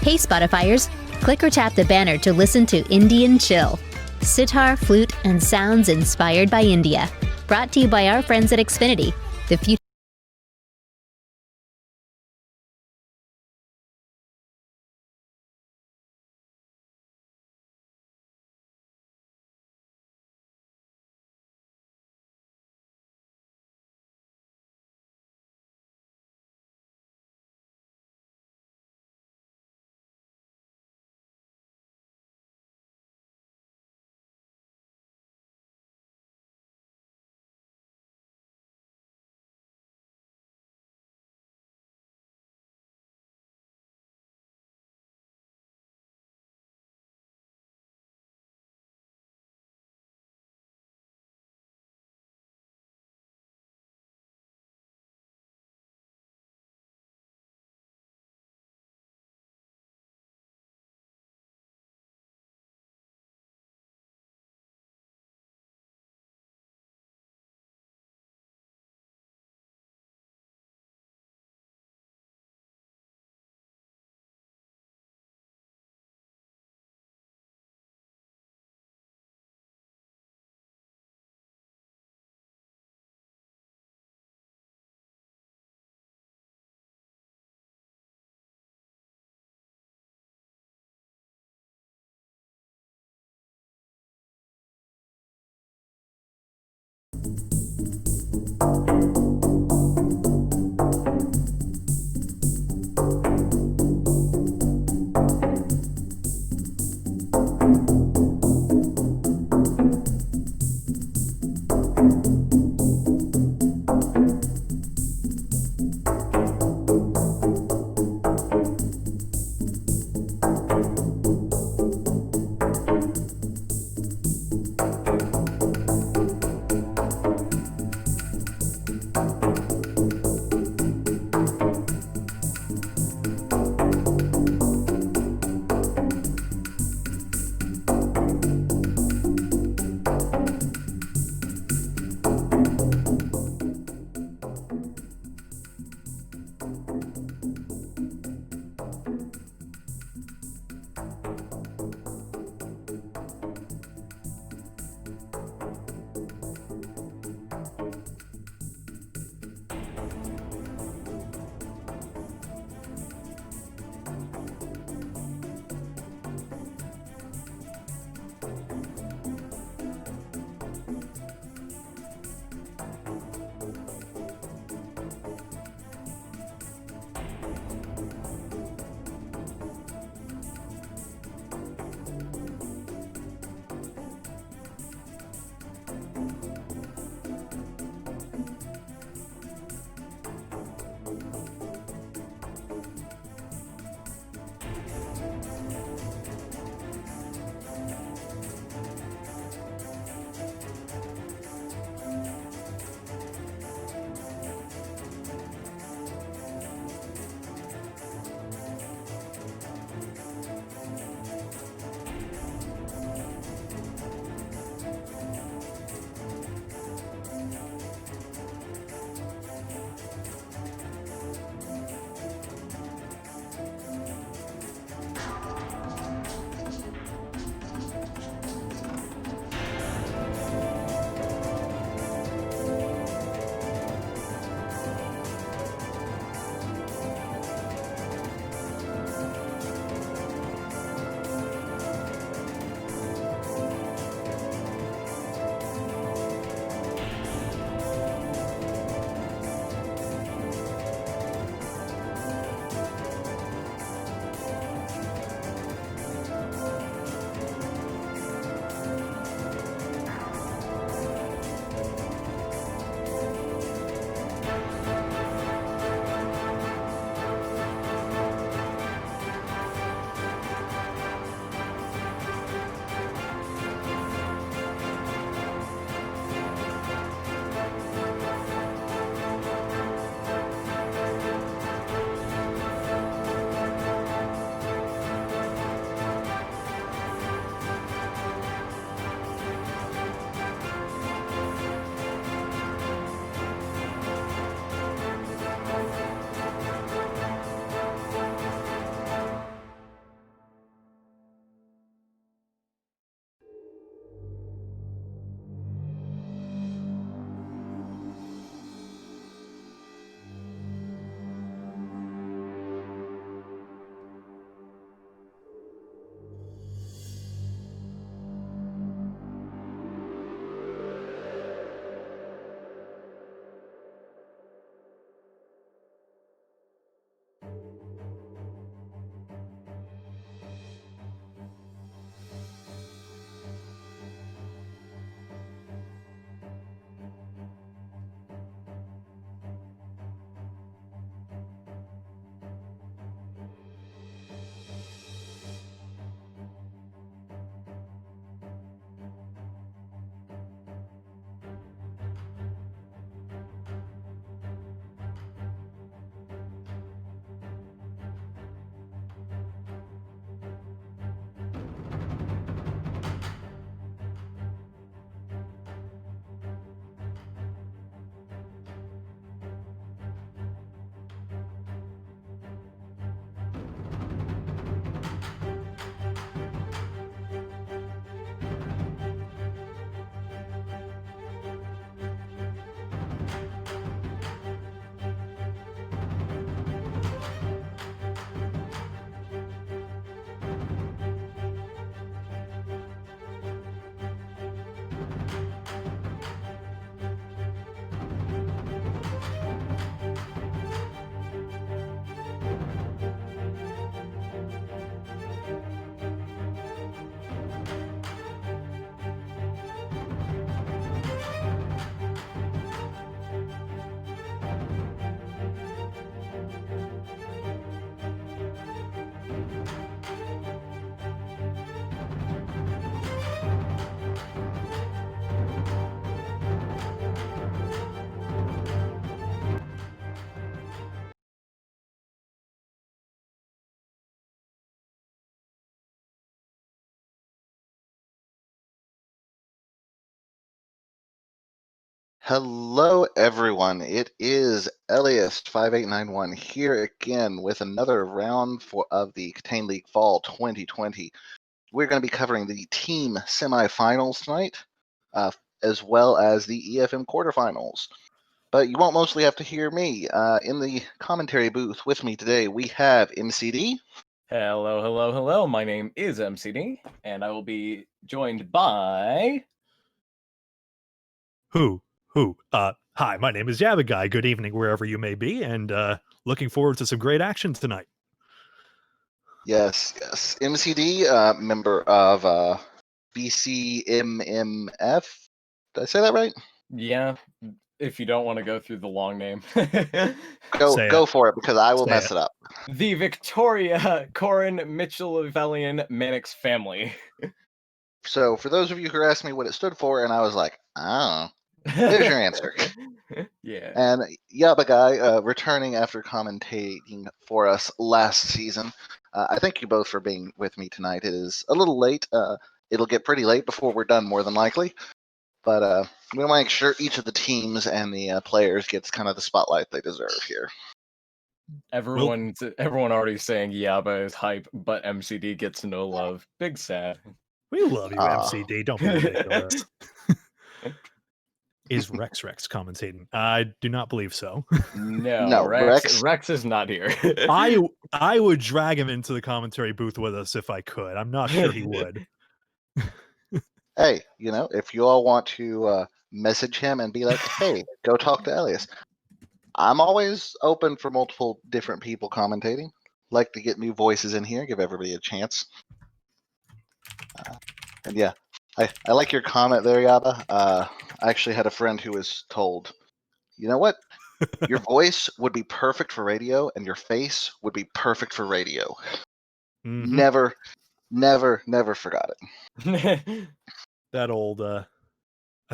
Hey Spotifyers, click or tap the banner to listen to Indian Chill. Sitar, flute, and sounds inspired by India. Brought to you by our friends at Xfinity, the future Hello, everyone. It is Elias5891 here again with another round of the KTaNE League Fall 2020. We're going to be covering the team semifinals tonight, as well as the EFM quarterfinals. But you won't mostly have to hear me. In the commentary booth with me today, we have MCD. Hello, hello, hello. My name is MCD, and I will be joined by... Who? Hi, my name is Yabagai. Good evening, wherever you may be, and looking forward to some great action tonight. Yes. MCD, member of BCMMF. Did I say that right? Yeah, if you don't want to go through the long name. Go for it, because I will mess it up. The Victoria Corin Mitchell-Avellian Mannix family. So for those of you who asked me what it stood for, and I was like, oh, there's your answer. Yeah. And Yabagai, returning after commentating for us last season. I thank you both for being with me tonight. It is a little late. It'll get pretty late before we're done, more than likely. But we'll make sure each of the teams and the players gets kind of the spotlight they deserve here. Everyone already saying Yaba is hype, but MCD gets no love. Big sad. We love you, MCD. Don't be ridiculous. Is Rex commentating? I do not believe so. No, Rex is not here. I would drag him into the commentary booth with us if I could. I'm not sure he would. Hey, if you all want to message him and be like, hey, go talk to Elias. I'm always open for multiple different people commentating. Like to get new voices in here, give everybody a chance. And yeah, I like your comment there, Yaba. I actually had a friend who was told, you know what? Your voice would be perfect for radio, and your face would be perfect for radio. Mm-hmm. Never forgot it. That old, I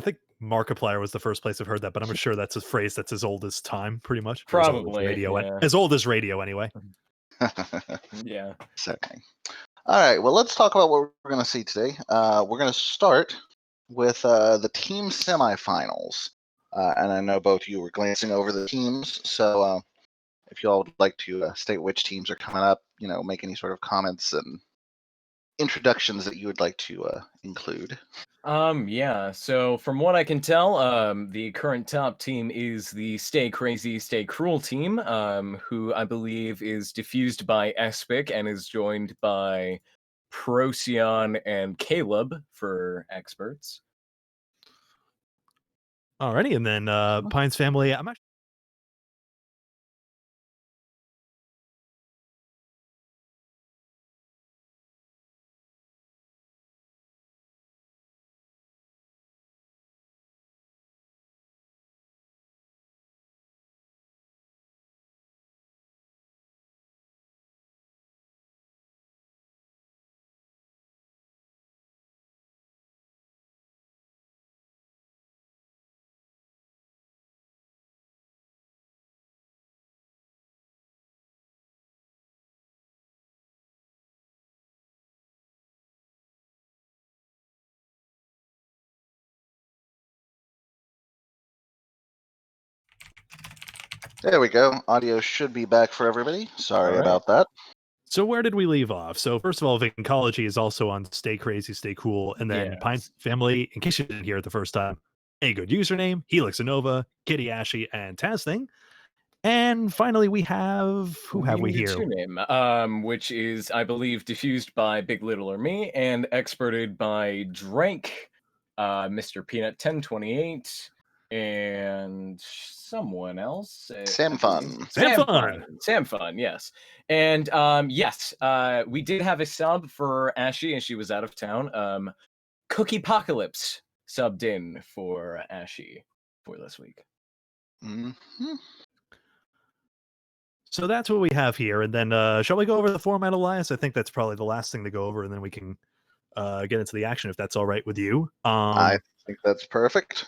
think Markiplier was the first place I've heard that, but I'm sure that's a phrase that's as old as time, pretty much. Probably, as old as radio, anyway. Yeah. Certainly. All right, well, let's talk about what we're going to see today. We're going to start with the team semifinals. And I know both of you were glancing over the teams, so if you all would like to state which teams are coming up, make any sort of comments and introductions that you would like to include. Yeah, so from what I can tell, the current top team is the Stay Crazy, Stay Cruel team, who I believe is diffused by Espic and is joined by Procyon and Caleb for experts. Alrighty, and then Pine's family, I'm actually... There we go. Audio should be back for everybody. Sorry about that. So where did we leave off? So first of all, Vincology is also on Stay Crazy, Stay Cool. And then Pine Family, in case you didn't hear it the first time, A Good Username, Helix Anova, Kitty Ashy, and TazThing. And finally, we have... Who have we here? Name, which is, I believe, diffused by Big Little or Me and experted by Drake, Mr. Peanut 1028, and someone else. Sam Fun, yes. And yes, we did have a sub for Ashy, and she was out of town. Cookie Apocalypse subbed in for Ashy for this week. Mm-hmm. So that's what we have here. And then shall we go over the format, Elias? I think that's probably the last thing to go over, and then we can get into the action if that's all right with you. I think that's perfect.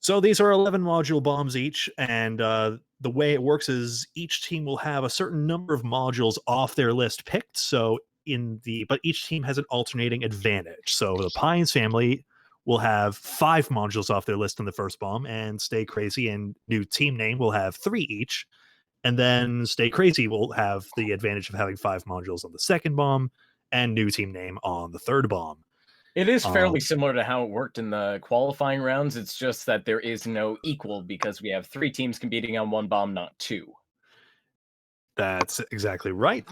So these are 11 module bombs each, and the way it works is each team will have a certain number of modules off their list picked. So but each team has an alternating advantage. So the Pines family will have 5 modules off their list on the first bomb, and Stay Crazy and new team name will have 3 each. And then Stay Crazy will have the advantage of having 5 modules on the second bomb and new team name on the third bomb. It is fairly similar to how it worked in the qualifying rounds. It's just that there is no equal because we have 3 teams competing on 1 bomb, not 2. That's exactly right.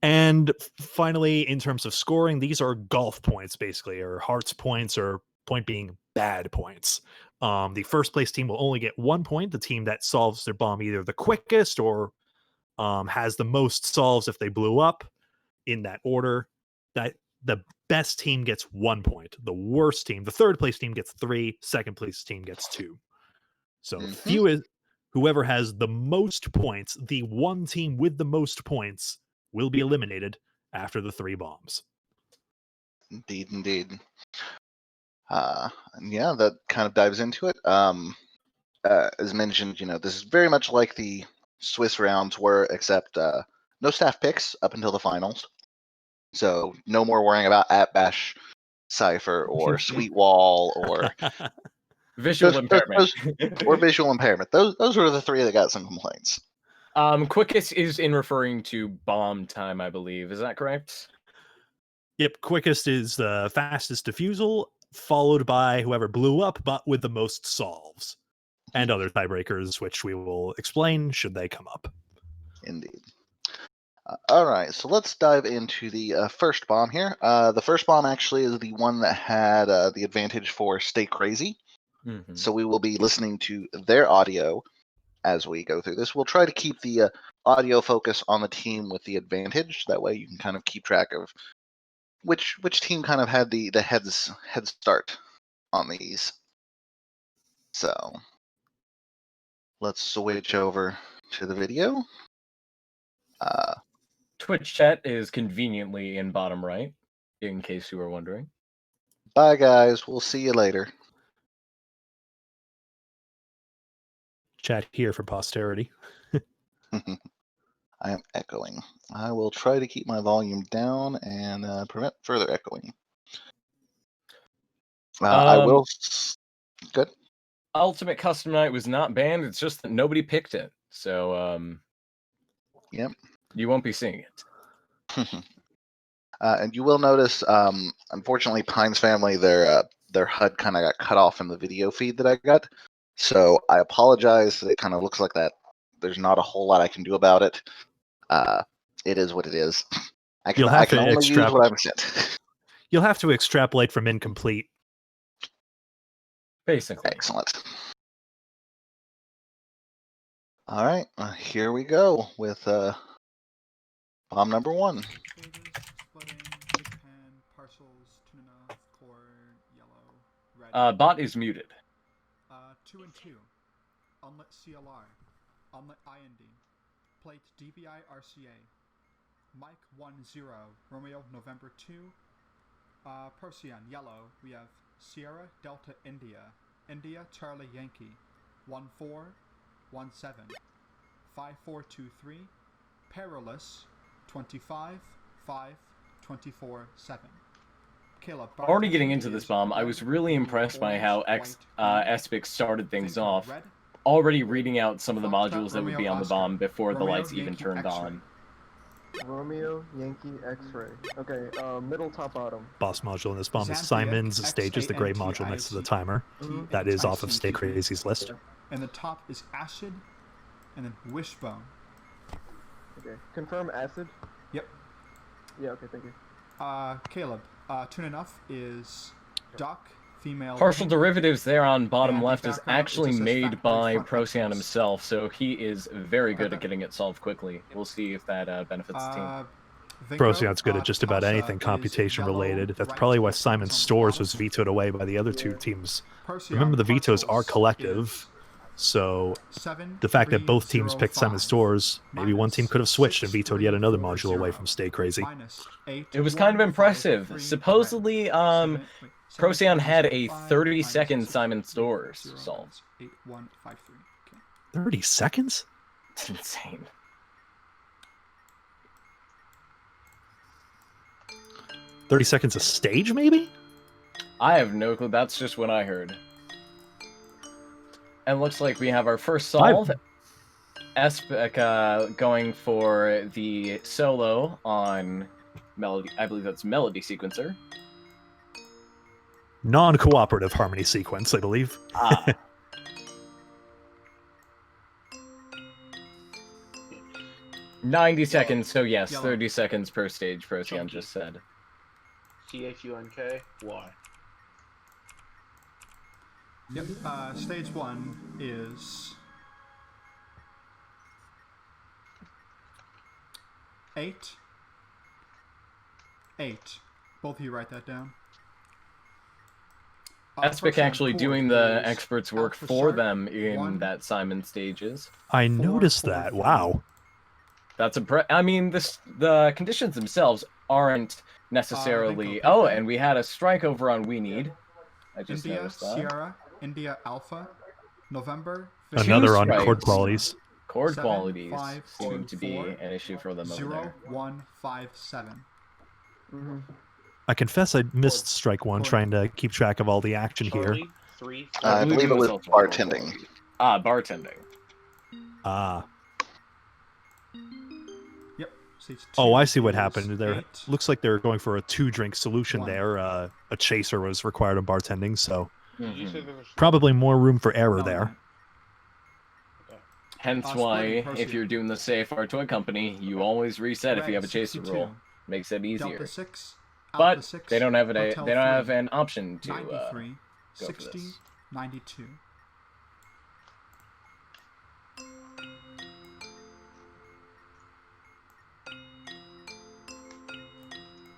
And finally, in terms of scoring, these are golf points, basically, or hearts points, or point being bad points. The first place team will only get 1 point. The team that solves their bomb either the quickest or has the most solves if they blew up in that order. That the best team gets 1 point. The worst team, the third place team, gets 3. Second place team gets 2. So whoever has the most points, the one team with the most points, will be eliminated after the 3 bombs. Indeed. Yeah, that kind of dives into it. As mentioned, this is very much like the Swiss rounds were, except no staff picks up until the finals. So no more worrying about Bash, Cypher, or Sweet Wall, or visual impairment. Or visual impairment. Those were the 3 that got some complaints. Quickest is in referring to bomb time, I believe. Is that correct? Yep, quickest is the fastest defusal, followed by whoever blew up, but with the most solves. And other tiebreakers, which we will explain should they come up. Indeed. All right, so let's dive into the first bomb here. The first bomb actually is the one that had the advantage for Stay Crazy. Mm-hmm. So we will be listening to their audio as we go through this. We'll try to keep the audio focus on the team with the advantage. That way you can kind of keep track of which team kind of had the head start on these. So let's switch over to the video. Twitch chat is conveniently in bottom right, in case you were wondering. Bye, guys. We'll see you later. Chat here for posterity. I am echoing. I will try to keep my volume down and prevent further echoing. I will. Good. Ultimate Custom Night was not banned. It's just that nobody picked it. So, yep. You won't be seeing it. And you will notice, unfortunately, Pine's family, their HUD kind of got cut off in the video feed that I got. So I apologize. It kind of looks like that. There's not a whole lot I can do about it. It is what it is. I can only use what I'm sent. You'll have to extrapolate from incomplete. Basically. Excellent. All right, here we go with bomb number 1. Bot is muted. 2 and 2. Unlit CLR. Unlit IND. Plate DBI RCA. Mike 1-0. Romeo November 2. Procyon yellow. We have Sierra Delta India. India Charlie Yankee. 1-4. 1-7. 5423. Perilous 25 5 24 7. Caleb, already getting into this bomb, I was really impressed by how Espic started things off, already reading out some of the modules that would be on the bomb before the lights even turned on. Romeo, Yankee, X-ray. Okay, middle, top, bottom. Boss module in this bomb is Simon's Stage is the gray module next to the timer. That is off of Stay Crazy's list. And the top is Acid, and then Wishbone. Okay, confirm Acid? Yep. Yeah, okay, thank you. Caleb, Tune Enough is Duck, female... Partial derivatives there on bottom left is actually made by Procyon himself, so he is very good at getting it solved quickly. We'll see if that benefits the team. Procyon's good at just about anything computation related. That's probably why Simon's Stores was vetoed away by the other 2 teams. Remember, the vetoes are collective, so the fact that both teams picked Simon's Stores, maybe one team could have switched and vetoed yet another module away from Stay Crazy. It was kind of impressive. Supposedly, Procyon had a 30-second Simon Stores solve. 30 seconds? It's insane. 30 seconds a stage, maybe? I have no clue. That's just what I heard. And looks like we have our first solve. Espec going for the solo on melody. I believe that's melody sequencer. Non-cooperative harmony sequence, I believe. Ah. 90 seconds, so yes, Yellow. 30 seconds per stage, Procyon Chunky. just said. CHUNK. Yep. Stage 1 is 8. 8. Both of you write that down. Espec first round actually chord doing the is experts' work Alpha for sharp, them in 1, that Simon stages. I 4, noticed 4, that. 3. Wow. That's I mean, the conditions themselves aren't necessarily. Go, Oh, okay. and we had a strike over on We Need. I just India, noticed that. Sierra, India, Alpha, November, Another on strikes. chord qualities. Chord 7, qualities 5, seem 2, to be 4, an issue for them over 0, there. 1, 5, 7. Mm-hmm. I confess I missed strike one, Chord. trying to keep track of all the action here. Charlie, 3, I believe it was also chord bartending. qualities. Ah, bartending. Ah. Yep. Stage 2 Oh, I see what is happened. There 8, looks like they're going for a 2-drink solution 1. there. A chaser was required on bartending, so You said Mhm. there was probably more room for error No, there. Hence Splitting why, if Procyon. you're doing the safe our toy company, you always reset if you Red, have a chaser 62. rule. Makes it easier. Delta 6, But Alpha 6, they don't have Hotel they don't 3, have an option to 93, go for 60, this. 92.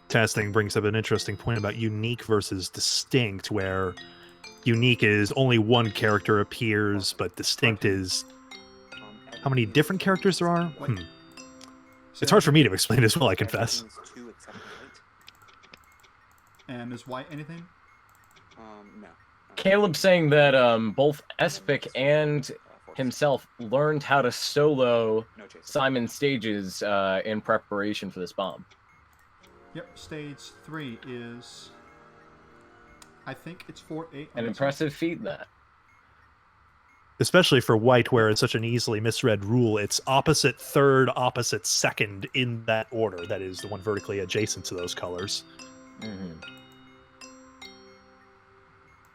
Testing brings up an interesting point about unique versus distinct, where unique is only one character appears, but distinct is how many different characters there are? Wait. It's hard for me to explain as well, I confess. And is white anything? No. Caleb saying that both Espec and himself learned how to solo Simon stages in preparation for this bomb. Yep. Stage 3 is, I think it's 4, 8. An impressive feat, that. Especially for white, where it's such an easily misread rule, it's opposite third, opposite second in that order. That is the one vertically adjacent to those colors. Mm-hmm.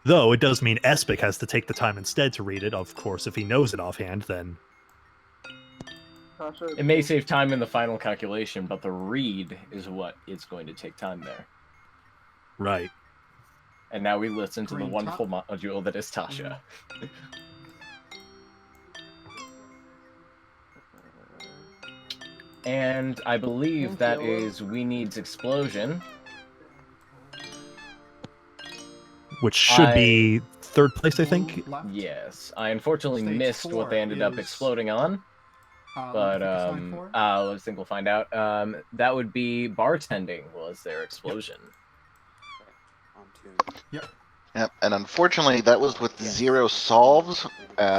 Though it does mean Espec has to take the time instead to read it. Of course, if he knows it offhand, then Tasha, It may save time in the final calculation, but the read is what is going to take time there. right. And now we listen to the Green wonderful top. module that is Tasha. And I believe Pink, that yellow. is We Need's Explosion. Which should be third place, I think. Blue left. Yes. I unfortunately Stage missed what 4 they ended up is, exploding on. let me But think a sign for. I think we'll find out. That would be bartending was their explosion. Yep. Yep, and unfortunately, that was with 0 solves.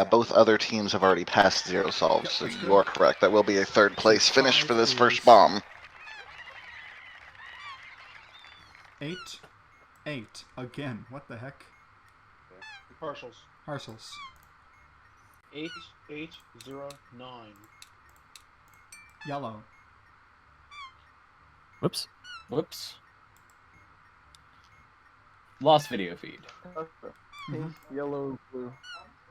Both other teams have already passed 0 solves, so you are correct. That will be a third place finish for this first bomb. 8, 8. Again. What the heck? partials. Parcels. 8809. Yellow. Whoops. Whoops. Lost video feed. Pink, yellow, blue.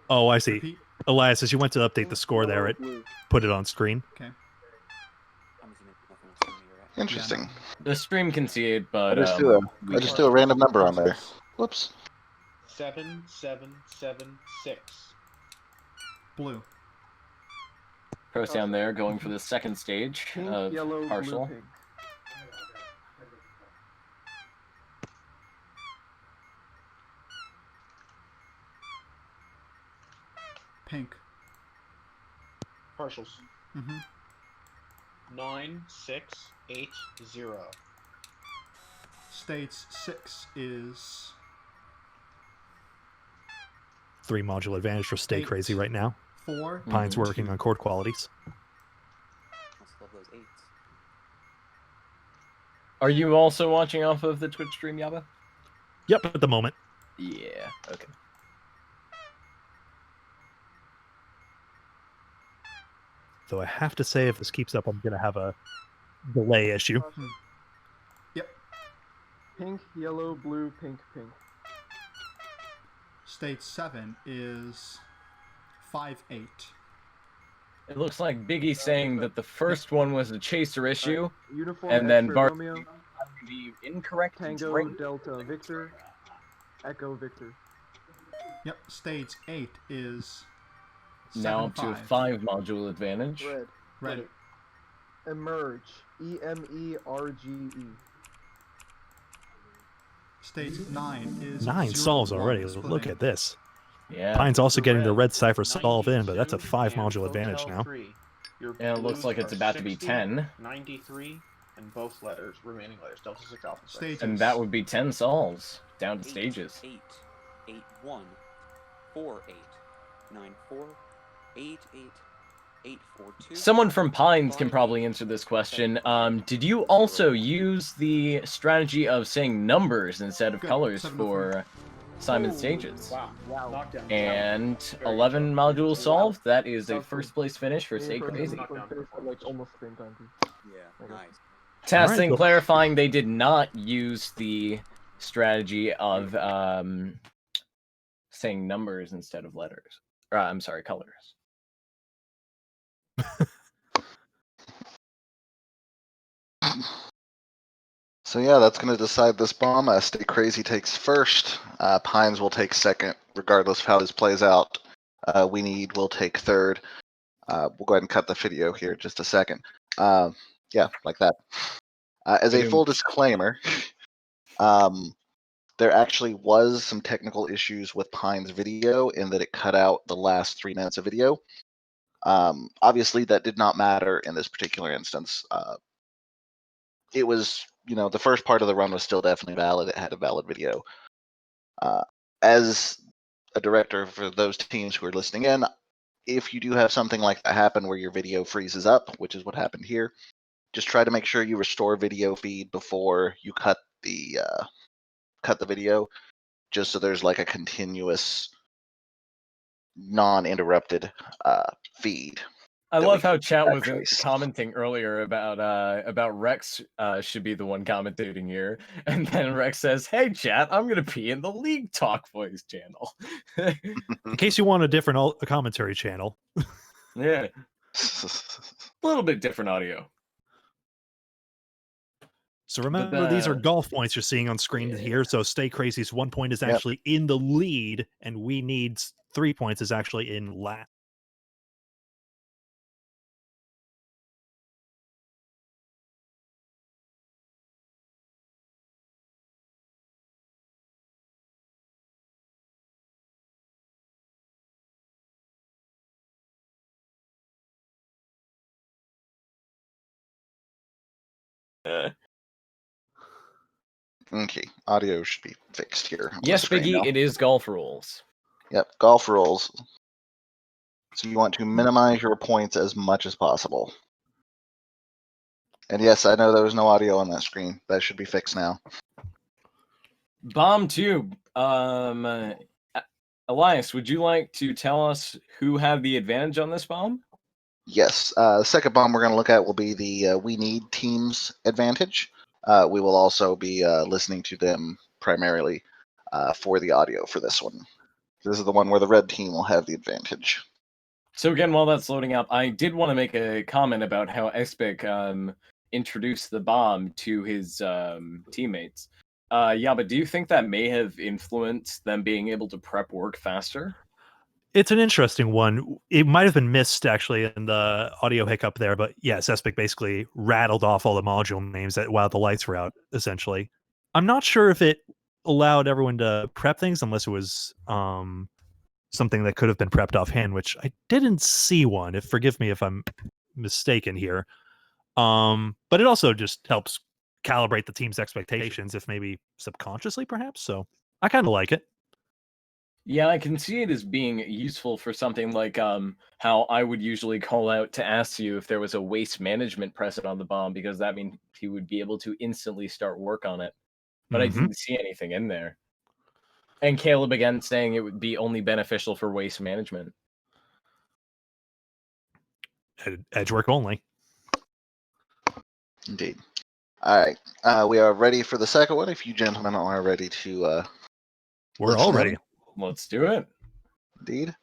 Oh, I see. Repeat. Elias, as you went to update the Pink, score there, yellow, it blue. put it on screen. Okay. Interesting. The stream can see it, but I just do a random number on there. Whoops. 7776. Blue. Procyon there going for the second stage Pink, of yellow, partial. blue, pink. Pink. Partials. Mm-hmm. 9680. Stage 6 is 3 module advantage for Stay 8. Crazy right now. 4. Pine's 2. working on chord qualities. Are you also watching off of the Twitch stream, Yaba? Yep, at the moment. Yeah. Okay. Though I have to say, if this keeps up, I'm going to have a delay issue. Yep. Pink, yellow, blue, pink, pink. Stage 7 is 5-8. It looks like Biggie's saying that the first one was a chaser issue, Uniform and then X-ray Bart Romeo, the incorrect Tango, drink. Delta, Victor, Echo, Victor. Yep. Stage 8 is Now up to a 7-5. 5-module advantage. Red. Red. Emerge. E-M-E-R-G-E. Stage 9 is 9 solves 0-1 already. splitting. Look at this. Yeah. Pine's also getting the red cipher 92 solve in, but that's a and 5-module advantage Hotel now. 3. Your And it looks blues like it's are about to be 60, 10. 93, and both letters, remaining letters, Delta 6 Alpha 6. Stages. And that would be 10 solves down to stages. 8, 8, 1, 4, 8, 9, 4, 8, 8, 8, 4, 2. Someone from Pines can probably answer this question. Did you also use the strategy of saying numbers instead of Good. colors 7-4. for Simon Stages? Wow. Knockdown. And Very 11 modules solved. That is a That was cool. first place finish for Me and Stay Frank Crazy. finished at, like almost the same time too. Yeah, nice. Tasking cool. clarifying they did not use the strategy of saying numbers instead of letters. I'm sorry, colors. So yeah, that's going to decide this bomb. Stay Crazy takes first. Pines will take second, regardless of how this plays out. We Need will take third. We'll go ahead and cut the video here just a second. Yeah, like that. As a full disclaimer, there actually was some technical issues with Pine's video in that it cut out the last 3 minutes of video. Obviously, that did not matter in this particular instance. It was, the first part of the run was still definitely valid. It had a valid video. As a director for those teams who are listening in, if you do have something like that happen where your video freezes up, which is what happened here, just try to make sure you restore video feed before you cut the video, just so there's like a continuous, non-interrupted feed. I that love we how chat was trace. commenting earlier about Rex should be the one commentating here, and then Rex says, "Hey chat, I'm gonna be in the League Talk Voice channel." In case you want a different commentary channel. Yeah, a little bit different audio. So remember, these are golf points you're seeing on screen here. So Stay Crazy's 1 point is actually in the lead, and We Need's 3 points is actually in last. Okay, audio should be fixed here. Yes, Biggie, it is golf rules. Yep, golf rules. So you want to minimize your points as much as possible. And yes, I know there was no audio on that screen. That should be fixed now. Bomb tube. Elias, would you like to tell us who had the advantage on this bomb? Yes, the second bomb we're going to look at will be the We Need team's advantage. We will also be listening to them primarily for the audio for this one. This is the one where the red team will have the advantage. So again, while that's loading up, I did want to make a comment about how Espik introduced the bomb to his teammates. Yeah, but do you think that may have influenced them being able to prep work faster? It's an interesting one. It might have been missed actually in the audio hiccup there, but yes, Espik basically rattled off all the module names while the lights were out, essentially. I'm not sure if it allowed everyone to prep things unless it was something that could have been prepped offhand, which I didn't see one. Forgive me if I'm mistaken here. But it also just helps calibrate the team's expectations, if maybe subconsciously, perhaps. So I kind of like it. Yeah, I can see it as being useful for something like how I would usually call out to ask you if there was a waste management preset on the bomb, because that means he would be able to instantly start work on it. But I didn't see anything in there. And Caleb again saying it would be only beneficial for waste management. Edge work only. Indeed. All right. We are ready for the second one. If you gentlemen are ready to. We're all ready. Let's do it. Indeed.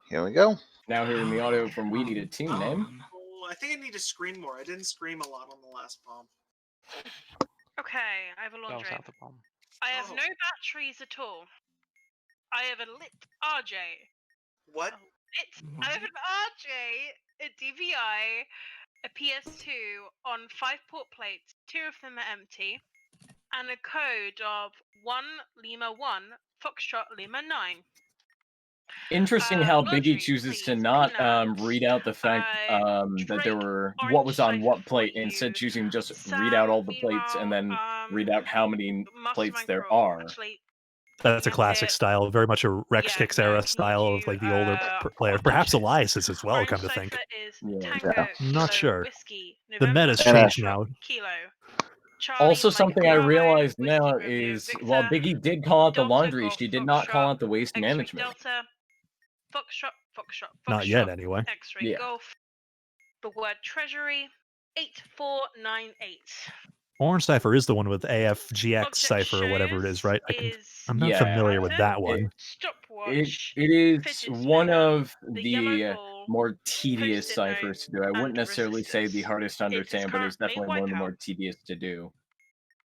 Here we go. Now hearing the audio from We Need a Team Name. I think I need to scream more. I didn't scream a lot on the last bomb. Okay, I have a laundry. I have no batteries at all. I have a lit RJ. What? I have an RJ, a DVI, a PS2 on 5 port plates. 2 of them are empty, and a code of 1 Lima 1 Foxtrot Lima 9. Interesting how laundry, Biggie chooses please, to not peanuts. read out the fact that there were what was on what plate, instead choosing just read out all the plates and then read out how many plates there are. Actually, That's a classic style, very much a Rex Kicks era style of like the older players. Perhaps Elias's as well, come to think. Tango, Not sure. Whiskey, The meta's changed now. Kilo. Also, something I realized now is while Biggie did call out the laundry, she did not call out the waste management. Delta, Foxtrot, Not yet, anyway. X-ray Golf. The word treasury 8498. Orange Cipher is the one with AFGX Cipher or whatever it is, right? I'm not familiar with that one. It is one of the more tedious ciphers to do. I wouldn't necessarily say the hardest to understand, but it's definitely one of the more tedious to do.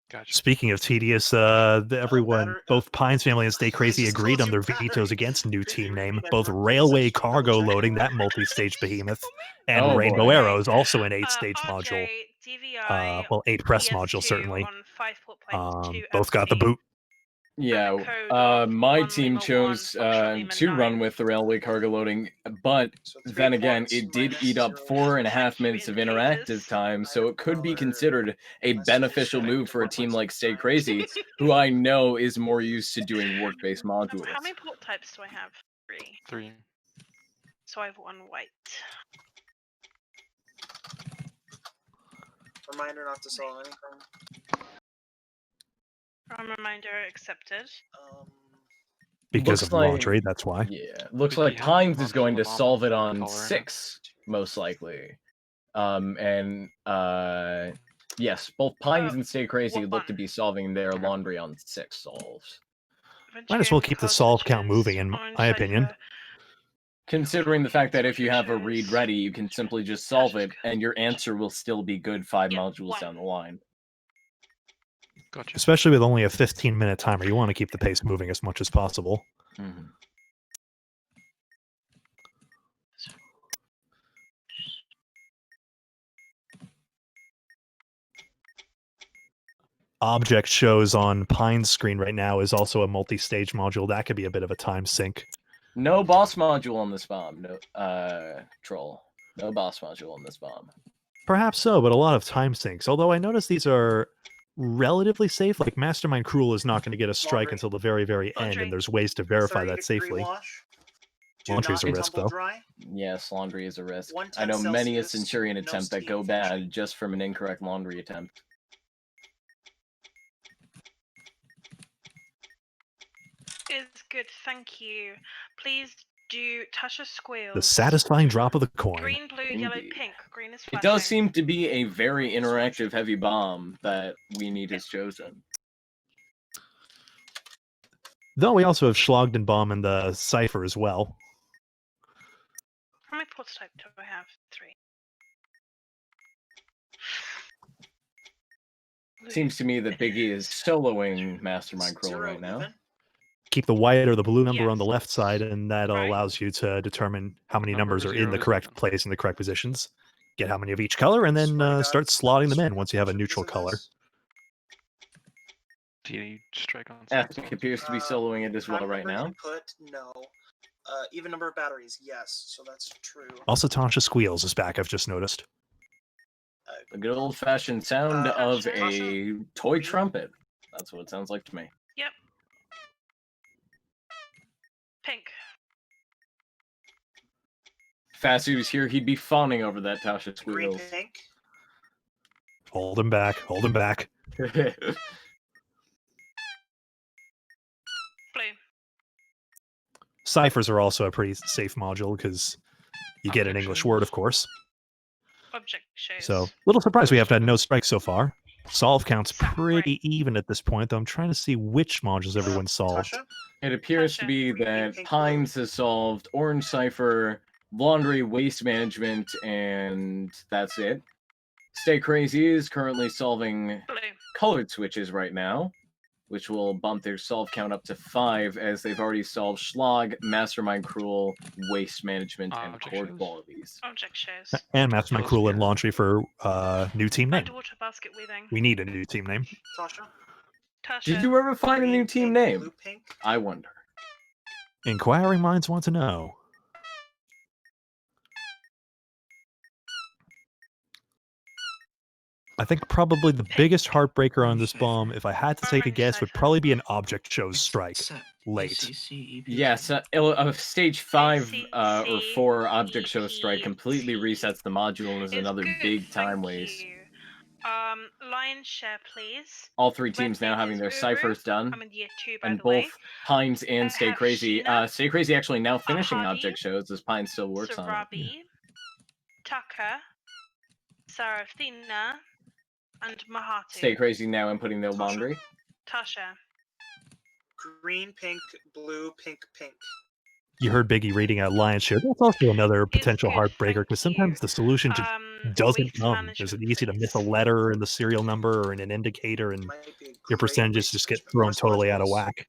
Gotcha. Speaking of tedious, everyone, both Pines family and Stay Crazy agreed on their vetoes against new team name. Both Railway Cargo Loading, that multi-stage behemoth, and Rainbow Arrows, also an 8-stage module. Well, 8 press module, certainly. Both got the boot. Yeah, my team chose to run with the Railway Cargo Loading, but then again, it did eat up 4.5 minutes of interactive time, so it could be considered a beneficial move for a team like Stay Crazy, who I know is more used to doing work-based modules. How many port types do I have? 3. So I have 1 white. Reminder not to sell anything. Reminder accepted. Because of laundry, that's why. Yeah, looks like Pines is going to solve it on 6, most likely. Yes, both Pines and Stay Crazy look to be solving their laundry on 6 solves. Might as well keep the solve count moving, in my opinion. Considering the fact that if you have a read ready, you can simply just solve it, and your answer will still be good 5 modules down the line. Gotcha. Especially with only a 15-minute timer, you want to keep the pace moving as much as possible. Mm-hmm. Object shows on Pine's screen right now is also a multi-stage module. That could be a bit of a time sink. No boss module on this bomb. No, Troll. No boss module on this bomb. Perhaps so, but a lot of time sinks. Although I notice these are relatively safe. Like Mastermind Cruel is not going to get a strike until the very, very end, and there's ways to verify that safely. Laundry's a risk, though. Yes, laundry is a risk. I know many a Centurion attempt that go bad just from an incorrect laundry attempt. Is good, thank you. Please do Tasha Squeals. The satisfying drop of the coin. Green, blue, yellow, pink. Green is flashing. It does seem to be a very interactive heavy bomb that We Need has chosen. Though we also have Schlogden Bomb in the Cypher as well. How many ports type do I have? 3. Seems to me that Biggie is soloing Mastermind Cruel right now. Keep the white or the blue number on the left side, and that allows you to determine how many numbers are in the correct place in the correct positions. Get how many of each color, and then start slotting them in once you have a neutral color. Epic appears to be soloing it as well right now. No. Even number of batteries, yes. So that's true. Also, Tasha Squeals is back, I've just noticed. The good old-fashioned sound of a toy trumpet. That's what it sounds like to me. Yep. Pink. If Fasu was here, he'd be fawning over that Tasha Squeals. Pink. Hold him back, hold him back. Blue. Ciphers are also a pretty safe module because you get an English word, of course. Object shows. So, little surprised we have had no strikes so far. Solve count's Samurai. pretty even at this point, though I'm trying to see which modules everyone solved. Tasha? It appears to be that Pines has solved Orange Cipher, Laundry, Waste Management, and that's it. Stay Crazy is currently solving Blue. colored switches right now, which will bump their solve count up to 5, as they've already solved Schlag, Mastermind Cruel, Waste Management, and Chord Qualities. Object shows. And Mastermind Cruel and Laundry for new team name. Underwater basket weaving. We need a new team name. Tasha? Tasha. Did you ever find a new team name? Blue, pink? I wonder. Inquiring minds want to know. I think probably the biggest heartbreaker on this bomb, if I had to take a guess, would probably be an object shows strike. Late. Yes, stage 5 or 4 object show strike completely resets the module and is another big time waste. Lion's share, please. All 3 teams now having their ciphers done. I'm in year 2, by And the both way. Pines and Stay have Crazy. Sheena, Stay Crazy actually now finishing Hardy, object shows as Pines still works on it. Sarabi, Tucker, Sarathina, and Mahatu. Stay Crazy now inputting their laundry. Tasha. Green, pink, blue, pink, pink. You heard Biggie reading out Lion's Share. That's also another potential heartbreaker because sometimes the solution just doesn't come. Is it easy to miss a letter in the serial number or in an indicator and your percentages just get thrown totally out of whack?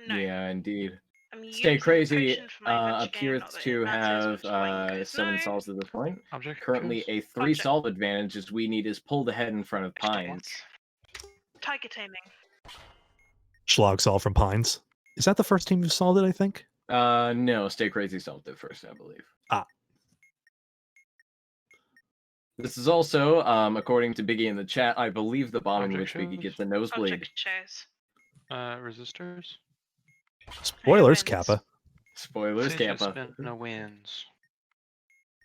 No. Yeah, indeed. I'm Stay using Crazy potion for my adventure game, appears not that to it matters have which one goes. 7 No. solves at this point. Object Currently shows. a 3 solve advantage as we need is pulled ahead in front of Pines. Tiger taming. Schlag solve from Pines. Is that the first team who solved it, I think? No, Stay Crazy solved it first, I believe. Ah. This is also, according to Biggie in the chat, I believe the bomb in which Object Biggie shows. gets a nosebleed. Object shows. Resistors. Spoilers, wins. Kappa. Spoilers, Fidget Kappa. spinner wins.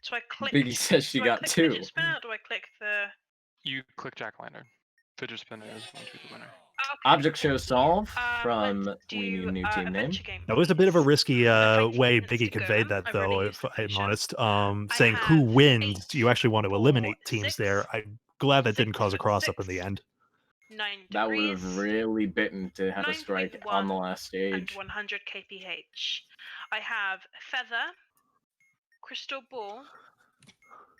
So I click. Biggie says she do got I click 2. Fidget spinner, or do I click the? You click Jack-o'-lantern. Fidget spinner is going to be the winner. Okay. Object show solve from let's We Need a do, New Team Name. adventure game, That was a bit of a please. risky way 20 minutes Biggie to go. conveyed that, I've though, already if used the I'm potion. honest. I Saying who have wins, 8, you actually want to 4, eliminate teams 6, there. I'm glad that didn't cause a 6, cross up in the 6. end. 9 That would degrees. have really bitten to have a strike on the 9.1 last and stage. 100 kph. I have feather, crystal ball,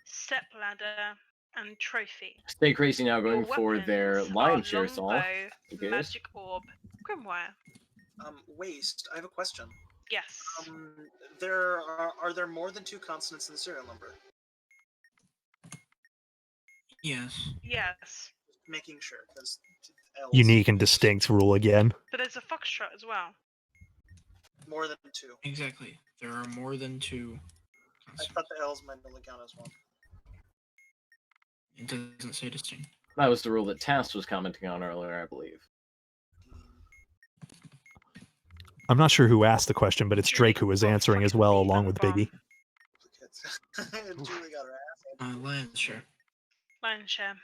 step ladder, and trophy. Stay Crazy now going Your for their weapons lion are share solve. longbow, Because magic orb, grimoire. Waste. I have a question. Yes. There are there more than 2 consonants in the serial number? Yes. Yes. Making sure, because Unique and distinct rule again. But there's a foxtrot as well. more than 2. Exactly. There are more than 2. I thought the L's might only count as 1. It doesn't say distinct. that was the rule that Tass was commenting on earlier, I believe. I'm not sure who asked the question, but it's Drake who was answering as well, along with Biggie. Julie got her ass. Lion's share. Lion's share.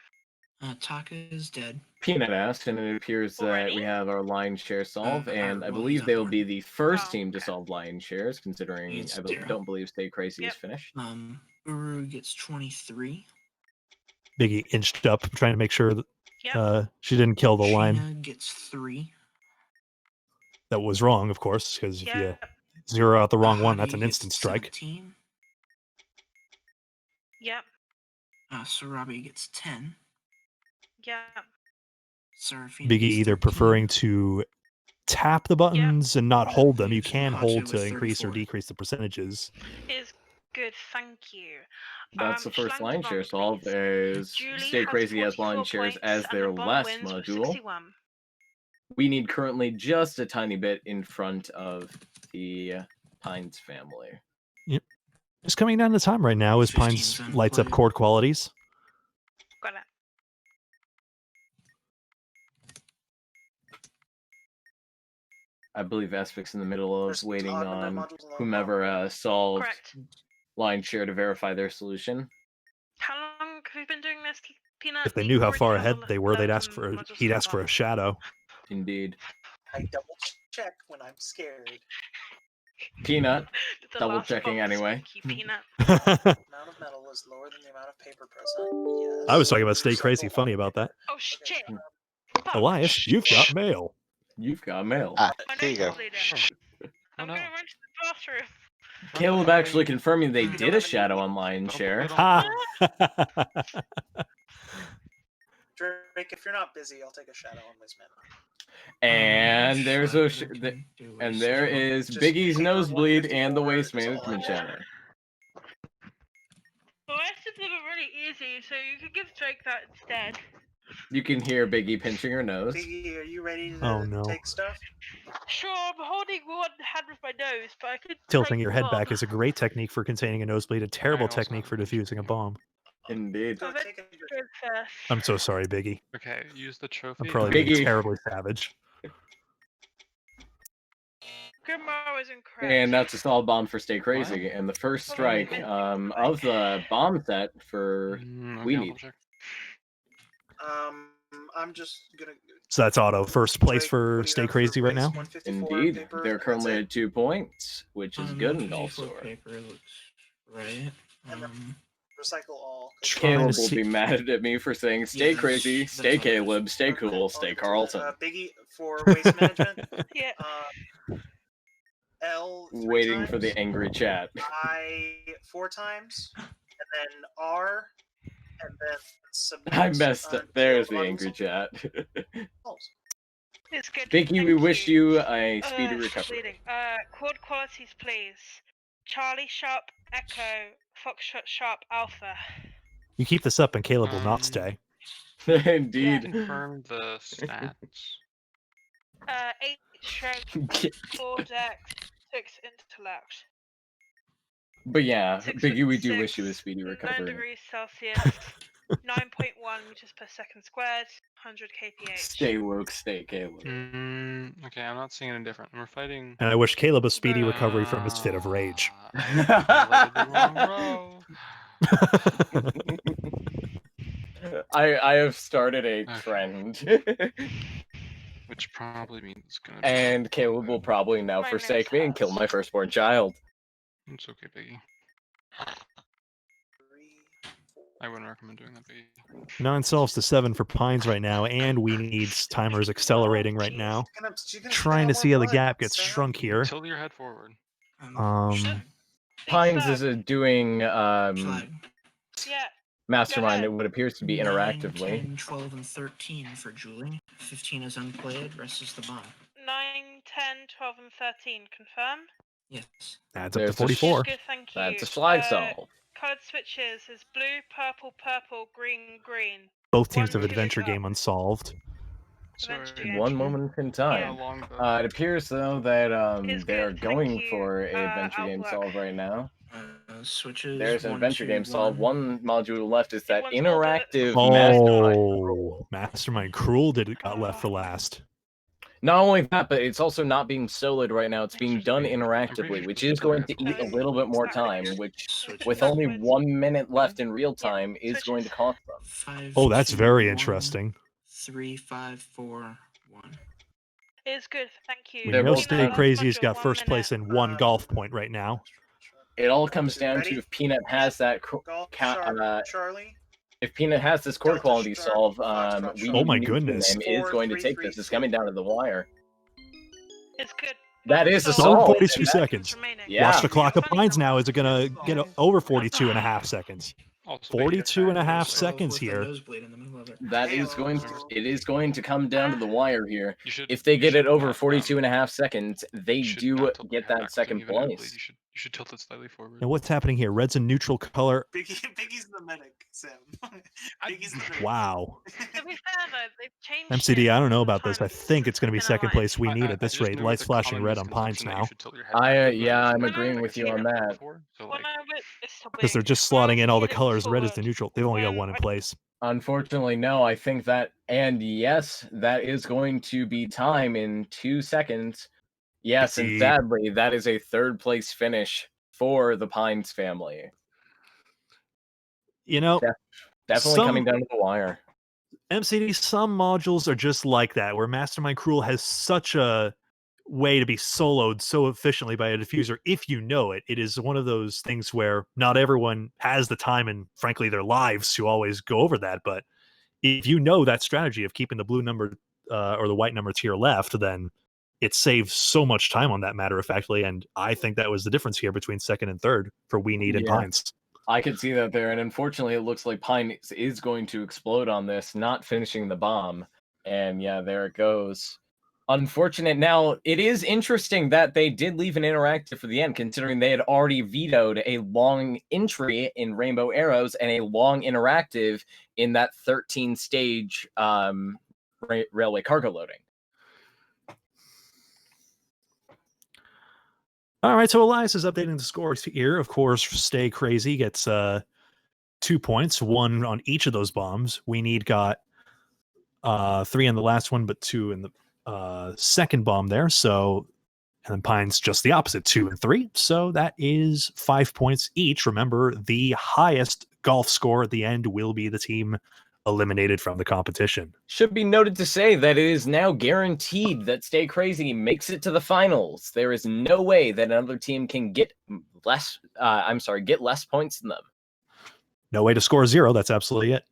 Taka is dead. Peanut asked, and it appears that we have our lion share solve, and I believe they will be the first team to solve lion shares, considering I don't believe Stay Crazy is finished. Uru gets 23. Biggie inched up, trying to make sure that she didn't kill the line. Sheena gets 3. That was wrong, of course, because if you zero out the wrong one, that's an Hadi instant gets strike. 17. Yep. Sarabi gets 10. Yep. Seraphina Biggie gets either 13. preferring to tap the buttons and not hold them. You can hold to increase or decrease the percentages. Is good, thank you. That's the first lion share solve, as Stay Crazy has lion shares as their last module. We need currently just a tiny bit in front of the Pines family. Yep. Just coming down to time right now as Pines lights up chord qualities. Got it. I believe Aspect's in the middle of waiting on whomever solved line share to verify their solution. How long have you been doing this, Peanut? If they knew how far ahead they were, he'd ask for a shadow. Indeed. I double check when I'm scared. Peanut. The Double last checking box, anyway. Peanut. Amount of metal is lower than the amount of paper present. Yes. I was talking about Stay Recycle Crazy all funny about that. Oh shit! Elias, you've got mail. You've got mail. Ah, I here you go. nosebleed it. I'm no. gonna run to the bathroom. Caleb actually confirming they did a Shadow Online share. Ha! Drake, if you're not busy, I'll take a shadow on this man. And there's there is Biggie's nosebleed and the waste management shadow. The rest of them are really easy, so you could give Drake that instead. You can hear Biggie pinching her nose. Biggie, are you ready to Oh, no. take stuff? Sure, I'm holding one hand with my nose, but I could Tilting take your head one. back is a great technique for containing a nosebleed, a terrible also technique for defusing a bomb. Indeed. So let's go first. I'm so sorry, Biggie. Okay, use the trophy. I'm probably being Biggie. terribly savage. Grandma was incorrect. And that's a solid bomb for Stay Crazy. And the first strike of the bomb set for We Need. I'm just gonna. So that's auto. First place Drake, for what do you Stay have for Crazy right place? now? 154 Indeed. paper, They're and that's currently it? at 2 points, which is good in Golf Sword. Paper looks right. And then recycle all. Caleb will be mad at me for saying stay Yeah, crazy, that's stay all. Caleb, stay cool, stay Carlton. Biggie for waste management. Yeah. L 3 Waiting times, for the angry chat. I 4 times, and then R, and then submit. I messed up. There's the Caleb angry chat. It's good. Biggie, thank we wish you a speedy stop recovery. bleeding. Chord qualities, please. Charlie Sharp Echo, Foxtrot Sharp Alpha. You keep this up and Caleb will not stay. Indeed. Confirm the stats. 8 strength, 4 dex, 6 intellect. But yeah, 6 Biggie, we foot do wish 6, you a speedy 9 recovery. degrees Celsius, 9.1 meters per second squared, 100 kph. Stay woke, stay Caleb. Okay, I'm not seeing any different. We're fighting. And I wish Caleb a speedy recovery from his fit of rage. I highlighted the wrong row. I have started a trend. Which probably means it's gonna be. And Caleb will probably now My forsake me and kill house. my firstborn child. It's okay, Biggie. I wouldn't recommend doing that, Biggie. 9 solves to 7 for Pines right now, and We Need's timer's accelerating right now. Trying to see how the gap gets shrunk here. Tilt your head forward. Pines is doing Yeah. Mastermind, what appears to be 9, interactively. 10, 12, and 13 for Julie. 15 is unplayed, rest is the bomb. 9, 10, 12, and 13. Confirm? Yes. Adds up There's to a 44. Good, thank you. That's a slide solve. Colored switches is blue, purple, purple, green, green. Both teams have One, two, Adventure up. Game unsolved. Eventually, One moment in time. It appears though that they're going for a adventure game solve right now. Switches. There's an 1, adventure 2, game solve. 1. One module left is that One's called interactive mastermind. Oh, Mastermind Cruel got left for last. Not only that, but it's also not being soloed right now. It's being done interactively, which is going to eat a little bit more time, which, with only 1 minute left in real time, is going to cost them. 5, Oh, that's 2, very 1, interesting. 3, 5, 4, 1. It's good, thank you. We They're know both Stay good. Crazy's got first place and 1 golf point right now. It all comes down to if Peanut has that Charlie. if Peanut has this chord quality solve, we Oh my need goodness. is going to take this. It's coming down to the wire. It's good. That is a Solid solve. 42 seconds. Yeah. Watch the clock of Pines now. Is it going to get over 42 and a half seconds? 42 and a half seconds here. That is going to, it is going to come down to the wire here. If they get it over 42 and a half seconds, they do get that second place. You should tilt it slightly forward. And what's happening here? Red's a neutral color. Biggie's the medic, Sam. Biggie's the medic. Wow. To be fair though, they've changed MCD, it I don't know about this. I sometimes. think it's going to be second place We Need at this just rate. knew Lights it's a flashing common red on Pines misconception that you now. should tilt your head Yeah, I'm No, agreeing with you on that. So, Well, like, no, but it's still Because they're weird. just slotting in all the Get it colors. Red is the forward. neutral. They've only got 1 in place. Unfortunately, no. I think that, and yes, that is going to be time in 2 seconds. Yes, and sadly, that is a third place finish for the Pines family. You know, Definitely coming down to the wire. MCD, some modules are just like that, where Mastermind Cruel has such a way to be soloed so efficiently by a diffuser if you know it. It is one of those things where not everyone has the time and frankly their lives to always go over that, but if you know that strategy of keeping the blue number or the white number to your left, then it saves so much time on that matter of factly, and I think that was the difference here between second and third for We Need and Pines. I could see that there, and unfortunately, it looks like Pine is going to explode on this, not finishing the bomb. And yeah, there it goes. Unfortunate. Now, it is interesting that they did leave an interactive for the end, considering they had already vetoed a long entry in Rainbow Arrows and a long interactive in that 13-stage railway cargo loading. All right, so Elias is updating the scores here. Of course, Stay Crazy gets 2 points, 1 on each of those bombs. We Need got 3 on the last one, but 2 in the second bomb there. So, and then Pine's just the opposite, 2 and 3. So that is 5 points each. Remember, the highest golf score at the end will be the team eliminated from the competition. Should be noted to say that it is now guaranteed that Stay Crazy makes it to the finals. There is no way that another team can get less points than them. No way to score 0. That's absolutely it.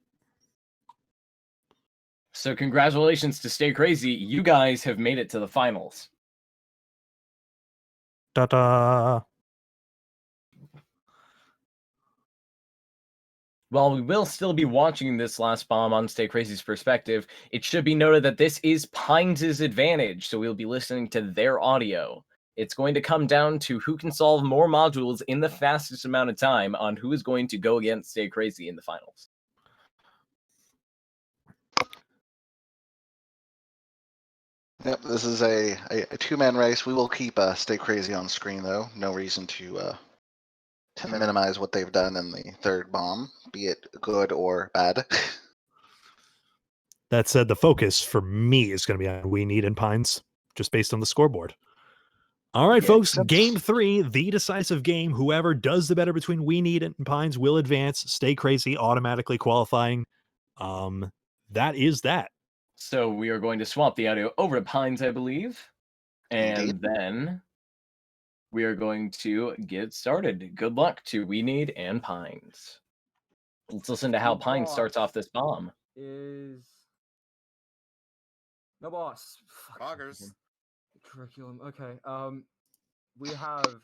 So congratulations to Stay Crazy. You guys have made it to the finals. Ta-da! While we will still be watching this last bomb on Stay Crazy's perspective, it should be noted that this is Pines' advantage, so we'll be listening to their audio. It's going to come down to who can solve more modules in the fastest amount of time on who is going to go against Stay Crazy in the finals. Yep, this is a two-man race. We will keep Stay Crazy on screen, though. No reason to minimize what they've done in the third bomb, be it good or bad. That said, the focus for me is going to be on We Need and Pines, just based on the scoreboard. All right, folks, game 3, the decisive game. Whoever does the better between We Need and Pines will advance. Stay Crazy automatically qualifying. That is that. So we are going to swap the audio over to Pines, I believe. And then we are going to get started. Good luck to We Need and Pines. Let's listen to how Pines starts off this bomb. No boss. Poggers. Curriculum. Okay. We have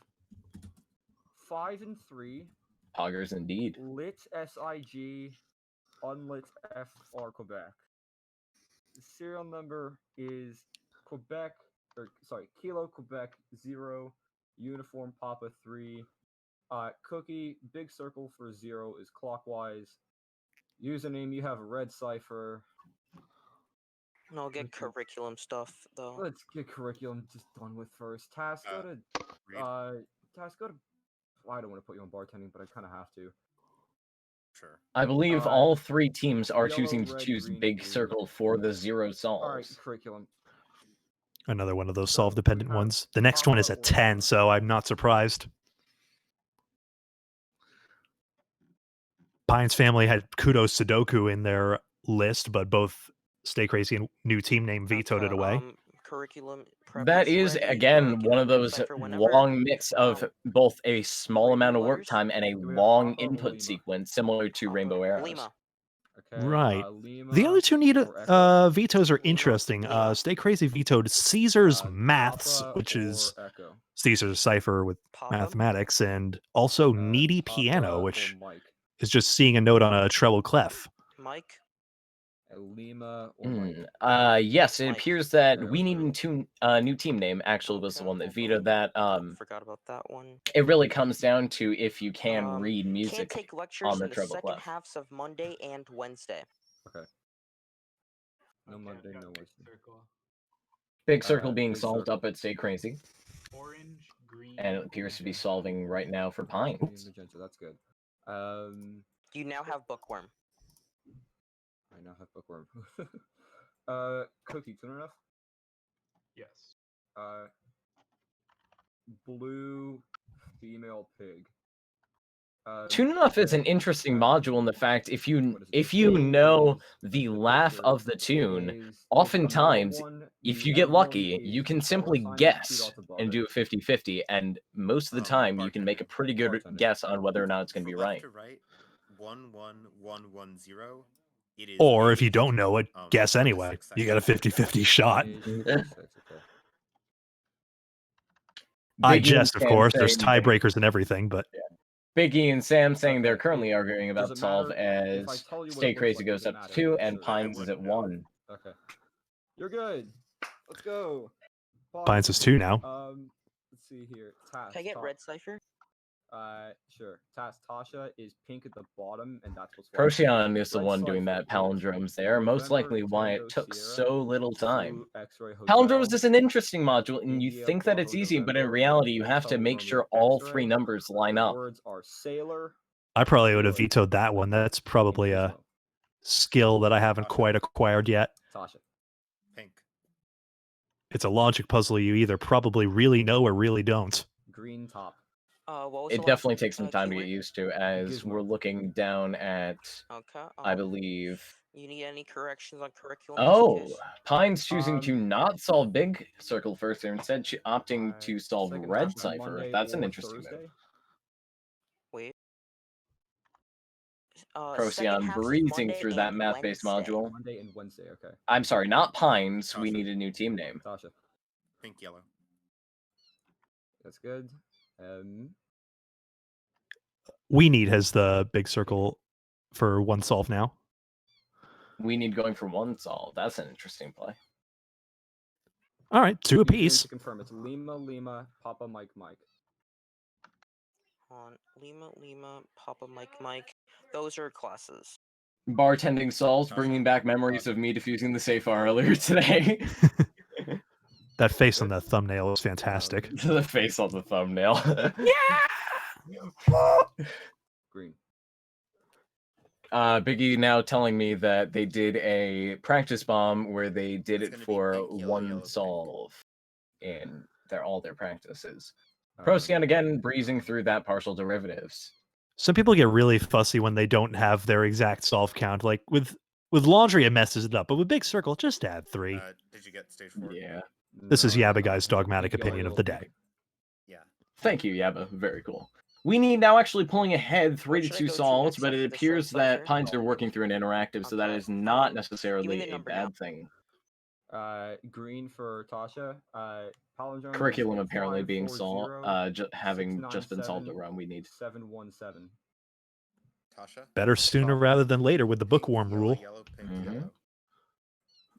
5 and 3. Poggers indeed. Lit SIG, unlit FR Quebec. The serial number is Kilo Quebec 0, Uniform Papa 3. Cookie, big circle for 0 is clockwise. Username, you have a red cipher. No, get curriculum stuff though. Let's get curriculum just done with first. Task, go to. I don't want to put you on bartending, but I kind of have to. Sure. I believe all 3 teams are choosing to choose big circle for the 0 solves. All right, curriculum. Another one of those solve-dependent ones. The next one is a 10, so I'm not surprised. Pines family had Kudos Sudoku in their list, but both Stay Crazy and new team name vetoed it away. Curriculum. That is, again, one of those long mix of both a small amount of work time and a long input sequence, similar to Rainbow Arrows. Right. The other 2 need vetoes are interesting. Stay Crazy vetoed Caesar's Maths, which is Caesar's cipher with mathematics, and also Needy Piano, which is just seeing a note on a treble clef. Mike? Lima yes, it appears that We Need new team name actually was the one that vetoed that. Forgot about that one. It really comes down to if you can read music Can't take lectures on the in the treble second clef. halves of Monday and Wednesday. Okay. No Monday, no Wednesday. Big circle being solved up at Stay Crazy. Orange, green. And it appears to be solving right now for Pines. Magenta, that's good. You now have Bookworm. I now have Bookworm. Cookie, turn enough? Yes. Blue female pig. Tune Enough is an interesting module in the fact if you know the laugh of the tune, oftentimes if you get lucky, you can simply guess and do a 50-50, and most of the time you can make a pretty good guess on whether or not it's going to be right. To right, 11110. It is Or if you aged, don't know it, guess 4 to anyway. 6 You got a seconds. 50-50 shot. Okay. I Biggie and jest, of Sam course. There's saying they- tiebreakers and everything, but Biggie and Sam saying they're Okay, currently arguing does about it solve matter if I as tell you what Stay it looks Crazy like? goes Does it up to matter? 2 Sure. and Pines is at 1. Okay. You're good. Let's go. Pines is 2 now. Let's see here. Task. Can I get red cipher? Sure. Task Tasha is pink at the bottom, and that's what's. Procyon is the Red one doing Cipher that palindromes there. Most November likely why it Tango took Sierra, so little time. Zulu X-Ray Hotel, Palindromes is an interesting module, and you India think that it's Bravo easy, but in November, reality, you have to Hotel make Romeo sure all X-ray. 3 numbers line The up. words are sailor. I probably would have vetoed that one. That's probably a skill that I haven't quite acquired yet. Tasha. Pink. It's a logic puzzle you either probably really know or really don't. Green top. What was It the definitely last, takes some time to keyword? get used to, as we're looking down at, Okay. I believe. You need any corrections on curriculum? Oh, Pine's choosing to not solve Big Circle first, and instead opting to solve second Red half of Cipher. Monday That's an or interesting Thursday? move. Wait. Procyon breezing through that math-based module. Monday and Wednesday. Okay. I'm sorry, not Pines. We need a new team name. Tasha. Pink, yellow. That's good. We Need has the big circle for 1 solve now. We need going for 1 solve. That's an interesting play. All right, 2 apiece. To confirm, it's Lima, Lima, Papa, Mike, Mike. On Lima, Lima, Papa, Mike, Mike. Those are classes. Bartending solves, bringing back memories of me defusing the safe earlier today. That face on that thumbnail is fantastic. The face on the thumbnail. Green. Biggie now telling me that they did a practice bomb where they did it for 1 solve in all their practices. Procyon again breezing through that partial derivatives. Some people get really fussy when they don't have their exact solve count. Like with laundry, it messes it up, but with big circle, just add 3. Did you get stage 4? Yeah. This is Yabba Guy's dogmatic opinion of the day. Yeah. Thank you, Yabba. Very cool. We need now actually pulling ahead 3 to 2 solves, but it appears that Pines are working through an interactive, so that is not necessarily a bad thing. Green for Tasha. Palindrome. Curriculum apparently being solved, having just been solved around. We need 717. Tasha. Better sooner rather than later with the bookworm rule. Yellow, pink, yellow.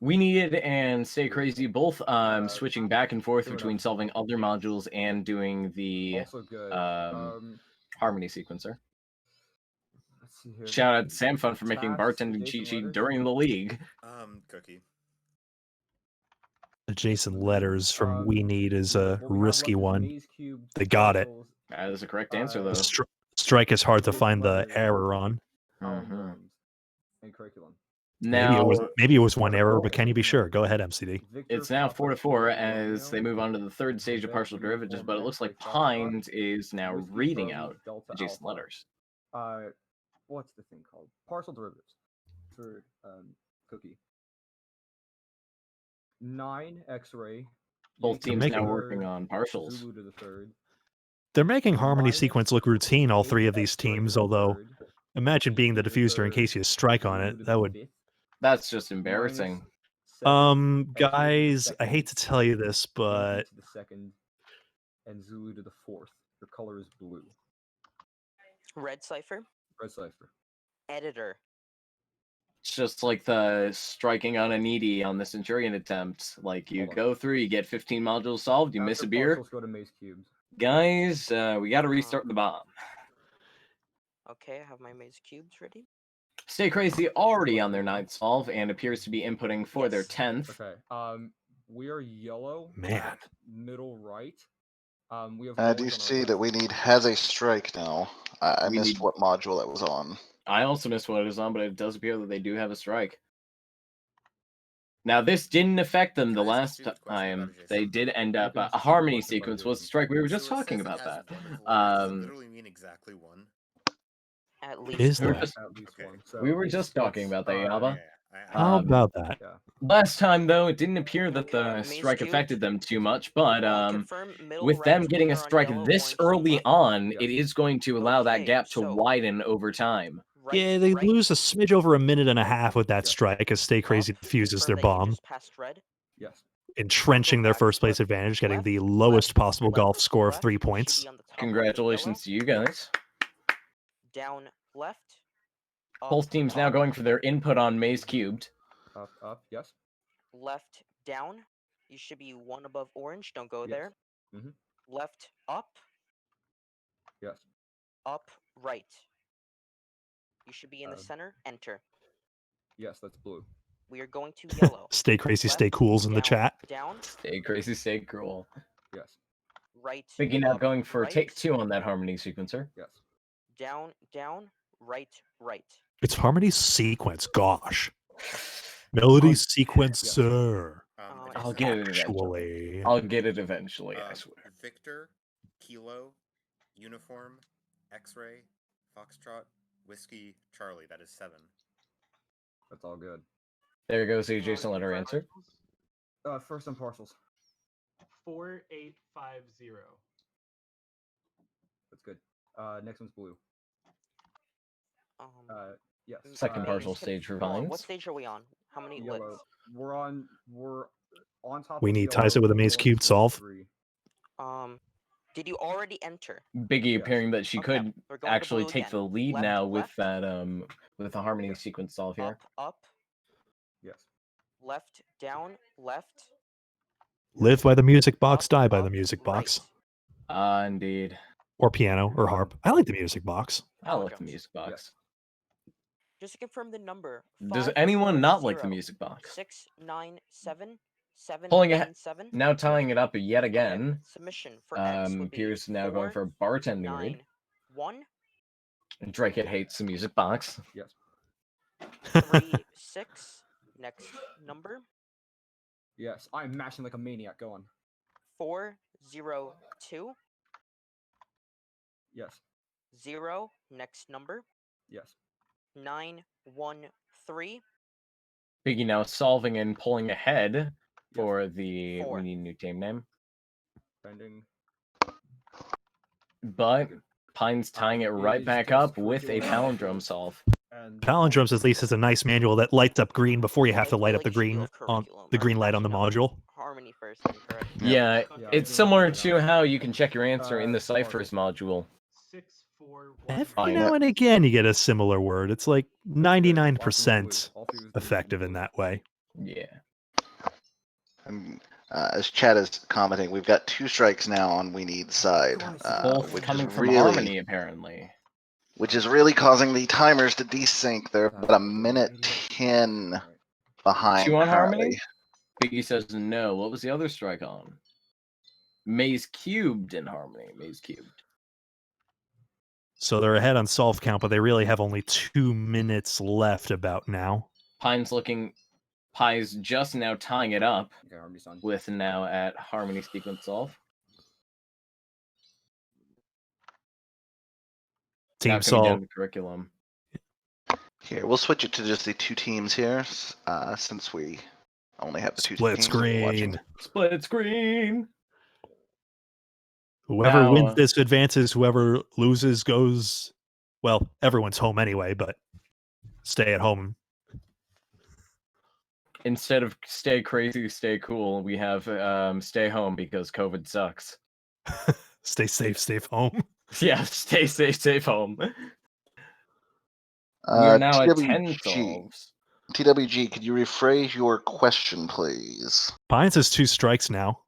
We Needed and Stay Crazy both switching back and forth between solving other modules and doing the harmony sequencer. Let's see here. Shout out to Sam Fun for making bartending cheat sheet during the league. Cookie. Adjacent letters from We Need is a risky one. They got it. That is a correct answer, though. Strike is hard to find the error on. And curriculum. Now, maybe it was 1 error, but can you be sure? Go ahead, MCD. It's now 4 to 4 as they move on to the 3rd stage of partial derivatives, but it looks like Pines is now reading out adjacent letters. What's the thing called? Partial derivatives for Cookie. 9 X-ray. Both teams now working on partials. Zulu to the 3rd. They're making harmony sequence look routine, all 3 of these teams, although imagine being the diffuser in case you strike on it. That would... That's just embarrassing. Guys, I hate to tell you this, but... To the 2nd, and Zulu to the 4th. Your color is blue. Red cipher? Red cipher. Editor. It's just like the striking on a needy on the Centurion attempt. Like, you go through, you get 15 modules solved, you miss a beer. Let's go to Maze Cubes. Guys, we got to restart the bomb. Okay, I have my maze cubes ready. Stay Crazy already on their 9th solve and appears to be inputting for their 10th. Okay. We are yellow. Man. Middle right. We have. I do see that We Need has a strike now. I missed what module that was on. I also missed what it was on, but it does appear that they do have a strike. Now, this didn't affect them the last time. They did end up a harmony sequence was a strike. We were just talking about that. Literally mean exactly 1. At least Is one. there? At least one. So We were just talking it's, about that, Yaba. How about that? Yeah. Last time, though, it didn't appear that the Maze strike cubed. affected them too much, but Confirm middle with them right, getting a clear on strike yellow, this orange, early left. on, it is going to allow that Okay, gap to so widen over time. right, Yeah, they right, lose a smidge over a minute and a half with that strike as Stay Crazy defuses their confirm that you bomb, just passed red. Yes. entrenching their first place advantage, getting the lowest possible golf score of 3 points. On the top Congratulations to you guys. down left. Up, Both teams now up, going for their input on Maze Cubed. Up, yes. left down. You should be one above orange. Don't go Yes. there. Mhm. Left up. Yes. Up right. You should be in the center. Enter. Yes, that's blue. We are going to yellow. Stay Crazy, Left, Stay Cool's in the down, chat. Down. Stay crazy, stay cruel. Yes. Right. Thinking now up, going for right. take 2 on that harmony sequencer. Yes. Down, down, right, right. It's harmony sequence, gosh. Melody sequencer. I'll get it eventually. Actually. I'll get it eventually, I swear. Victor, Kilo, Uniform, X-Ray, Foxtrot, Whiskey, Charlie. That is 7. That's all good. There goes the Jason letter answer. First and partials. 4850. That's good. Next one's blue. Yes. Second partial stage for Hold on, Vines. what stage are we on? How many Yellow. lids? We're on top. We of need yellow, ties it with a Maze orange Cube stage solve. 3. Did you already enter? Biggie appearing that she could we're going to actually blue take again. the lead Left, now left. with the harmony sequence solve here. Up. Yes. Left, down, left. Live by the music box, die by the music box. Indeed. Or piano, or harp. I like the music box. I like the music box. Just to confirm the number. Does anyone not like the music box? 697 Pulling it, 797. now tying it up yet again. Submission for X would be Pierce now going for bartending read. 1. Drake hates the music box. Yes. 3 6. Next number. Yes, I'm mashing like a maniac. Go on. 402. Yes. 0. Next number. Yes. 913. Biggie now solving and pulling ahead for the we need a new team name. Pending. But Pine's tying it right back up with a palindrome solve. Palindromes at least has a nice manual that lights up green before you have to light up the green on the green light on the module. Harmony first, then correct. Yeah, it's similar to how you can check your answer in the ciphers module. Every now and again you get a similar word. It's like 99% effective in that way. Yeah. And as Chad is commenting, we've got 2 strikes now on We Need side, Both which coming is from really, harmony, apparently. which is really causing the timers to desync. They're about a minute 10 behind 2 on currently. harmony? Biggie says no. What was the other strike on? Maze cubed in harmony. Maze cubed. So they're ahead on solve count, but they really have only 2 minutes left about now. Pie's just now tying it up with now at harmony sequence solve. Team solve curriculum. Here, we'll switch it to just the 2 teams here, since we only have the 2 Split teams screen. watching. Split screen. Whoever Now, wins this advances, whoever loses goes. Well, everyone's home anyway, but stay at home. Instead of stay crazy, stay cool, we have stay home because COVID sucks. Stay safe, stay home. Yeah, stay safe, stay home. We are now at 10 solves. TWG, could you rephrase your question, please? Pines has 2 strikes now.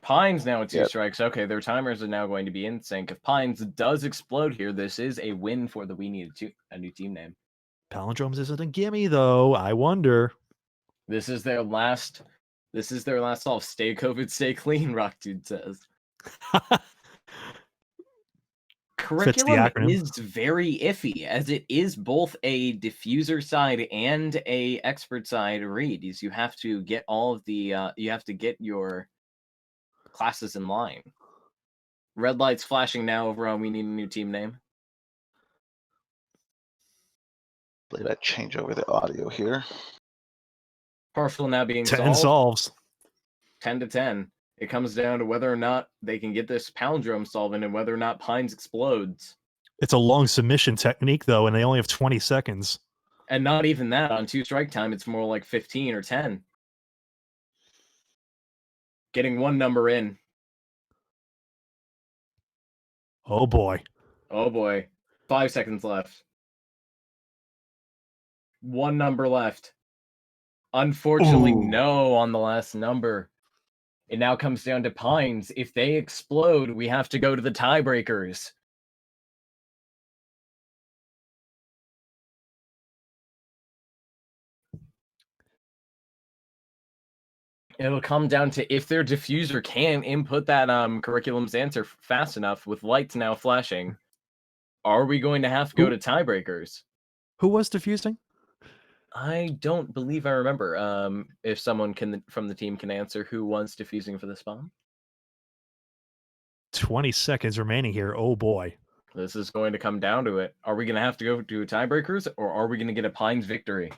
Pines now at 2 strikes. Okay, their timers are now going to be in sync. If Pines does explode here, this is a win for the We Need a New Team name. Palindromes isn't a gimme though. I wonder. This is their last solve. Stay COVID, stay clean, Rock Dude says. Curriculum is very iffy, as it is both a diffuser side and a expert side read. You have to get all of the you have to get your classes in line. Red light's flashing now over on We Need a New Team name. I believe I change over the audio here. Partial now being 10 solves. 10 to 10. It comes down to whether or not they can get this palindrome solvent and whether or not Pines explodes. It's a long submission technique, though, and they only have 20 seconds. And not even that. On 2 strike time, it's more like 15 or 10. Getting one number in. Oh, boy. Oh, boy. 5 seconds left. One number left. Unfortunately, Ooh. no on the last number. It now comes down to Pines. If they explode, we have to go to the tiebreakers. It'll come down to if their diffuser can input that curriculum's answer fast enough with lights now flashing. Are we going to have to go to tiebreakers? Who was diffusing? I don't believe I remember. If someone from the team can answer who was diffusing for this bomb. 20 seconds remaining here. Oh, boy. This is going to come down to it. Are we going to have to go to tiebreakers, or are we going to get a Pines victory?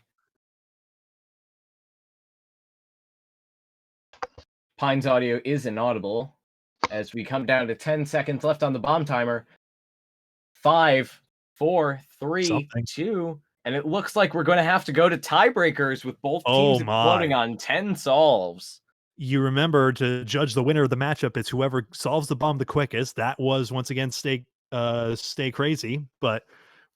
Pines audio is inaudible as we come down to 10 seconds left on the bomb timer. 5, 4, 3, 2, and it looks like we're going to have to go to tiebreakers with both teams exploding on 10 solves. You remember, to judge the winner of the matchup, it's whoever solves the bomb the quickest. That was, once again, Stay Crazy. But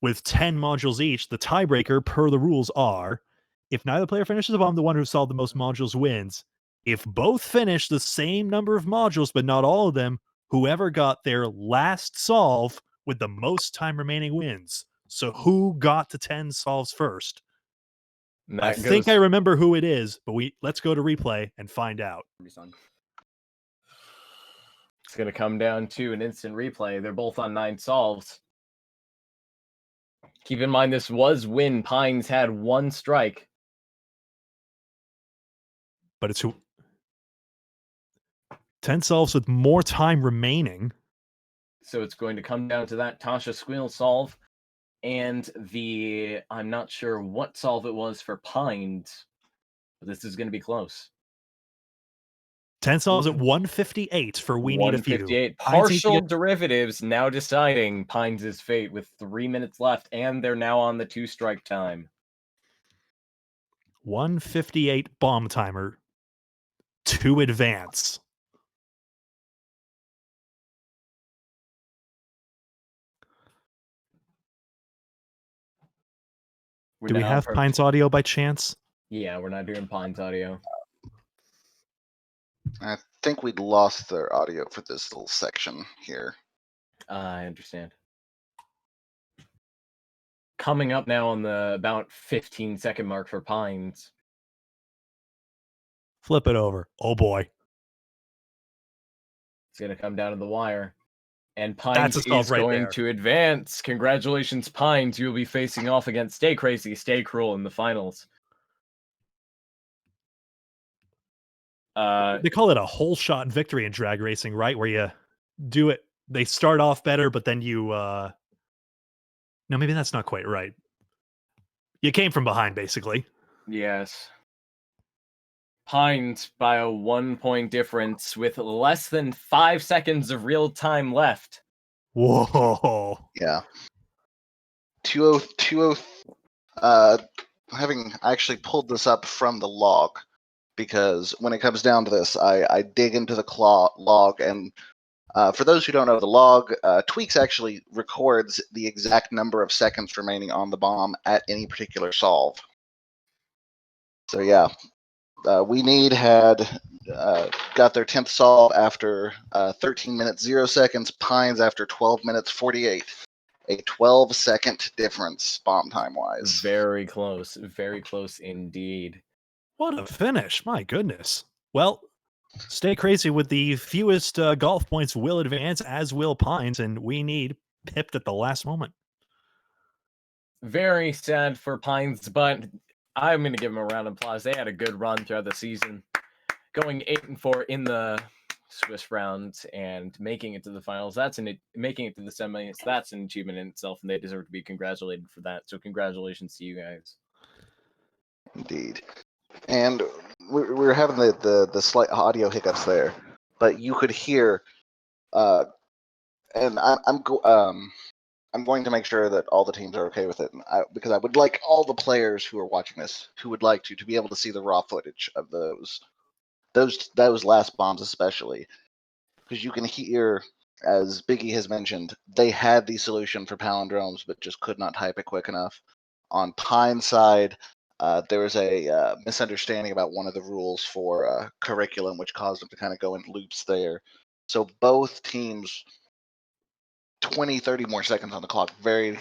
with 10 modules each, the tiebreaker per the rules are, if neither player finishes the bomb, the one who solved the most modules wins. If both finish the same number of modules, but not all of them, whoever got their last solve with the most time remaining wins. So who got to 10 solves first? I think I remember who it is, but let's go to replay and find out. It's going to come down to an instant replay. They're both on 9 solves. Keep in mind, this was when Pines had 1 strike. But it's 10 solves with more time remaining. So it's going to come down to that Tasha Squeal solve. And I'm not sure what solve it was for Pines, but this is going to be close. 10 solves at 158 for We Need a Few. 158. Partial derivatives now deciding Pines' fate with 3 minutes left, and they're now on the 2 strike time. 158 bomb timer to advance. Do we have Pines audio by chance? Yeah, we're not doing Pines audio. I think we'd lost their audio for this little section here. I understand. Coming up now on the about 15-second mark for Pines. Flip it over. Oh, boy. It's going to come down to the wire. And Pines is going to advance. Congratulations, Pines. You will be facing off against Stay Crazy, Stay Cruel in the finals. They call it a whole shot victory in drag racing, right? Where you do it. They start off better, but then you... No, maybe that's not quite right. You came from behind, basically. Yes. Pines by a 1-point difference with less than 5 seconds of real time left. Whoa. Yeah. 20, having actually pulled this up from the log, because when it comes down to this, I dig into the log, and for those who don't know the log, Tweaks actually records the exact number of seconds remaining on the bomb at any particular solve. So yeah. We Need had got their 10th solve after 13 minutes 0 seconds. Pines after 12 minutes 48. A 12-second difference bomb time wise. Very close indeed. What a finish! My goodness. Well, Stay Crazy with the fewest golf points will advance, as will Pines, and We Need pipped at the last moment. Very sad for Pines, but I'm going to give them a round of applause. They had a good run throughout the season, going 8-4 in the Swiss round and making it to the finals. Making it to the semis. That's an achievement in itself, and they deserve to be congratulated for that. So congratulations to you guys. Indeed. And we were having the slight audio hiccups there, but you could hear, and I'm going to make sure that all the teams are okay with it, because I would like all the players who are watching this, who would like to be able to see the raw footage of those last bombs, especially, because you can hear, as Biggie has mentioned, they had the solution for palindromes, but just could not type it quick enough. On Pine's side, there was a misunderstanding about one of the rules for curriculum, which caused them to kind of go in loops there. So both teams, 20, 30 more seconds on the clock, very,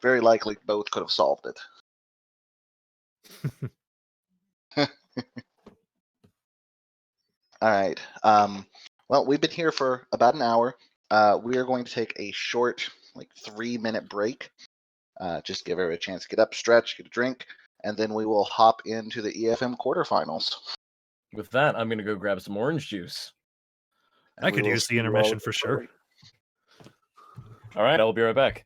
very likely both could have solved it. All right. Well, we've been here for about an hour. We are going to take a short, 3-minute break. Just give everybody a chance to get up, stretch, get a drink, and then we will hop into the EFM quarterfinals. With that, I'm going to go grab some orange juice. I could use the intermission for sure. All right, I'll be right back.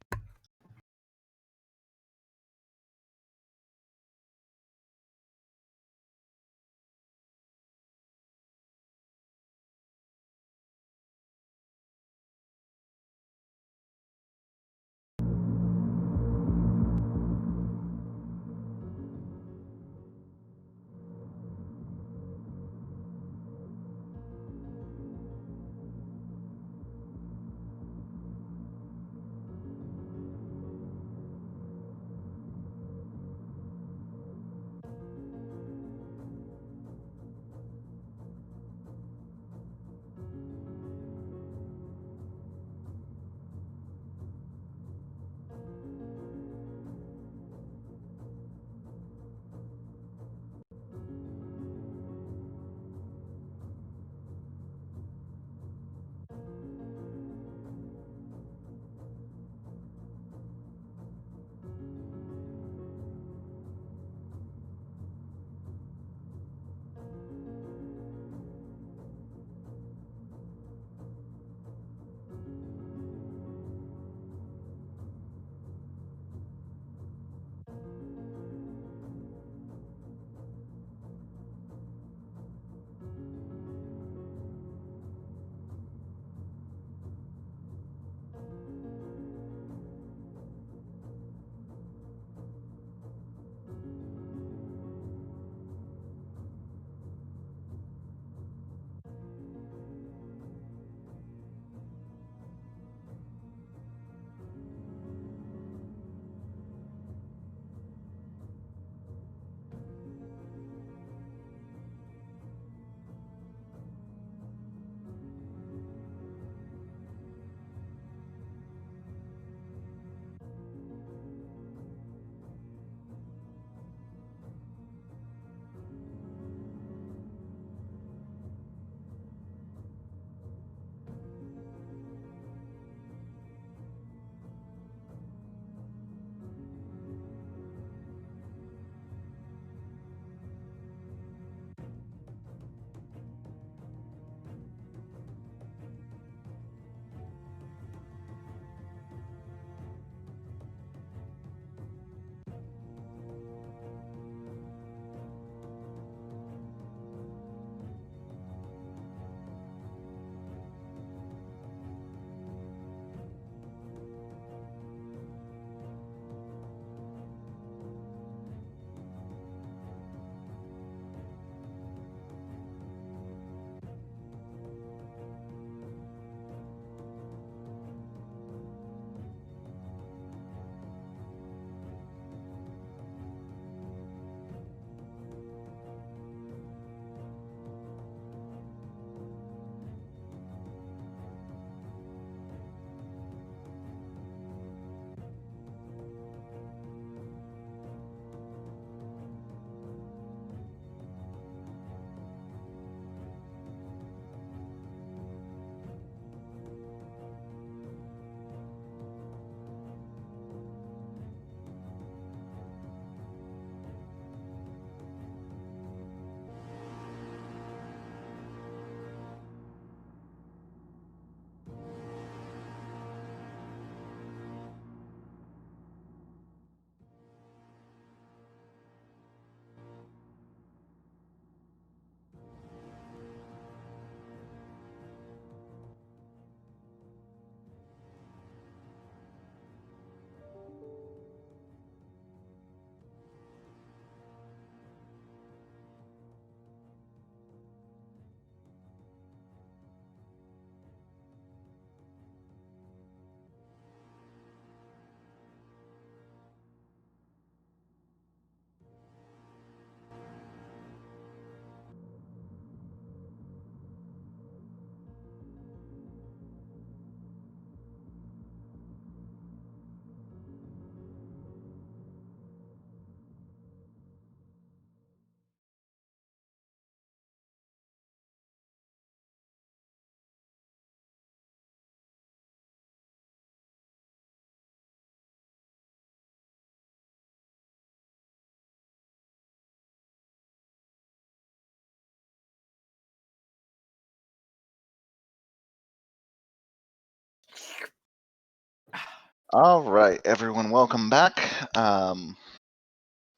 All right, everyone, welcome back. That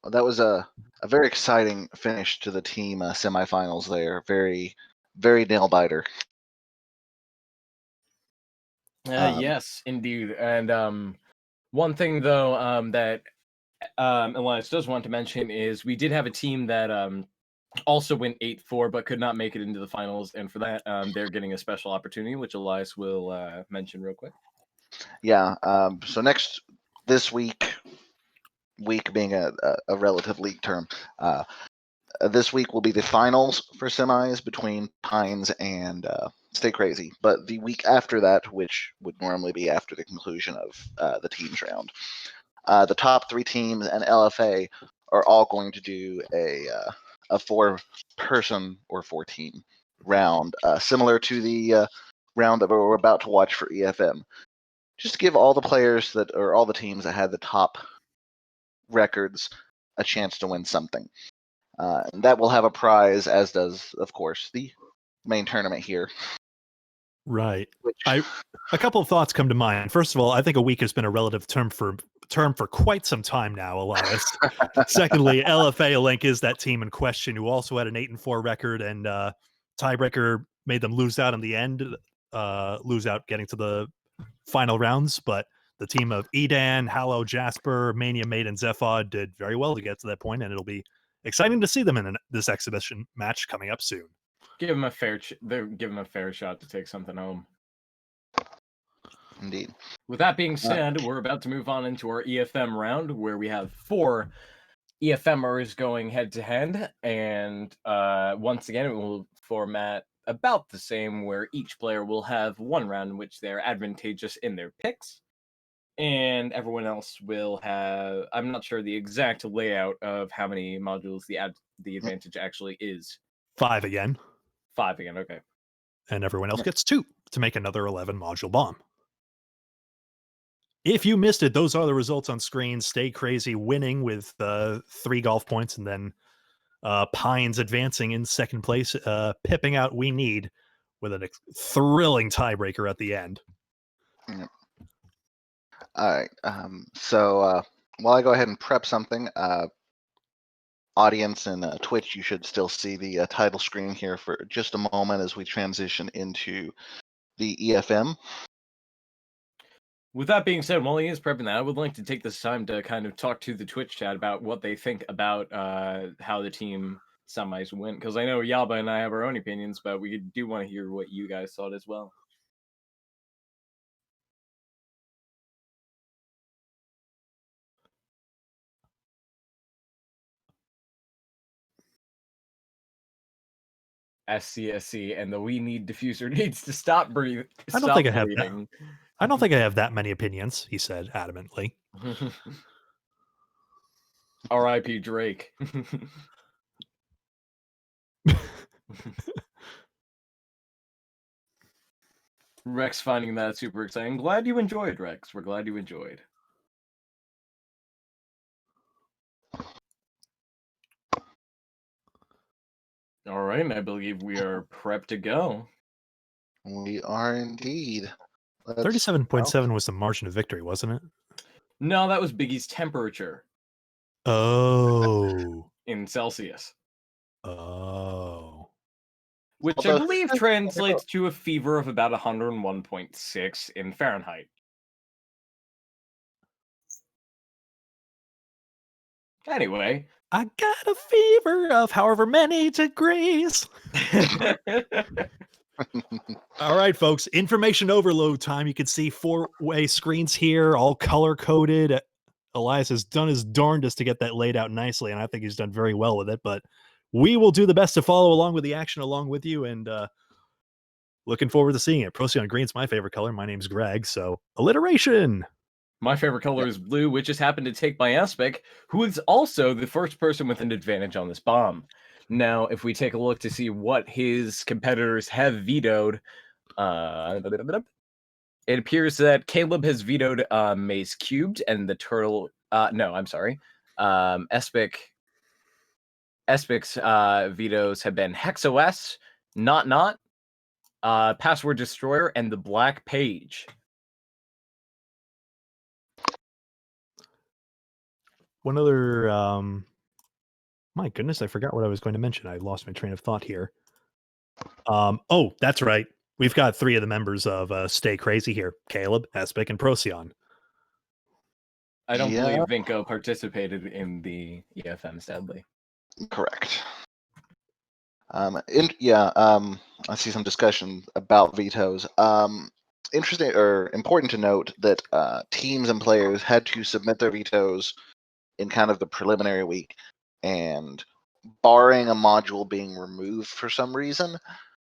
was a very exciting finish to the team semifinals there. Very, very nail biter. Yes, indeed. And one thing though that Elias does want to mention is we did have a team that also went 8-4 but could not make it into the finals, and for that they're getting a special opportunity, which Elias will mention real quick. Yeah. So this week being a relative league term, this week will be the finals for semis between Pines and Stay Crazy. But the week after that, which would normally be after the conclusion of the teams round, the top 3 teams and LFA are all going to do a 4-person or 4-team round, similar to the round that we're about to watch for EFM. Just to give all the players all the teams that had the top records a chance to win something. And that will have a prize, as does, of course, the main tournament here. Right. A couple of thoughts come to mind. First of all, I think a week has been a relative term for quite some time now, Elias. Secondly, LFA Link is that team in question who also had an 8-4 record, and tiebreaker made them lose out in the end, lose out getting to the final rounds. But the team of Edan, Hallow, Jasper, Mania Mate, and Zephod did very well to get to that point, and it'll be exciting to see them in this exhibition match coming up soon. Give them a fair shot to take something home. Indeed. With that being said, we're about to move on into our EFM round, where we have 4 EFMers going head to head, and once again, it will format about the same, where each player will have 1 round in which they're advantageous in their picks, and everyone else will have. I'm not sure the exact layout of how many modules the advantage actually is. 5 again. 5 again, okay. And everyone else gets 2 to make another 11 module bomb. If you missed it, those are the results on screen. Stay Crazy winning with 3 golf points, and then Pines advancing in second place, pipping out We Need with a thrilling tiebreaker at the end. Yep. All right. So while I go ahead and prep something, audience and Twitch, you should still see the title screen here for just a moment as we transition into the EFM. With that being said, while he is prepping that, I would like to take this time to kind of talk to the Twitch chat about what they think about how the team semis went, because I know Yaba and I have our own opinions, but we do want to hear what you guys thought as well. SCSC and the We Need diffuser needs to stop breathing. I don't think I have that many opinions, he said adamantly. R.I.P. Drake. Rex finding that super exciting. Glad you enjoyed, Rex. We're glad you enjoyed. All right, and I believe we are prepped to go. We are indeed. 37.7 was the margin of victory, wasn't it? No, that was Biggie's temperature. Oh. In Celsius. Oh. Which I believe translates to a fever of about 101.6 in Fahrenheit. Anyway. I got a fever of however many degrees. All right, folks. Information overload time. You can see 4-way screens here, all color-coded. Elias has done his darndest to get that laid out nicely, and I think he's done very well with it. But we will do the best to follow along with the action along with you, and looking forward to seeing it. Procyon Green's my favorite color. My name's Greg, so alliteration. My favorite color is blue, which just happened to take by Aspec, who is also the first person with an advantage on this bomb. Now, if we take a look to see what his competitors have vetoed, it appears that Caleb has vetoed Maze Cubed, and the Turtle... no, I'm sorry. Espec's vetoes have been HexOS, Not, Password Destroyer, and the Black Page. one other. My goodness, I forgot what I was going to mention. I lost my train of thought here. Oh, that's right. We've got 3 of the members of Stay Crazy here: Caleb, Espic, and Procyon. I don't Yeah. believe Vinko participated in the EFM, sadly. Correct. I see some discussion about vetoes. Interesting or important to note that teams and players had to submit their vetoes in kind of the preliminary week, and barring a module being removed for some reason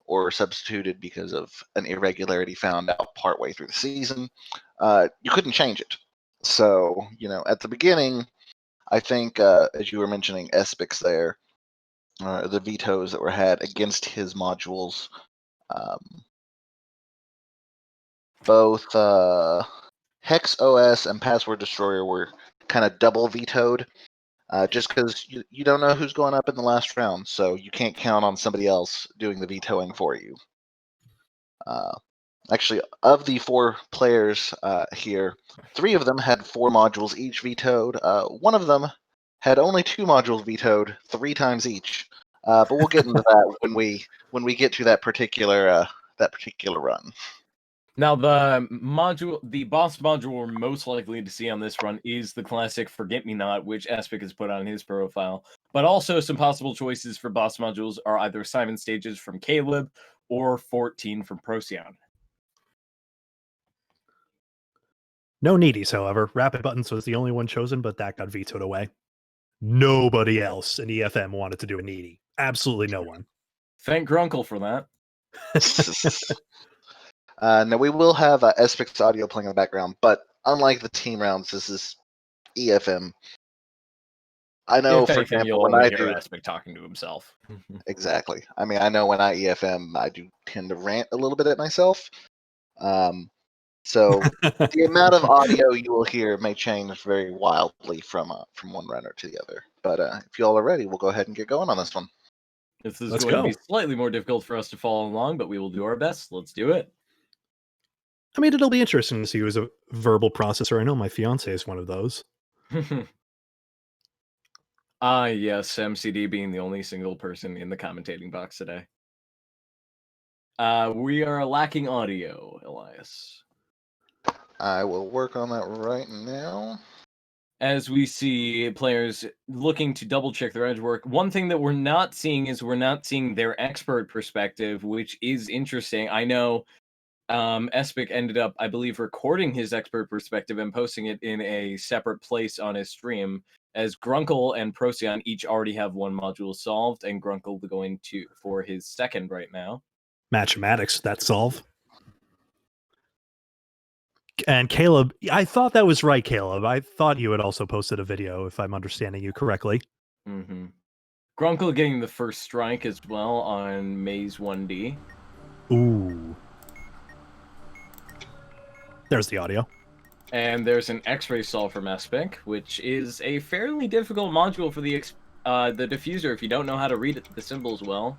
or substituted because of an irregularity found out partway through the season, you couldn't change it. So, at the beginning, I think, as you were mentioning, Espix there, the vetoes that were had against his modules, both Hex OS and Password Destroyer were kind of double vetoed, just because you don't know who's going up in the last round, so you can't count on somebody else doing the vetoing for you. Actually, of the 4 players here, 3 of them had 4 modules each vetoed. One of them had only 2 modules vetoed 3 times each. But we'll get into that when we get to that particular run. Now, the boss module we're most likely to see on this run is the classic Forget Me Not, which Aspic has put on his profile. But also some possible choices for boss modules are either Simon Stages from Caleb or 14 from Procyon. No needies, however. Rapid Buttons was the only one chosen, but that got vetoed away. Nobody else in EFM wanted to do a needy. Absolutely no one. Thank Grunkle for that. Now, we will have Espic's audio playing in the background, but unlike the team rounds, this is EFM. I know, If for anything, example, you'll when only I hear do... Aspic talking to himself. Exactly. I mean, I know when I EFM, I do tend to rant a little bit at myself. So the amount of audio you will hear may change very wildly from one runner to the other. But if you all are ready, we'll go ahead and get going on this one. This is Let's going to go. be slightly more difficult for us to follow along, but we will do our best. Let's do it. I mean, it'll be interesting to see who's a verbal processor. I know my fiance is one of those. Yes, MCD being the only single person in the commentating box today. We are lacking audio, Elias. I will work on that right now. As we see players looking to double check their edge work, one thing that we're not seeing is we're not seeing their expert perspective, which is interesting. I know Espic ended up, I believe, recording his expert perspective and posting it in a separate place on his stream, as Grunkle and Procyon each already have 1 module solved, and Grunkle going for his second right now. Mathematics, that solve. And Caleb, I thought that was right, Caleb. I thought you had also posted a video, if I'm understanding you correctly. Mm-hmm. Grunkle getting the first strike as well on Maze 1D. Ooh. There's the audio. And there's an X-ray solve from Espic, which is a fairly difficult module for the diffuser if you don't know how to read the symbols well.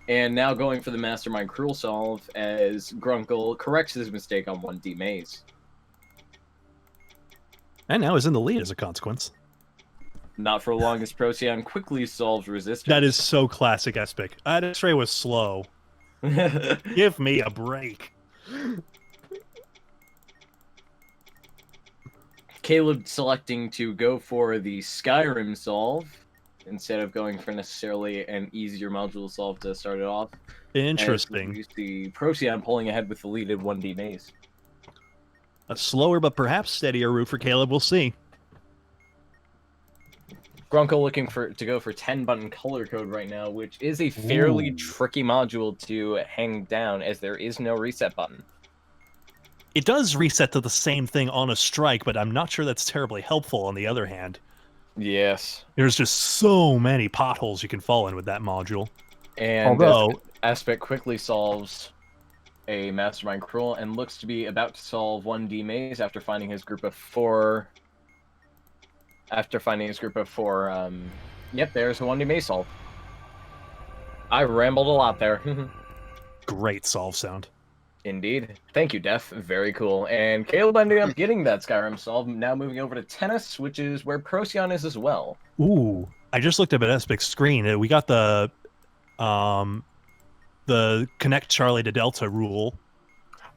And now going for the Mastermind Cruel solve as Grunkle corrects his mistake on 1D Maze. And now is in the lead as a consequence. Not for long as Procyon quickly solves resistance. That is so classic Espic. That X-ray was slow. Give me a break. Caleb selecting to go for the Skyrim solve instead of going for necessarily an easier module solve to start it off. Interesting. As we see Procyon pulling ahead with the lead in 1D Maze. A slower but perhaps steadier route for Caleb. We'll see. Grunkle looking to go for 10-button color code right now, which is a fairly tricky module to hang down as there is no reset button. It does reset to the same thing on a strike, but I'm not sure that's terribly helpful on the other hand. Yes. There's just so many potholes you can fall in with that module. And although Aspect quickly solves a Mastermind Cruel and looks to be about to solve 1D Maze after finding his group of 4. Yep, there's a 1D Maze solve. I rambled a lot there. Great solve sound. Indeed. Thank you, Def. Very cool. And Caleb ended up getting that Skyrim solve. Now moving over to tennis, which is where Procyon is as well. Ooh, I just looked up at Espic's screen. We got the connect Charlie to Delta rule.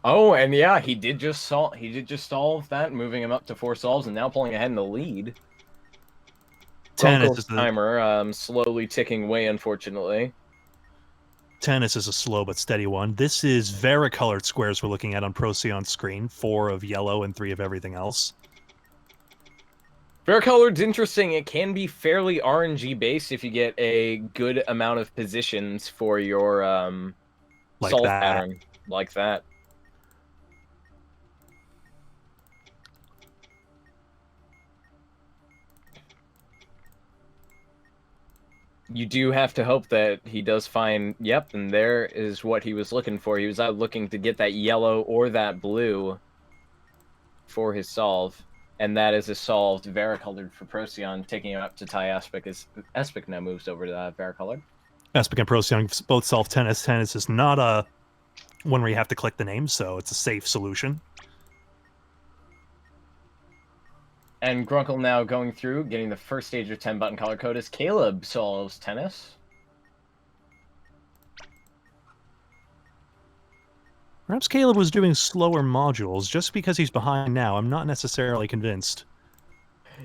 Oh, and yeah, he did just solve that, moving him up to 4 solves, and now pulling ahead in the lead. Tennis timer slowly ticking away, unfortunately. Tennis is a slow but steady one. This is varicolored squares we're looking at on Procyon's screen. 4 of yellow and 3 of everything else. Varicolored's interesting. It can be fairly RNG based if you get a good amount of positions for your like solve that. pattern, like that. You do have to hope that he does find, yep, and there is what he was looking for. He was out looking to get that yellow or that blue for his solve, and that is a solved varicolored for Procyon, taking him up to tie Espic, as Espic now moves over to varicolored. Espic and Procyon both solve tennis. Tennis is not a one where you have to click the names, so it's a safe solution. And Grunkle now going through, getting the first stage of 10 button color code as Caleb solves tennis. Perhaps Caleb was doing slower modules just because he's behind now. I'm not necessarily convinced.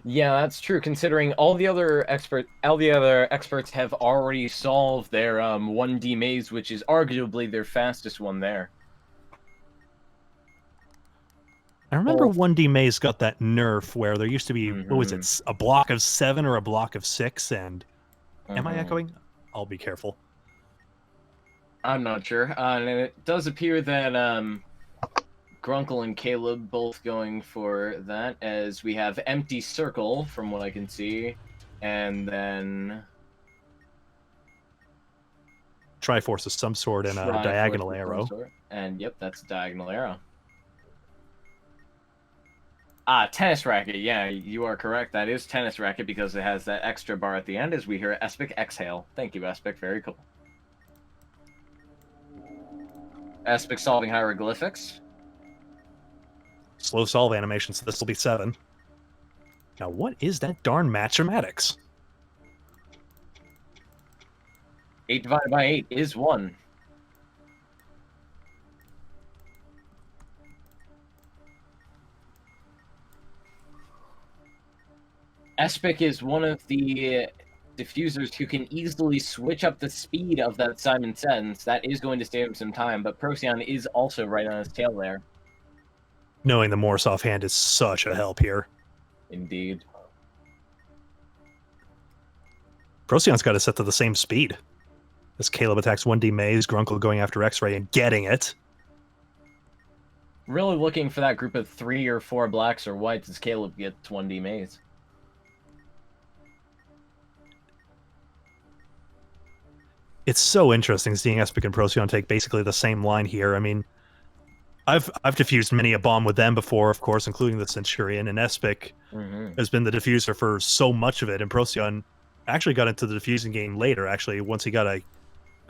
Yeah, that's true. Considering all the other experts have already solved their 1D maze, which is arguably their fastest one there. I remember 1D Maze got that nerf where there used to be, what was it, a block of 7 or a block of 6, and... Am I echoing? I'll be careful. I'm not sure. And it does appear that Grunkle and Caleb both going for that, as we have Empty Circle, from what I can see, and then... Triforce of some sort and a diagonal arrow. And yep, that's a diagonal arrow. Tennis racket. Yeah, you are correct. That is tennis racket because it has that extra bar at the end as we hear Espic exhale. Thank you, Espic. Very cool. Espic solving hieroglyphics. Slow solve animation, so this will be 7. Now, what is that darn mathematics? 8 divided by 8 is 1. Espic is one of the diffusers who can easily switch up the speed of that Simon sentence. That is going to save him some time, but Procyon is also right on his tail there. Knowing the Morse offhand is such a help here. Indeed. Procyon's got it set to the same speed. As Caleb attacks 1D Maze, Grunkle going after X-Ray and getting it. Really looking for that group of 3 or 4 blacks or whites as Caleb gets 1D Maze. It's so interesting seeing Espic and Procyon take basically the same line here. I mean, I've diffused many a bomb with them before, of course, including the Centurion, and Espic has been the diffuser for so much of it, and Procyon actually got into the diffusing game later, actually, once he got a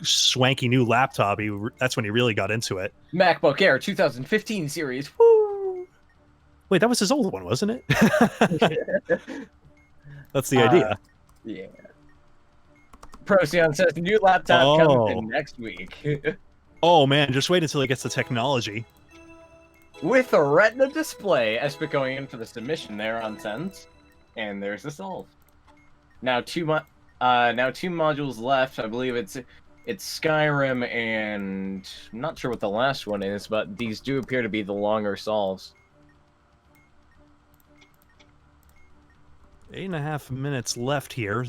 swanky new laptop. That's when he really got into it. MacBook Air 2015 series. Woo! Wait, that was his old one, wasn't it? That's the idea. Yeah. Procyon says new laptop comes in next week. Oh man, just wait until he gets the technology. With a Retina display, Espic going in for the submission there on Sens, and there's the solve. Now two modules left. I believe it's Skyrim, and I'm not sure what the last one is, but these do appear to be the longer solves. 8.5 minutes left here.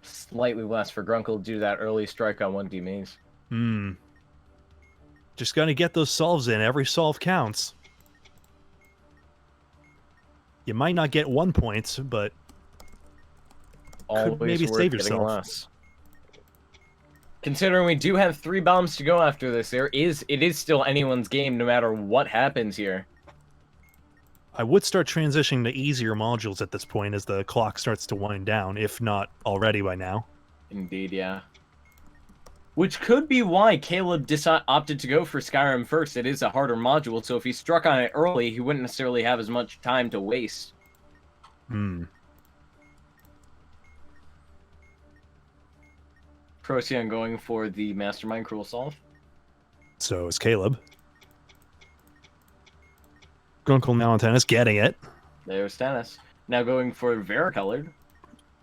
Slightly less for Grunkle due to that early strike on 1D Maze. Just gonna get those solves in. Every solve counts. You might not get 1 point, but could maybe save yourself. Less. Considering we do have 3 bombs to go after this, it is still anyone's game no matter what happens here. I would start transitioning to easier modules at this point as the clock starts to wind down, if not already by now. Indeed, yeah. Which could be why Caleb opted to go for Skyrim first. It is a harder module, so if he struck on it early, he wouldn't necessarily have as much time to waste. Hmm. Procyon going for the Mastermind Cruel Solve. So is Caleb. Grunkle now on tennis, getting it. There's tennis. Now going for Varicolored.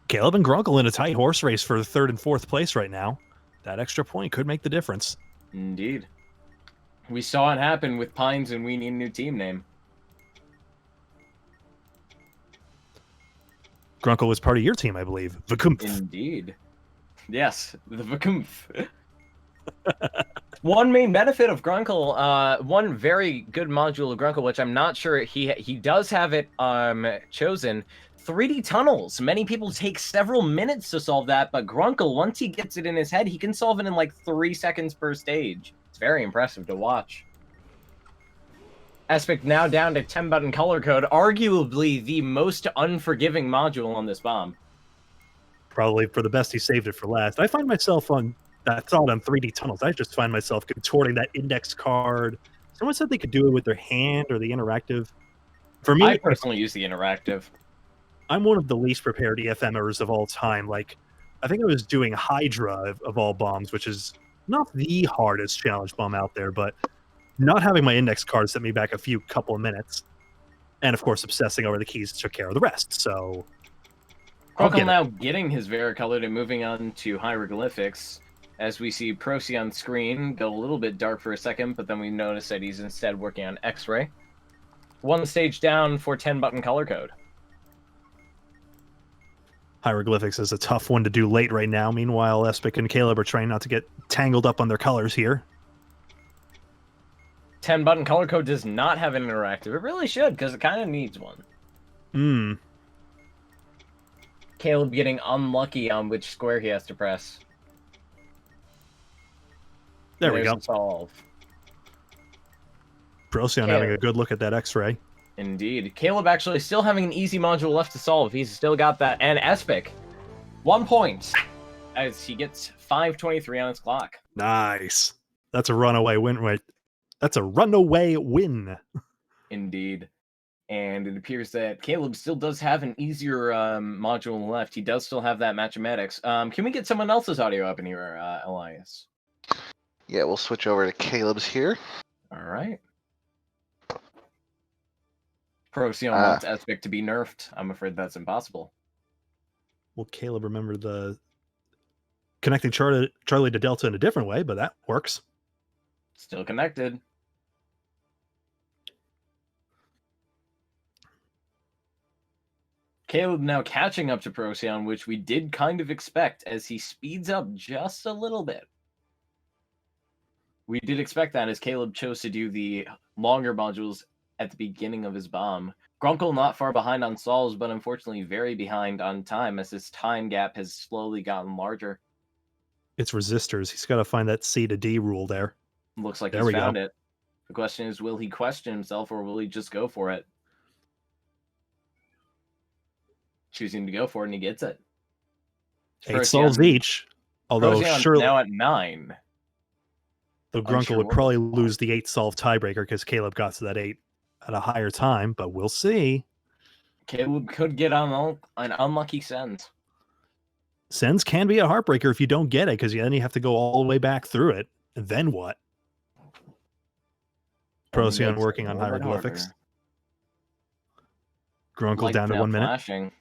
Caleb and Grunkle in a tight horse race for third and fourth place right now. That extra point could make the difference. Indeed. We saw it happen with Pines, and we need a new team name. Grunkle was part of your team, I believe. Vakumph. Indeed. Yes, the Vakumph. One main benefit of Grunkle, one very good module of Grunkle, which I'm not sure he does have it chosen. 3D tunnels. Many people take several minutes to solve that, but Grunkle, once he gets it in his head, he can solve it in like 3 seconds per stage. It's very impressive to watch. Aspect now down to 10-button color code, arguably the most unforgiving module on this bomb. Probably for the best he saved it for last. I find myself on that thought on 3D tunnels. I just find myself contorting that index card. Someone said they could do it with their hand or the interactive. For me, I personally use the interactive. I'm one of the least prepared EFMers of all time. Like, I think I was doing Hydra of all bombs, which is not the hardest challenge bomb out there, but not having my index card set me back a couple of minutes. And of course, obsessing over the keys took care of the rest. So, Grunkle now getting his varicolored and moving on to hieroglyphics. As we see Procyon screen go a little bit dark for a second, but then we notice that he's instead working on X-ray. One stage down for 10-button color code. Hieroglyphics is a tough one to do late right now. Meanwhile, Espic and Caleb are trying not to get tangled up on their colors here. 10-button color code does not have an interactive. It really should, because it kind of needs one. Hmm. Caleb getting unlucky on which square he has to press. There we go. Solve. Procyon having a good look at that X-ray. Indeed. Caleb actually still having an easy module left to solve. He's still got that. And Espic, 1 point, as he gets 5:23 on his clock. Nice. That's a runaway win, right? That's a runaway win. Indeed. And it appears that Caleb still does have an easier module left. He does still have that mathematics. Can we get someone else's audio up in here, Elias? Yeah, we'll switch over to Caleb's here. All right. Procyon wants Espic to be nerfed. I'm afraid that's impossible. Will Caleb remember the connecting Charlie to Delta in a different way, but that works. Still connected. Caleb now catching up to Procyon, which we did kind of expect as he speeds up just a little bit. We did expect that as Caleb chose to do the longer modules at the beginning of his bomb. Grunkle not far behind on solves, but unfortunately very behind on time as his time gap has slowly gotten larger. It's resistors. He's got to find that C to D rule there. Looks like he's found it. The question is, will he question himself or will he just go for it? Choosing to go for it, and he gets it. 8 solves each. Although surely now at 9. Though Grunkle would probably lose the 8 solve tiebreaker because Caleb got to that 8 at a higher time, but we'll see. Caleb could get on an unlucky send. Sends can be a heartbreaker if you don't get it, because then you have to go all the way back through it. And then what? Procyon working on hieroglyphics. Grunkle down to 1 minute. Flashing.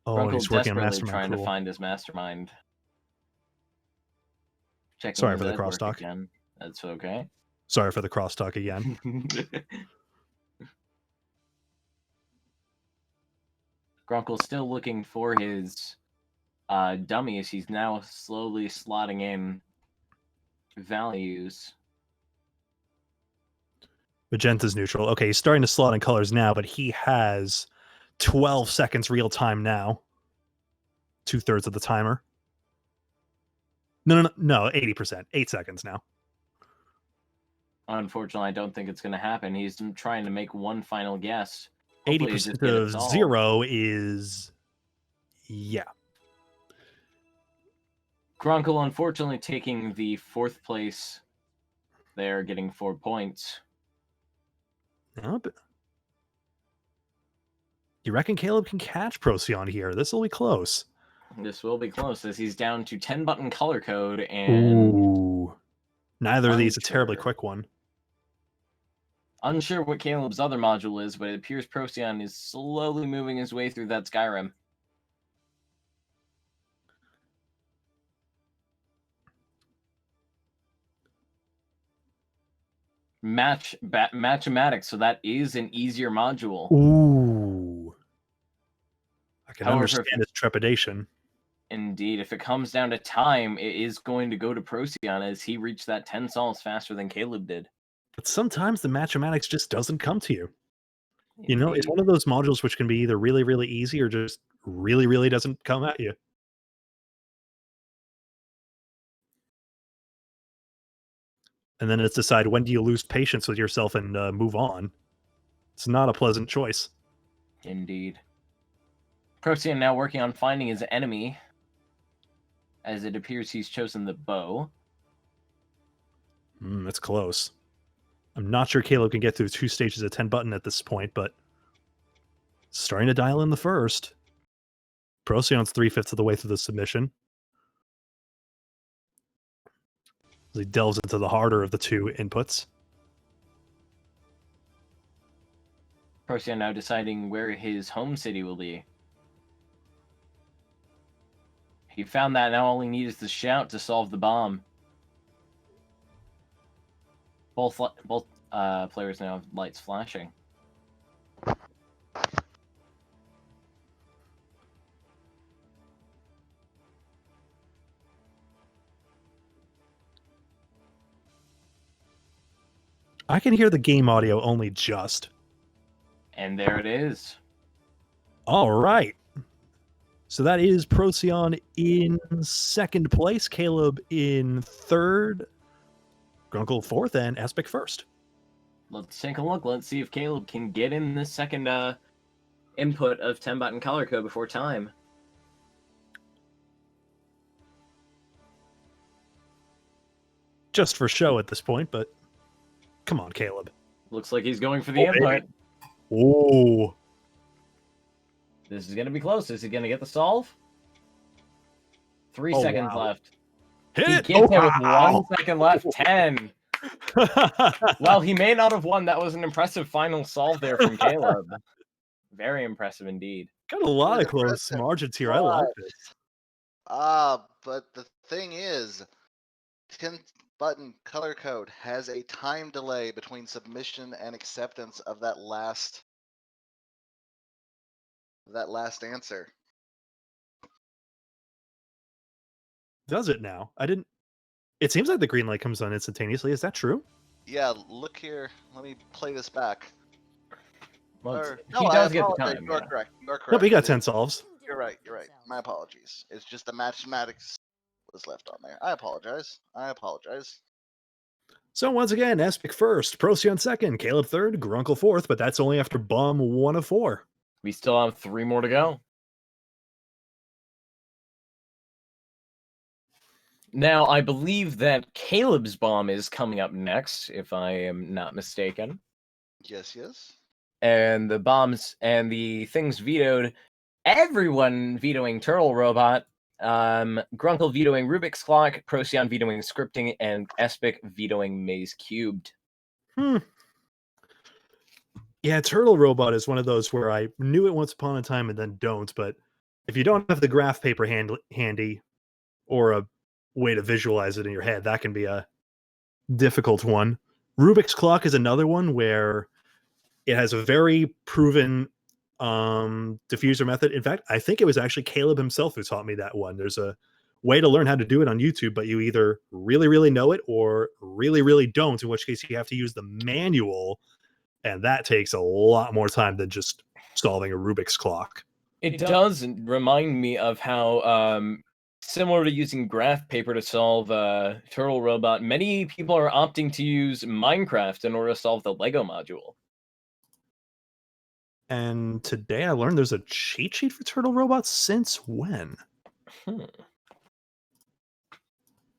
Oh, Grunkle he's working on desperately mastermind. Trying to find his mastermind. Checking Sorry for the network crosstalk. again. That's okay. Sorry for the crosstalk again. Grunkle's still looking for his dummies. He's now slowly slotting in values. Magenta's neutral. Okay, he's starting to slot in colors now, but he has 12 seconds real time now. 2/3 of the timer. No, 80%. 8 seconds now. Unfortunately, I don't think it's going to happen. He's trying to make one final guess. Hopefully 80% of 0 is... Yeah. Grunkle unfortunately taking the 4th place there, getting 4 points. No, but you reckon Caleb can catch Procyon here? This will be close. This will be close as he's down to 10-button color code and... Ooh. Neither of these a terribly unsure. quick one. Unsure what Caleb's other module is, but it appears Procyon is slowly moving his way through that Skyrim. Matchematics, so that is an easier module. Ooh. I can However, understand his trepidation. Indeed, if it comes down to time, it is going to go to Procyon as he reached that 10 solves faster than Caleb did. But sometimes the mathematics just doesn't come to you. Indeed. You know, it's one of those modules which can be either really, really easy or just really, really doesn't come at you. And then it's decide when do you lose patience with yourself and move on. It's not a pleasant choice. Indeed. Procyon now working on finding his enemy, as it appears he's chosen the bow. That's close. I'm not sure Caleb can get through 2 stages of 10 button at this point, but starting to dial in the first. Procyon's 3/5 of the way through the submission. As he delves into the harder of the 2 inputs. Procyon now deciding where his home city will be. He found that now all he needs is the shout to solve the bomb. Both players now have lights flashing. I can hear the game audio only just. And there it is. All right. So that is Procyon in 2nd place, Caleb in 3rd, Grunkle 4th, and Aspic 1st. Let's take a look. Let's see if Caleb can get in the second input of 10-button color code before time. Just for show at this point, but come on, Caleb. Looks like he's going for the input. Oh. This is going to be close. Is he going to get the solve? 3 seconds left. Hit he it! gets it with 1 second left. 10. Well, he may not have won. That was an impressive final solve there from Caleb. Very impressive indeed. Got a lot of close margins here. I like this. But the thing is, 10-button color code has a time delay between submission and acceptance of that last answer. Does it now? I didn't. It seems like the green light comes on instantaneously. Is that true? Yeah, look here. Let me play this back. Well, he does get the time. You're correct. You're correct. Nope, he got 10 solves. You're right. You're right. My apologies. It's just the mathematics was left on there. I apologize. So once again, Aspic 1st, Procyon 2nd, Caleb 3rd, Grunkle 4th, but that's only after bomb 1 of 4. We still have 3 more to go. Now, I believe that Caleb's bomb is coming up next, if I am not mistaken. Yes. And the bombs and the things vetoed, everyone vetoing Turtle Robot, Grunkle vetoing Rubik's Clock, Procyon vetoing Scripting, and Espic vetoing Maze Cubed. Yeah, Turtle Robot is one of those where I knew it once upon a time and then don't, but if you don't have the graph paper handy or a way to visualize it in your head, that can be a difficult one. Rubik's Clock is another one where it has a very proven diffuser method. In fact, I think it was actually Caleb himself who taught me that one. There's a way to learn how to do it on YouTube, but you either really, really know it or really, really don't, in which case you have to use the manual, and that takes a lot more time than just solving a Rubik's Clock. It does remind me of how, similar to using graph paper to solve Turtle Robot, many people are opting to use Minecraft in order to solve the Lego module. And today I learned there's a cheat sheet for Turtle Robot. Since when?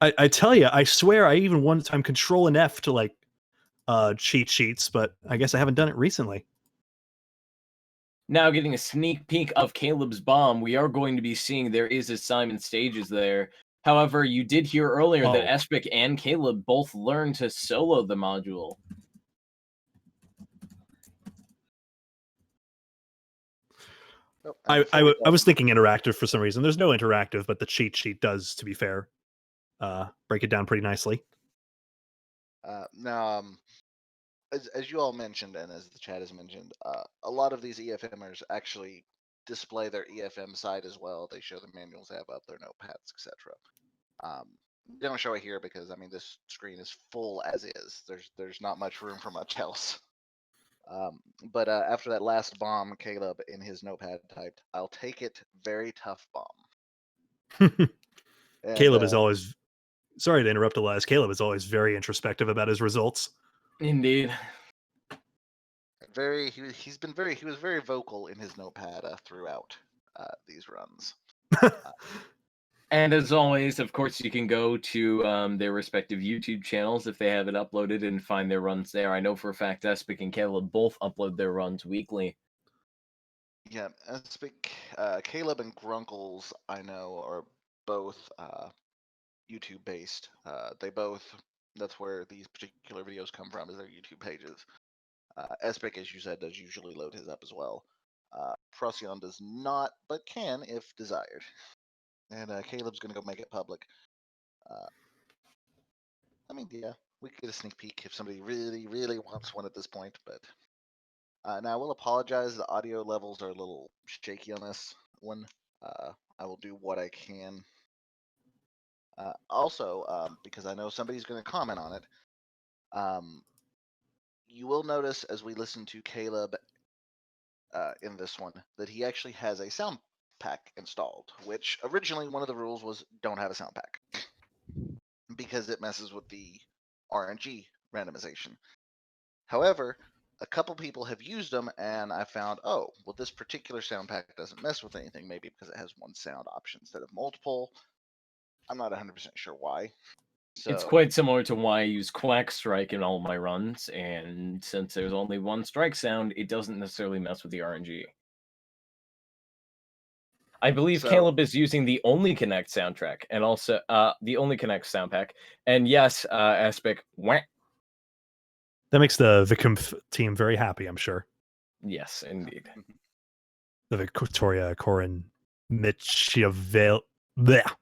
I tell you, I swear I even one time Control and F to like cheat sheets, but I guess I haven't done it recently. Now getting a sneak peek of Caleb's bomb, we are going to be seeing there is assignment stages there. However, you did hear earlier that Espic and Caleb both learned to solo the module. I was thinking interactive for some reason. There's no interactive, but the cheat sheet does, to be fair, break it down pretty nicely. Now, as you all mentioned, and as the chat has mentioned, a lot of these EFMers actually display their EFM side as well. They show the manuals they have up, their notepads, etc. They don't show it here because I mean this screen is full as is. There's not much room for much else. But after that last bomb, Caleb in his notepad typed, "I'll take it. Very tough bomb." And, Caleb is always, sorry to interrupt, Elias. Caleb is always very introspective about his results. Indeed. He was very vocal in his notepad throughout these runs. And as always, of course, you can go to their respective YouTube channels if they have it uploaded and find their runs there. I know for a fact Espic and Caleb both upload their runs weekly. Yeah, Espic, Caleb and Grunkles, I know, are both YouTube based. That's where these particular videos come from, is their YouTube pages. Espic, as you said, does usually load his up as well. Procyon does not, but can if desired. And Caleb's going to go make it public. I mean, yeah, we could get a sneak peek if somebody really, really wants one at this point. But now I will apologize. The audio levels are a little shaky on this one. I will do what I can. Also, because I know somebody's going to comment on it, you will notice as we listen to Caleb in this one that he actually has a sound pack installed, which originally one of the rules was don't have a sound pack because it messes with the RNG randomization. However, a couple people have used them and I found, oh, well, this particular sound pack doesn't mess with anything, maybe because it has one sound option instead of multiple. I'm not 100% sure why. So, it's quite similar to why I use Quack Strike in all my runs, and since there's only one strike sound, it doesn't necessarily mess with the RNG. I believe Caleb is using the Only Connect soundtrack, and also the Only Connect sound pack. And yes, Espic, wah. That makes the Vicumf team very happy, I'm sure. Yes, indeed. The Victoria Corin Michiavel. Blech.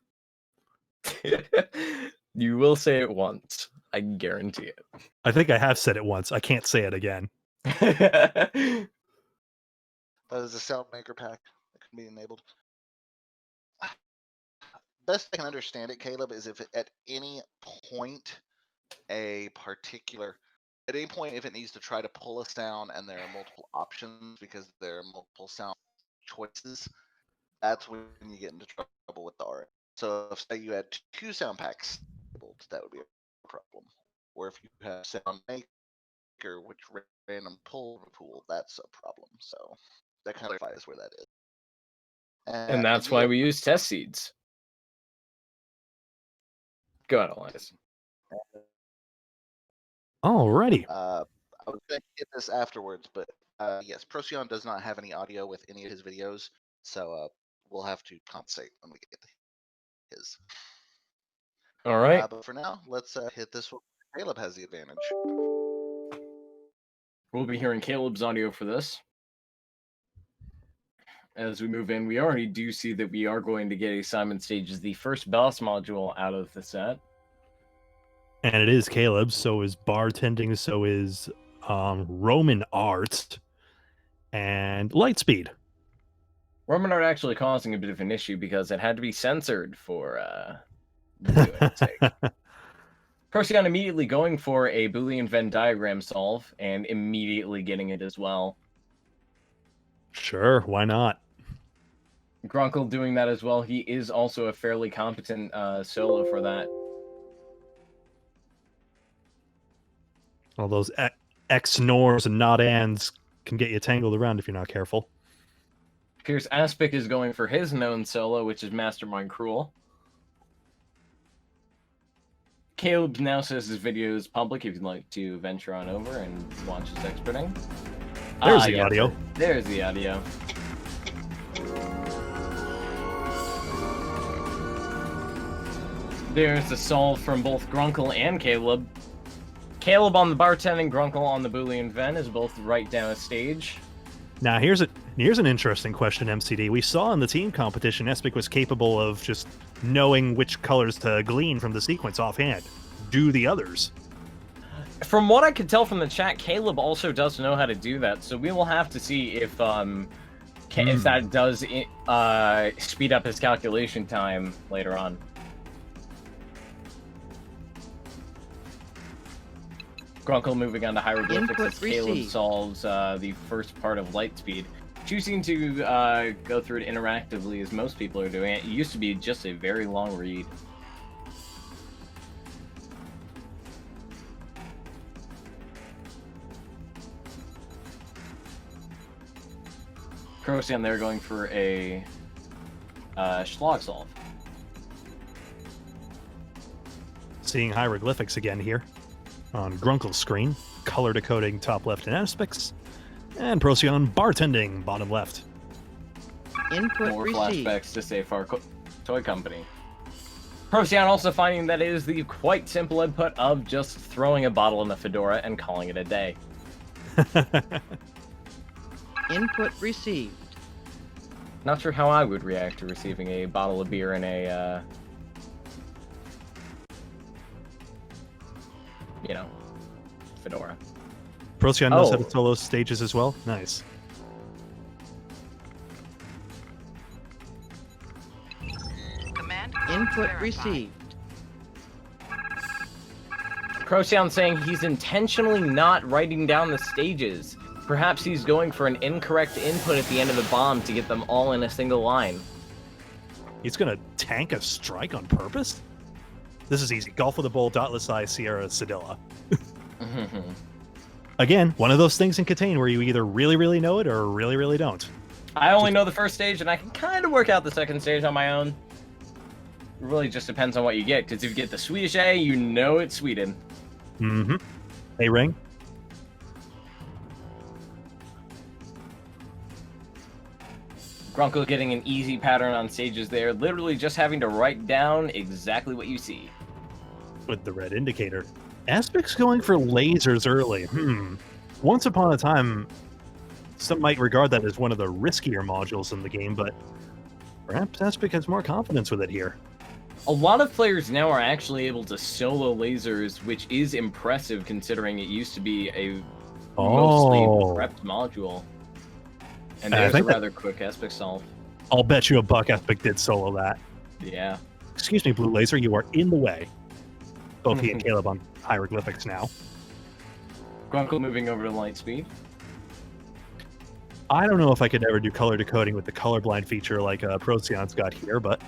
You will say it once. I guarantee it. I think I have said it once. I can't say it again. That is a sound maker pack that can be enabled. Best I can understand it, Caleb, is if at any point if it needs to try to pull a sound and there are multiple options because there are multiple sound choices, that's when you get into trouble with the RNG. So if say you had two sound packs enabled, that would be a problem. Or if you have sound maker, which random pull pool, that's a problem. So that kind of clarifies where that is. And that's why we use test seeds. Go ahead, Elias. Alrighty. I was going to get this afterwards, but yes, Procyon does not have any audio with any of his videos, so we'll have to compensate when we get his. All right. But for now, let's hit this one. Caleb has the advantage. We'll be hearing Caleb's audio for this. As we move in, we already do see that we are going to get Assignment Stage as the first boss module out of the set. And it is Caleb, so is bartending, so is Roman art, and Lightspeed. Roman art actually causing a bit of an issue because it had to be censored for video sake. Procyon immediately going for a Boolean Venn diagram solve and immediately getting it as well. Sure, why not? Grunkle doing that as well. He is also a fairly competent solo for that. All those X-nors and not-ands can get you tangled around if you're not careful. Pierce Aspic is going for his known solo, which is Mastermind Cruel. Caleb now says his video is public if you'd like to venture on over and watch his experting. There's the audio. There's the audio. There's the solve from both Grunkle and Caleb. Caleb on the bartending, Grunkle on the Boolean Ven is both right down a stage. Now here's an interesting question, MCD. We saw in the team competition, Espic was capable of just knowing which colors to glean from the sequence offhand. Do the others? From what I could tell from the chat, Caleb also does know how to do that, so we will have to see if that does speed up his calculation time later on. Grunkle moving on to hieroglyphics as Caleb solves the first part of Lightspeed. Choosing to go through it interactively as most people are doing it. It used to be just a very long read. Procyon there going for a Schlag solve. Seeing hieroglyphics again here on Grunkle's screen. Color decoding top left in aspects. And Procyon bartending bottom left. Input more received. Flashbacks to Safar Toy Company. Procyon also finding that it is the quite simple input of just throwing a bottle in the fedora and calling it a day. Input received. Not sure how I would react to receiving a bottle of beer in a, you know, fedora. Procyon knows how to solo stages as well. Nice. Command input received. Procyon saying he's intentionally not writing down the stages. Perhaps he's going for an incorrect input at the end of the bomb to get them all in a single line. He's gonna tank a strike on purpose? This is easy. Golf with a Bull, Dotless Eye, Sierra, Sedilla. Again, one of those things in KTaNE where you either really, really know it or really, really don't. I only know the first stage, and I can kind of work out the second stage on my own. It really just depends on what you get, because if you get the Swedish A, you know it's Sweden. Mm-hmm. Hey, Ring. Grunkle getting an easy pattern on stages there, literally just having to write down exactly what you see. With the red indicator. Aspic's going for lasers early. Once upon a time, some might regard that as one of the riskier modules in the game, but perhaps Aspic has more confidence with it here. A lot of players now are actually able to solo lasers, which is impressive considering it used to be a mostly prepped module. And there's a rather quick Aspic solve. I'll bet you $1 Aspic did solo that. Yeah. Excuse me, Blue Laser, you are in the way. Both he and Caleb on hieroglyphics now. Grunkle moving over to Lightspeed. I don't know if I could ever do color decoding with the colorblind feature like Procyon's got here, but...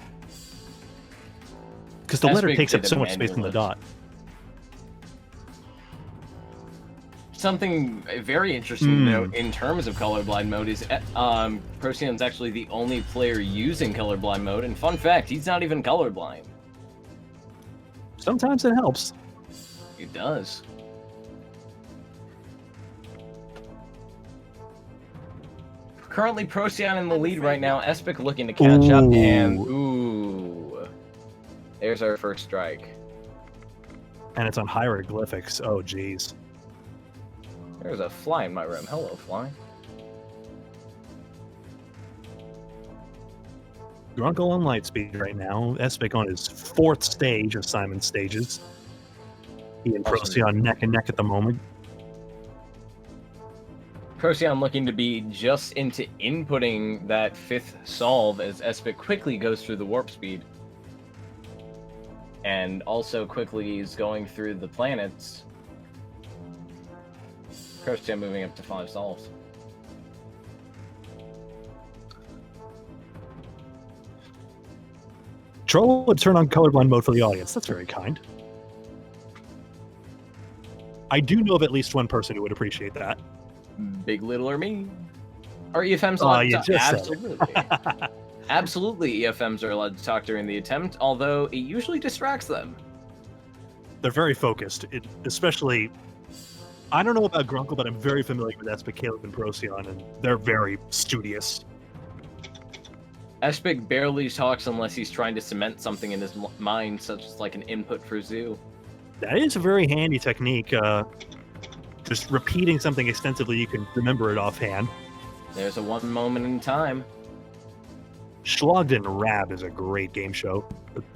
Because the letter takes up so much space on the dot. Something very interesting to note in terms of colorblind mode is Procyon's actually the only player using colorblind mode, and fun fact, he's not even colorblind. Sometimes it helps. It does. Currently Procyon in the lead right now, Espic looking to catch up, and ooh, there's our first strike. And it's on hieroglyphics, oh geez. There's a fly in my room. Hello, fly. Grunkle on Lightspeed right now. Espic on his 4th stage of Simon's stages. He and Procyon neck and neck at the moment. Procyon looking to be just into inputting that 5th solve as Espic quickly goes through the warp speed. And also quickly is going through the planets. Procyon moving up to 5 solves. Troll would turn on colorblind mode for the audience. That's very kind. I do know of at least one person who would appreciate that. Big Little or me. Are EFMs allowed to talk? Absolutely. Absolutely, EFMs are allowed to talk during the attempt, although it usually distracts them. They're very focused, especially. I don't know about Grunkle, but I'm very familiar with Espic, Caleb, and Procyon, and they're very studious. Espic barely talks unless he's trying to cement something in his mind, such as like an input for Zoo. That is a very handy technique. Just repeating something extensively, you can remember it offhand. There's a one moment in time. Schlogden Rab is a great game show.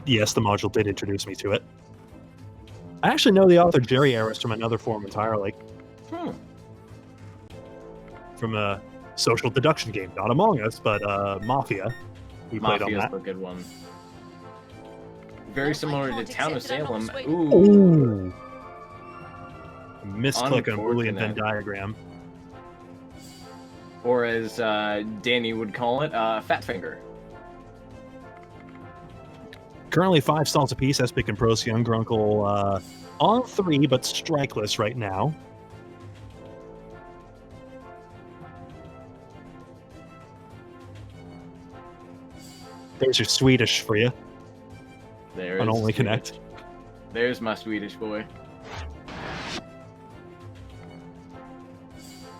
Yes, the module did introduce me to it. I actually know the author Jerry Aris from another forum entirely. From a social deduction game, not Among Us, but Mafia. We played on that. Mafia's a good one. Very similar to Town of Salem. Ooh. Misclick on Boolean Venn diagram. Or as Danny would call it, Fat Finger. Currently 5 stalls apiece, Espic and Procyon. Grunkle on 3, but strikeless right now. There's your Swedish for you. There's on Only Connect. There's my Swedish boy.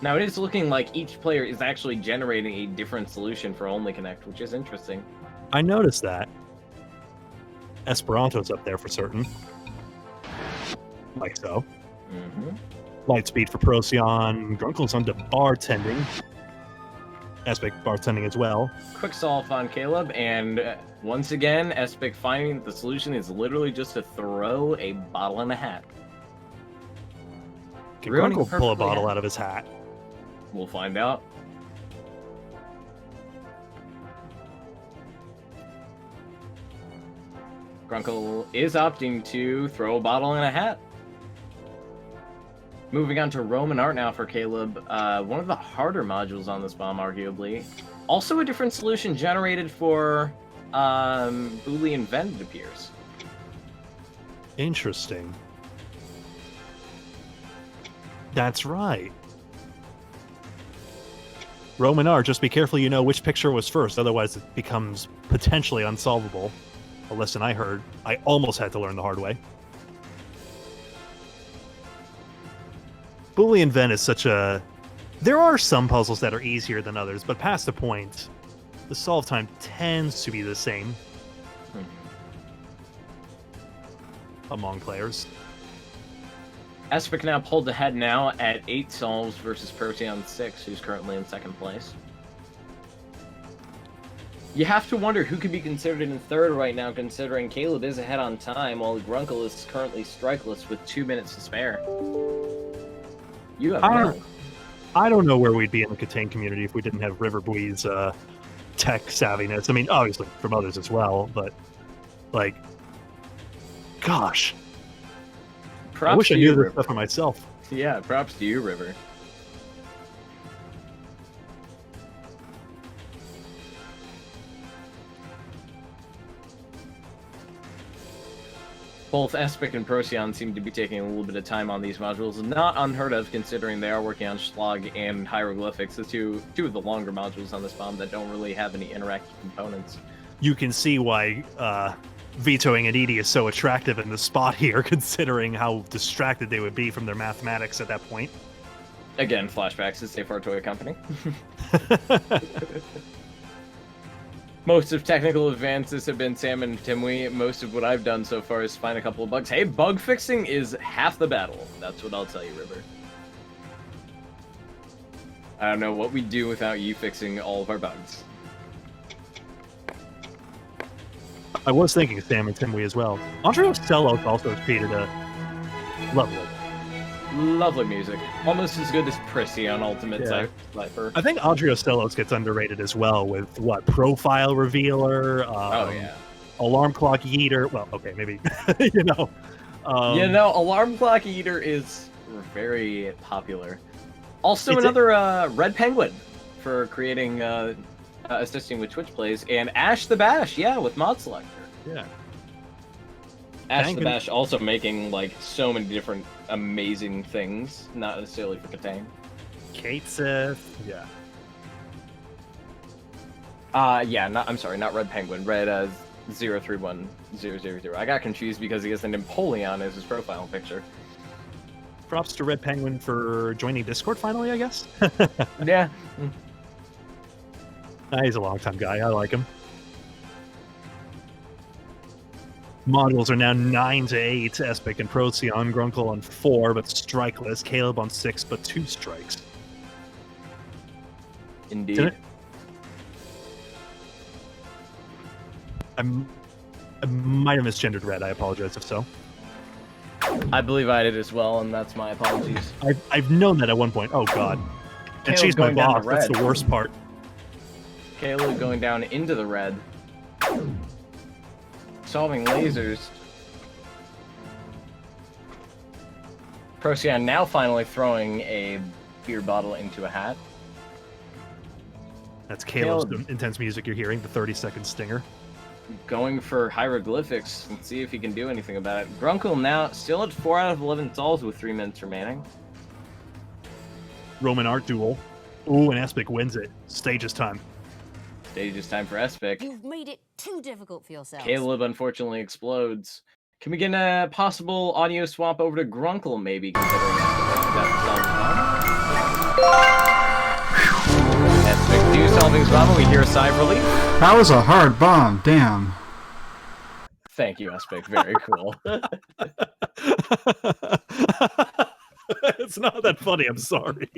Now it is looking like each player is actually generating a different solution for Only Connect, which is interesting. I noticed that. Esperanto's up there for certain. Like so. Lightspeed for Procyon. Grunkle's onto bartending. Espic bartending as well. Quick solve on Caleb, and once again, Espic finding the solution is literally just to throw a bottle in a hat. Can Grunkle pull a bottle out of his hat? We'll find out. Grunkle is opting to throw a bottle in a hat. Moving on to Roman Art now for Caleb. One of the harder modules on this bomb, arguably. Also a different solution generated for Boolean Venn, it appears. Interesting. That's right. Roman Art, just be careful you know which picture was first, otherwise it becomes potentially unsolvable. A lesson I heard. I almost had to learn the hard way. Boolean Venn is such a... There are some puzzles that are easier than others, but past the point, the solve time tends to be the same among players. Espic now pulled ahead now at 8 solves versus Procyon 6, who's currently in second place. You have to wonder who could be considered in third right now, considering Caleb is ahead on time, while Grunkle is currently strikeless with 2 minutes to spare. You have I don't know where we'd be in the KTaNE community if we didn't have Riverbui's tech savviness. I mean, obviously from others as well, but gosh. Props I wish I to knew you, this River. stuff for myself. Yeah, props to you, River. Both Espic and Procyon seem to be taking a little bit of time on these modules. Not unheard of, considering they are working on Schlag and Hieroglyphics, the two of the longer modules on this bomb that don't really have any interactive components. You can see why vetoing an Edie is so attractive in the spot here, considering how distracted they would be from their mathematics at that point. Again, flashbacks to Safe Art Toy Company. Most of technical advances have been Sam and Timwe. Most of what I've done so far is find a couple of bugs. Hey, bug fixing is half the battle. That's what I'll tell you, River. I don't know what we'd do without you fixing all of our bugs. I was thinking Sam and Timwe as well. Andrea Stellos also created a Lovely music. Almost as good as Prissy on Ultimate Cypher. I think Andrea Stellos gets underrated as well with Profile Revealer, Alarm Clock Eater. Well, okay, maybe Alarm Clock Eater is very popular. Also another Red Penguin for creating assisting with Twitch plays, and Ash the Bash, with Mod Selector. Yeah. Ash the Bash also making so many different amazing things, not necessarily for KTaNE. Kate Sith, I'm sorry, not Red Penguin. Red 031000. I got confused because he has an Napoleon as his profile picture. Props to Red Penguin for joining Discord finally, I guess. Yeah. He's a long-time guy. I like him. Modules are now 9-8. Espic and Procyon. Grunkle on 4, but strikeless. Caleb on 6, but 2 strikes. Indeed. I might have misgendered Red. I apologize if so. I believe I did as well, and that's my apologies. I've known that at one point. Oh, God. And Caleb she's my going down boss. the That's red. the worst part. Caleb going down into the red. Solving lasers. Procyon now finally throwing a beer bottle into a hat. That's Caleb's intense music you're hearing, the 30-second stinger. Going for hieroglyphics and see if he can do anything about it. Grunkle now still at 4 out of 11 solves with 3 minutes remaining. Roman art duel. Ooh, and Espic wins it. Stages time. Stages time for Espic. You've made it too difficult for yourself. Caleb unfortunately explodes. Can we get a possible audio swap over to Grunkle, maybe, considering Espic do solving swap, we hear a sigh of relief. That was a hard bomb. Damn. Thank you, Espic. Very cool. It's not that funny, I'm sorry.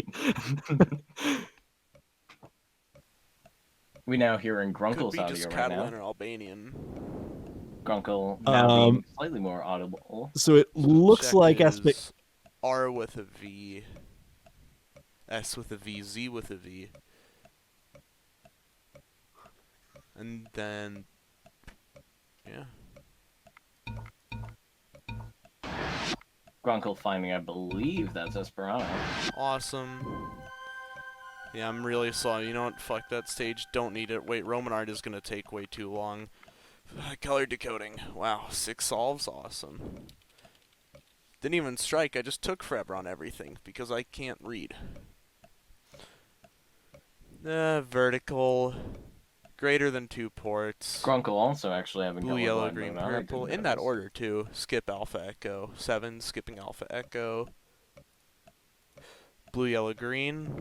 We now hear in Grunkle's Could be audio just right Catalan now. or Albanian. Grunkle now being slightly more audible. So it looks Check like is Espic... R with a V, S with a V, Z with a V. And then, yeah. Grunkle finding, I believe that's Esperanto. Awesome. Yeah, I'm really sorry. You know what? Fuck that stage. Don't need it. Wait, Roman art is gonna take way too long. Color decoding. Wow, 6 solves. Awesome. Didn't even strike. I just took forever on everything because I can't read. Vertical. Greater than 2 ports. Grunkle also actually having blue, yellow, green, purple. In that order too. Skip alpha echo. 7 skipping alpha echo. Blue, yellow, green.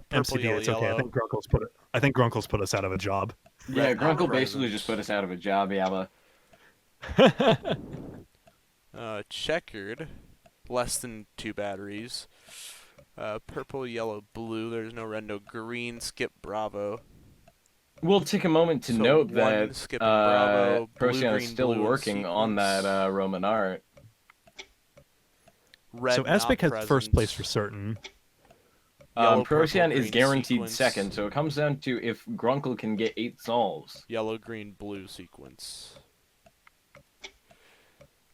Purple, MCD, yellow, it's okay. yellow. I think Grunkle's put us out of a job. Yeah, Red Grunkle present. basically just put us out of a job, Yabba. Checkered. Less than 2 batteries. Purple, yellow, blue. There's no red, no green. Skip Bravo. We'll take a moment to So note one that skipping Bravo, blue, Procyon is green, still blue in working on that Roman art. Red So not Espic has present. first place for certain. Yellow, Procyon purple, is green guaranteed sequence. second, so it comes down to if Grunkle can get 8 solves. Yellow, green, blue sequence.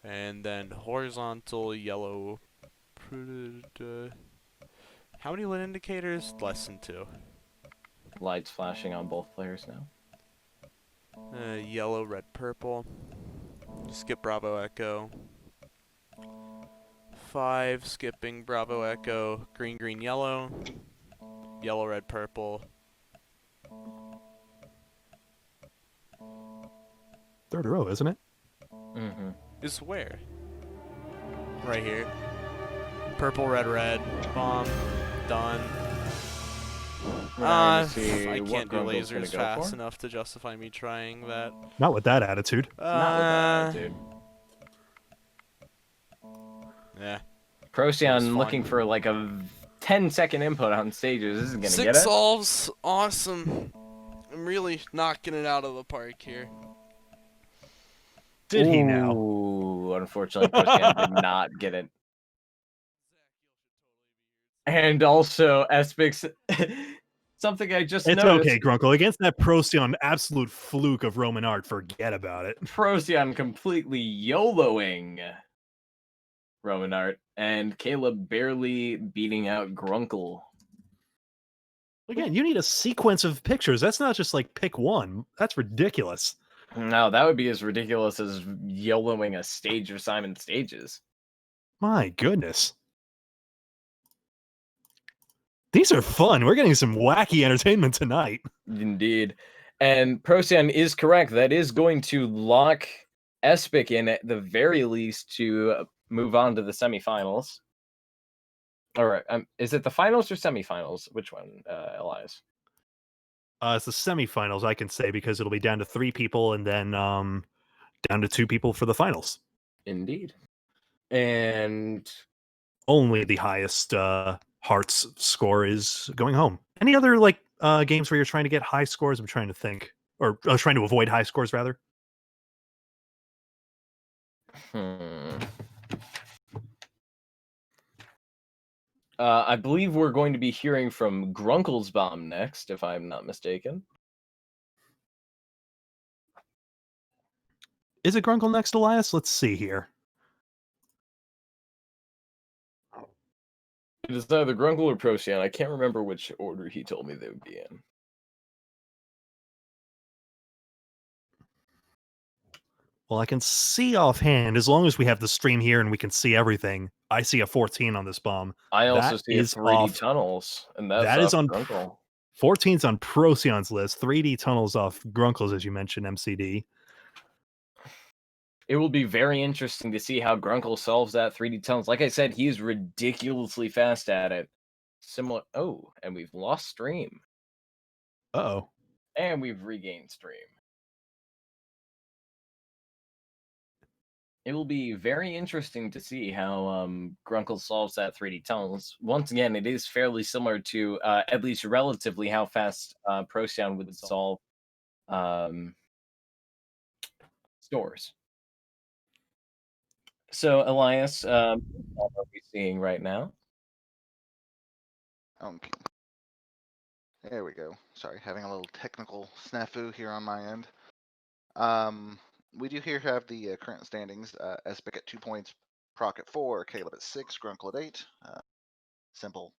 And then horizontal, yellow. How many lit indicators? Less than 2. Lights flashing on both players now. Yellow, red, purple. Skip Bravo Echo. 5, skipping Bravo Echo. Green, green, yellow. Yellow, red, purple. Third row, isn't it? Mm-hmm. Is where? Right here. Purple, red, red. Bomb. Done. We're see I what can't do Grunkle's gonna lasers go fast for. enough to justify me trying that. Not with that attitude. Not with that attitude. Yeah. Procyon looking for like a 10-second input on stages. This is gonna 6 get it. solves. Awesome. I'm really knocking it out of the park here. Did he now? Ooh, unfortunately, Procyon did not get it. And also, Espix, something I just It's noticed. okay, Grunkle. Against that Procyon absolute fluke of Roman art, forget about it. Procyon completely YOLOing Roman art, and Caleb barely beating out Grunkle. Again, you need a sequence of pictures. That's not just like pick one. That's ridiculous. No, that would be as ridiculous as YOLOing a stage of Simon Stages. My goodness. These are fun. We're getting some wacky entertainment tonight. Indeed. And Procyon is correct. That is going to lock Espic in at the very least to move on to the semifinals. All right. Is it the finals or semifinals? Which one, Elias? It's the semifinals, I can say, because it'll be down to 3 people and then down to 2 people for the finals. Indeed. And only the highest hearts score is going home. Any other like games where you're trying to get high scores? I'm trying to think, or I was trying to avoid high scores rather. I believe we're going to be hearing from Grunkle's Bomb next, if I'm not mistaken. Is it Grunkle next, Elias? Let's see here. It is either Grunkle or Procyon. I can't remember which order he told me they would be in. Well, I can see offhand, as long as we have the stream here and we can see everything, I see a 14 on this bomb. I also That see a is 3D off, Tunnels, and that's that is off on Grunkle. 14's on Procyon's list. 3D Tunnels off Grunkle's, as you mentioned, MCD. It will be very interesting to see how Grunkle solves that 3D Tunnels. Like I said, he is ridiculously fast at it. Similar. Oh, and we've lost stream. Uh-oh. And we've regained stream. It will be very interesting to see how Grunkle solves that 3D Tunnels. Once again, it is fairly similar to, at least relatively, how fast Procyon would solve stores. So, Elias, what are we seeing right now? Okay. There we go. Sorry, having a little technical snafu here on my end. We do here have the current standings. Espic at 2 points, Proc at 4, Caleb at 6, Grunkle at 8. Simple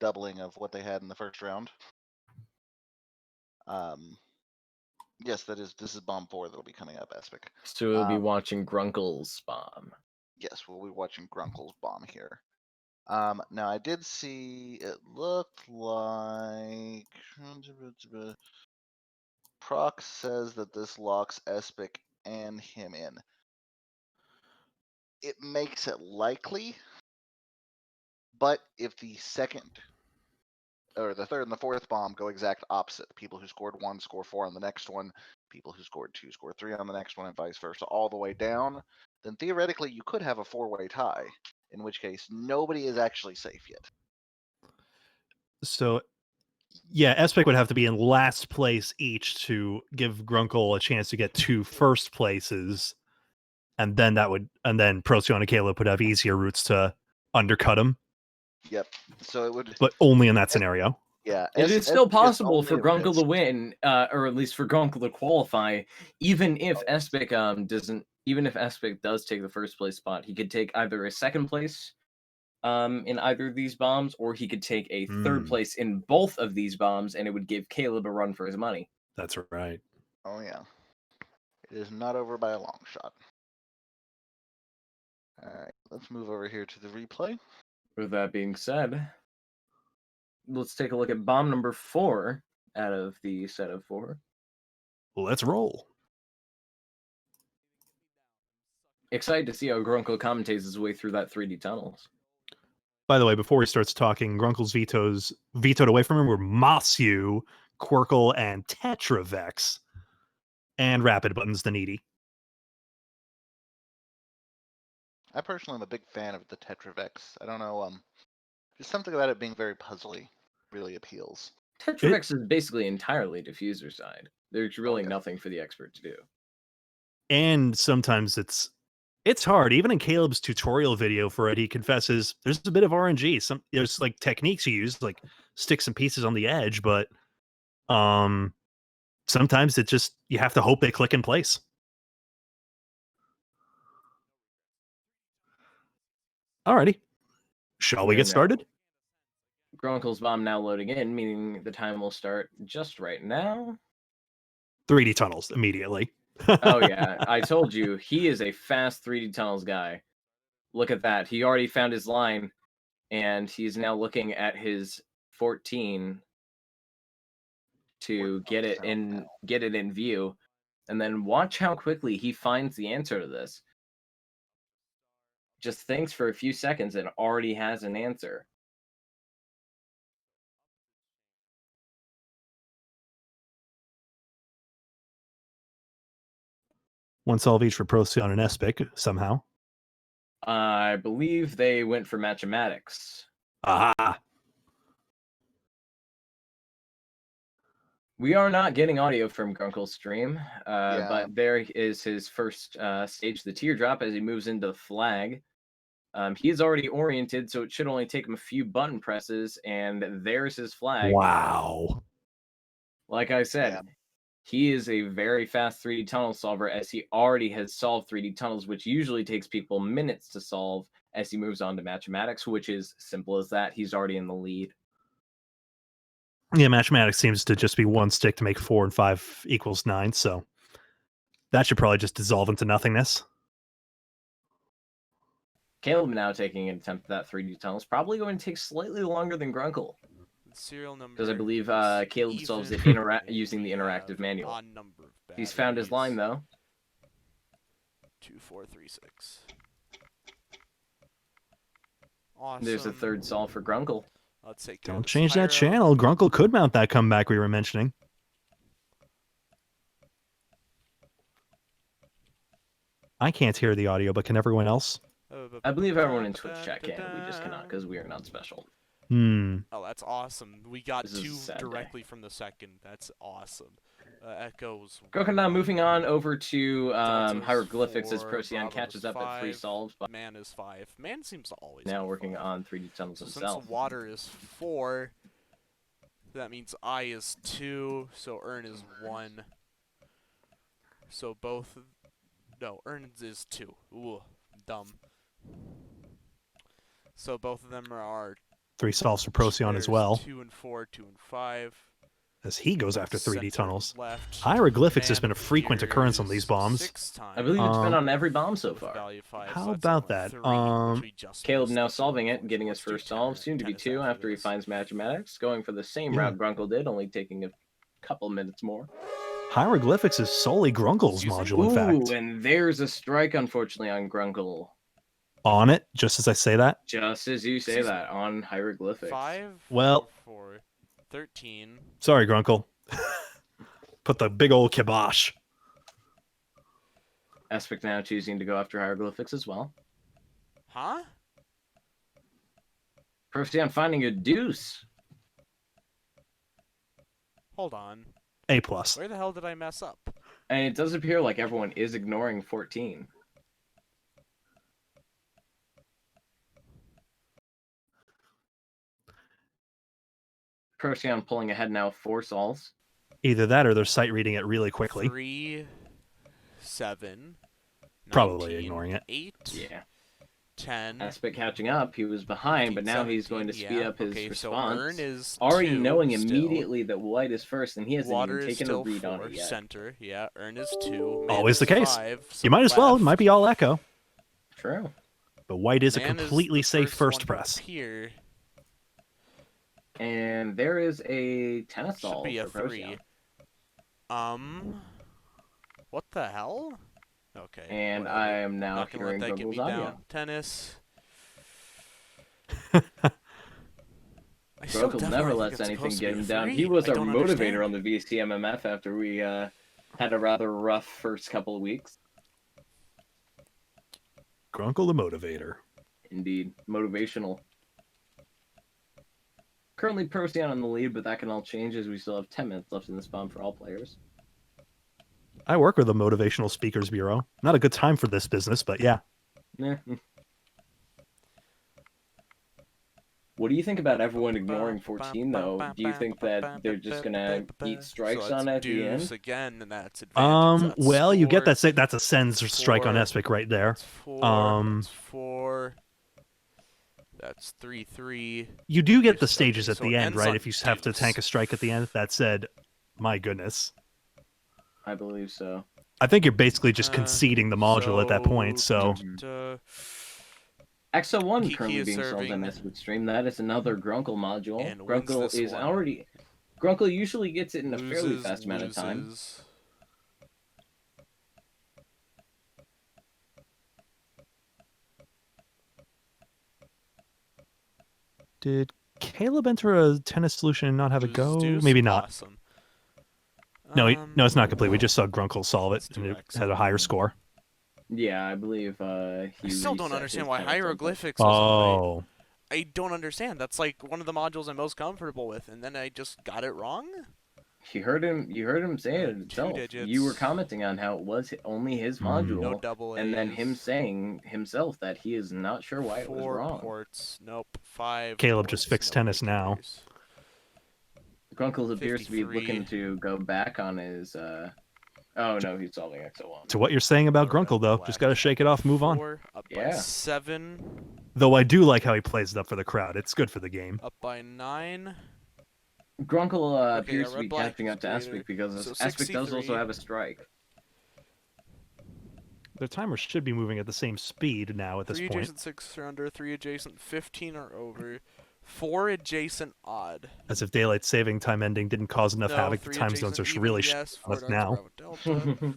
doubling of what they had in the first round. Yes, this is bomb 4 that'll be coming up, Espic. So we'll be watching Grunkle's bomb. Yes, we'll be watching Grunkle's bomb here. Now I did see it looked like Proc says that this locks Espic and him in. It makes it likely, but if the second or the third and the fourth bomb go exact opposite, people who scored 1 score 4 on the next one, people who scored 2 score 3 on the next one, and vice versa, all the way down, then theoretically you could have a 4-way tie, in which case nobody is actually safe yet. So, yeah, Espic would have to be in last place each to give Grunkle a chance to get 2 first places, and then Procyon and Caleb would have easier routes to undercut him. Yep. So it would, but only in that scenario. Yeah, it is still possible for Grunkle to win, or at least for Grunkle to qualify, even if Espic doesn't. Even if Espic does take the first place spot, he could take either a second place in either of these bombs, or he could take a third place in both of these bombs, and it would give Caleb a run for his money. That's right. Oh yeah, it is not over by a long shot. All right, let's move over here to the replay. With that being said, let's take a look at bomb number 4 out of the set of 4. Let's roll. Excited to see how Grunkle commentates his way through that 3D tunnels. By the way, before he starts talking, Grunkle's vetoed away from him were Masu, Quirkle, and Tetravex. And Rapid Buttons the Needy. I personally am a big fan of the Tetravex. I don't know, just something about it being very puzzly really appeals. Tetravex is basically entirely diffuser side. There's really nothing for the expert to do. And sometimes it's hard. Even in Caleb's tutorial video for it, he confesses there's a bit of RNG. There's like techniques you use, like stick some pieces on the edge, but sometimes it just you have to hope they click in place. Alrighty. Shall we get started? Grunkle's bomb now loading in, meaning the time will start just right now. 3D tunnels immediately. Oh yeah, I told you, he is a fast 3D tunnels guy. Look at that. He already found his line, and he's now looking at his 14. to get it in view, and then watch how quickly he finds the answer to this. Just thinks for a few seconds and already has an answer. One solve each for Procyon and Espic, somehow. I believe they went for mathematics. Aha! We are not getting audio from Grunkel's stream, but there is his first stage, the teardrop, as he moves into the flag. He's already oriented, so it should only take him a few button presses, and there's his flag. Wow. Like I said, he is a very fast 3D tunnel solver, as he already has solved 3D tunnels, which usually takes people minutes to solve, as he moves on to mathematics, which is simple as that. He's already in the lead. Yeah, mathematics seems to just be one stick to make 4 and 5 equals 9, so that should probably just dissolve into nothingness. Caleb now taking an attempt at that 3D tunnel is probably going to take slightly longer than Grunkel. Serial number. Because I believe Caleb solves it using the interactive manual. He's found his line, though. 2436. Awesome. There's a third solve for Grunkel. Let's take Don't change that channel. Grunkel could mount that comeback we were mentioning. I can't hear the audio, but can everyone else? I believe everyone in Twitch chat can. We just cannot because we are not special. Oh, that's awesome. We got This is a two sad directly from the second. That's awesome. Echoes. Grunkel now moving on over to Delta's hieroglyphics as 4, Procyon Bravo's catches up at 3 5, solves. But Man is 5. Man seems to always now be working 5. on 3D tunnels So himself. since water is 4, that means I is 2, so Earn is 1. So both... No, Earns is 2. Ooh, dumb. So both of them are 3 solves for Procyon as well. 2 and 4, 2 and 5. As he goes after 3D Center tunnels. left. Hieroglyphics has Man been a frequent occurrence on these bombs. 6 times. I believe it's been on every bomb so far. Value 5, How so that's about only that? 3, which we just Caleb missed. now solving it, getting his first solve, soon to be 2 after he finds mathematics, going for the same route Grunkel did, only taking a couple minutes more. Hieroglyphics is solely Grunkel's module, in fact. Ooh, and there's a strike, unfortunately, on Grunkel. On it, just as I say that. Just as you say that, on hieroglyphics. 5, Well, 4, 13. Sorry, Grunkel. Put the big old kibosh. Espic now choosing to go after hieroglyphics as well. Huh? Procyon finding a deuce. Hold on. A+. Where the hell did I mess up? And it does appear like everyone is ignoring 14. Procyon pulling ahead now, 4 solves. Either that or they're sight reading it really quickly. 3, 7. Probably 19, ignoring it. 8. Yeah. 10. Espic catching up. He was behind, but now he's going to speed up his okay, response. So Earn is already 2 knowing still. immediately that white is first, and he hasn't Water even is taken a still read 4, on it yet. Center, yeah. Earn is 2. Man Always is the case. 5, so You might as well. It might be all echo. True. But white is a Man completely the safe first first one press. up here. And there is a tennis Should solve be a for 3. Procyon. What the hell? Okay. And whatever. I am now Not gonna hearing let that get me Grunkel's audio. down. Tennis. Grunkel never lets anything get him down. He was our motivator on the VCMMF after we had a rather rough first couple of weeks. Grunkel the motivator. Indeed. Motivational. Currently Procyon on the lead, but that can all change as we still have 10 minutes left in this bomb for all players. I work with the Motivational Speakers Bureau. Not a good time for this business, but yeah. What do you think about everyone ignoring 14, though? Do you think that they're just going to eat strikes on at the end? Again, and that's advantage. That's well, 4, you get that. That's a sends strike on Espic right there. 4, 4. That's 3, 3. You do get the stages at so the it end, ends right? on If you have to tank a strike at the end. That said, my goodness. I believe so. I think you're basically just conceding the module at that point, so... XO1 Kiki currently is being sold on serving. Espic stream. That is another Grunkel module. And wins Grunkel this is one. already Grunkle usually gets it in a fairly Loses, fast amount of time. loses. Did Caleb enter a tennis solution and not have a Loses go? deuce? Maybe not. Awesome. No, no, it's not complete. We just saw Grunkle solve it, and it had a higher score. Yeah, I believe he I still don't reset understand his why tennis template. hieroglyphics wasn't right. Oh. I don't understand. That's like one of the modules I'm most comfortable with, and then I just got it wrong? You heard him say it himself. digits. You were commenting on how it was only his module, No double and then A's. him saying himself that he is not sure why it was 4 wrong. ports. Nope. 5 Caleb ports, just fixed no tennis now. indicators. Grunkle appears to be 53. looking to go back on his. Oh no, he's solving XO1. To what you're saying about Grunkle, though, just got to shake it off, move on. 4, up by 7, Though I do like how he plays it up for the crowd. It's good for the game. up by 9. Grunkle Okay, appears yeah, to be red black catching up to is greater. Aspic because So Aspic does also 63. have a strike. Their timers should be moving at the same speed now at this 3 point. adjacent 6 are under, 3 adjacent 15 are over, 4 adjacent odd. As if daylight saving time ending didn't cause enough No, havoc. The 3 time zones adjacent are even, really yes, on 4 us darts now. Bravo Delta.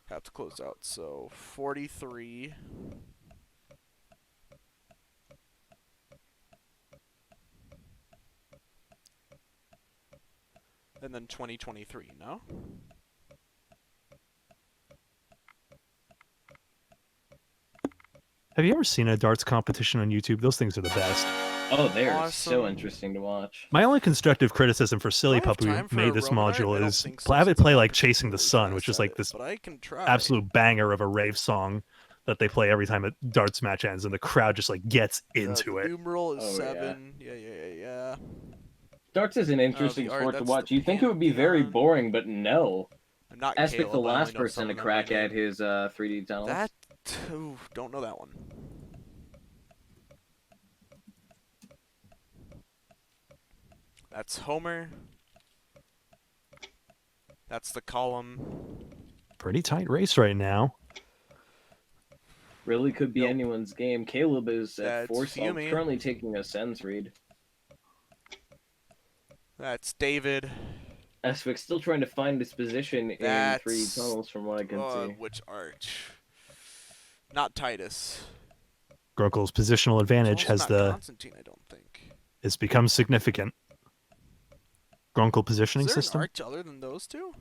Have to close out, so 43. And then 2023, no? Have you ever seen a darts competition on YouTube? Those things are the best. Oh, they're so Awesome. interesting to watch. My only constructive criticism for Silly Do I have Pup, who time for made a this Roman art? I module, don't is think so, have it since play I'm like not Chasing the Sun, particularly which is fast like at this it, but I can try. absolute banger of a rave song that they play every time a darts match ends, and the crowd just like gets into the it. numeral is Oh, 7. Yeah. Darts is an interesting the art, sport to that's watch. the You think it would be very Pantheon. boring, but no. I'm not Aspic, Caleb, the I only last know person some to of them crack by at name. his 3D tunnels. That, don't know that one. That's Homer. That's the column. Pretty tight race right now. Really could be anyone's game. Caleb is at That's 4 solves, Fiume. currently taking a sense read. That's David. Aspic still trying to find his position in 3D That's tunnels from what I can see. Which arch? Not Titus. Grunkle's positional advantage It's also has not Constantine, I don't think. it's become significant. Grunkle positioning Is there system. an arch other than those two?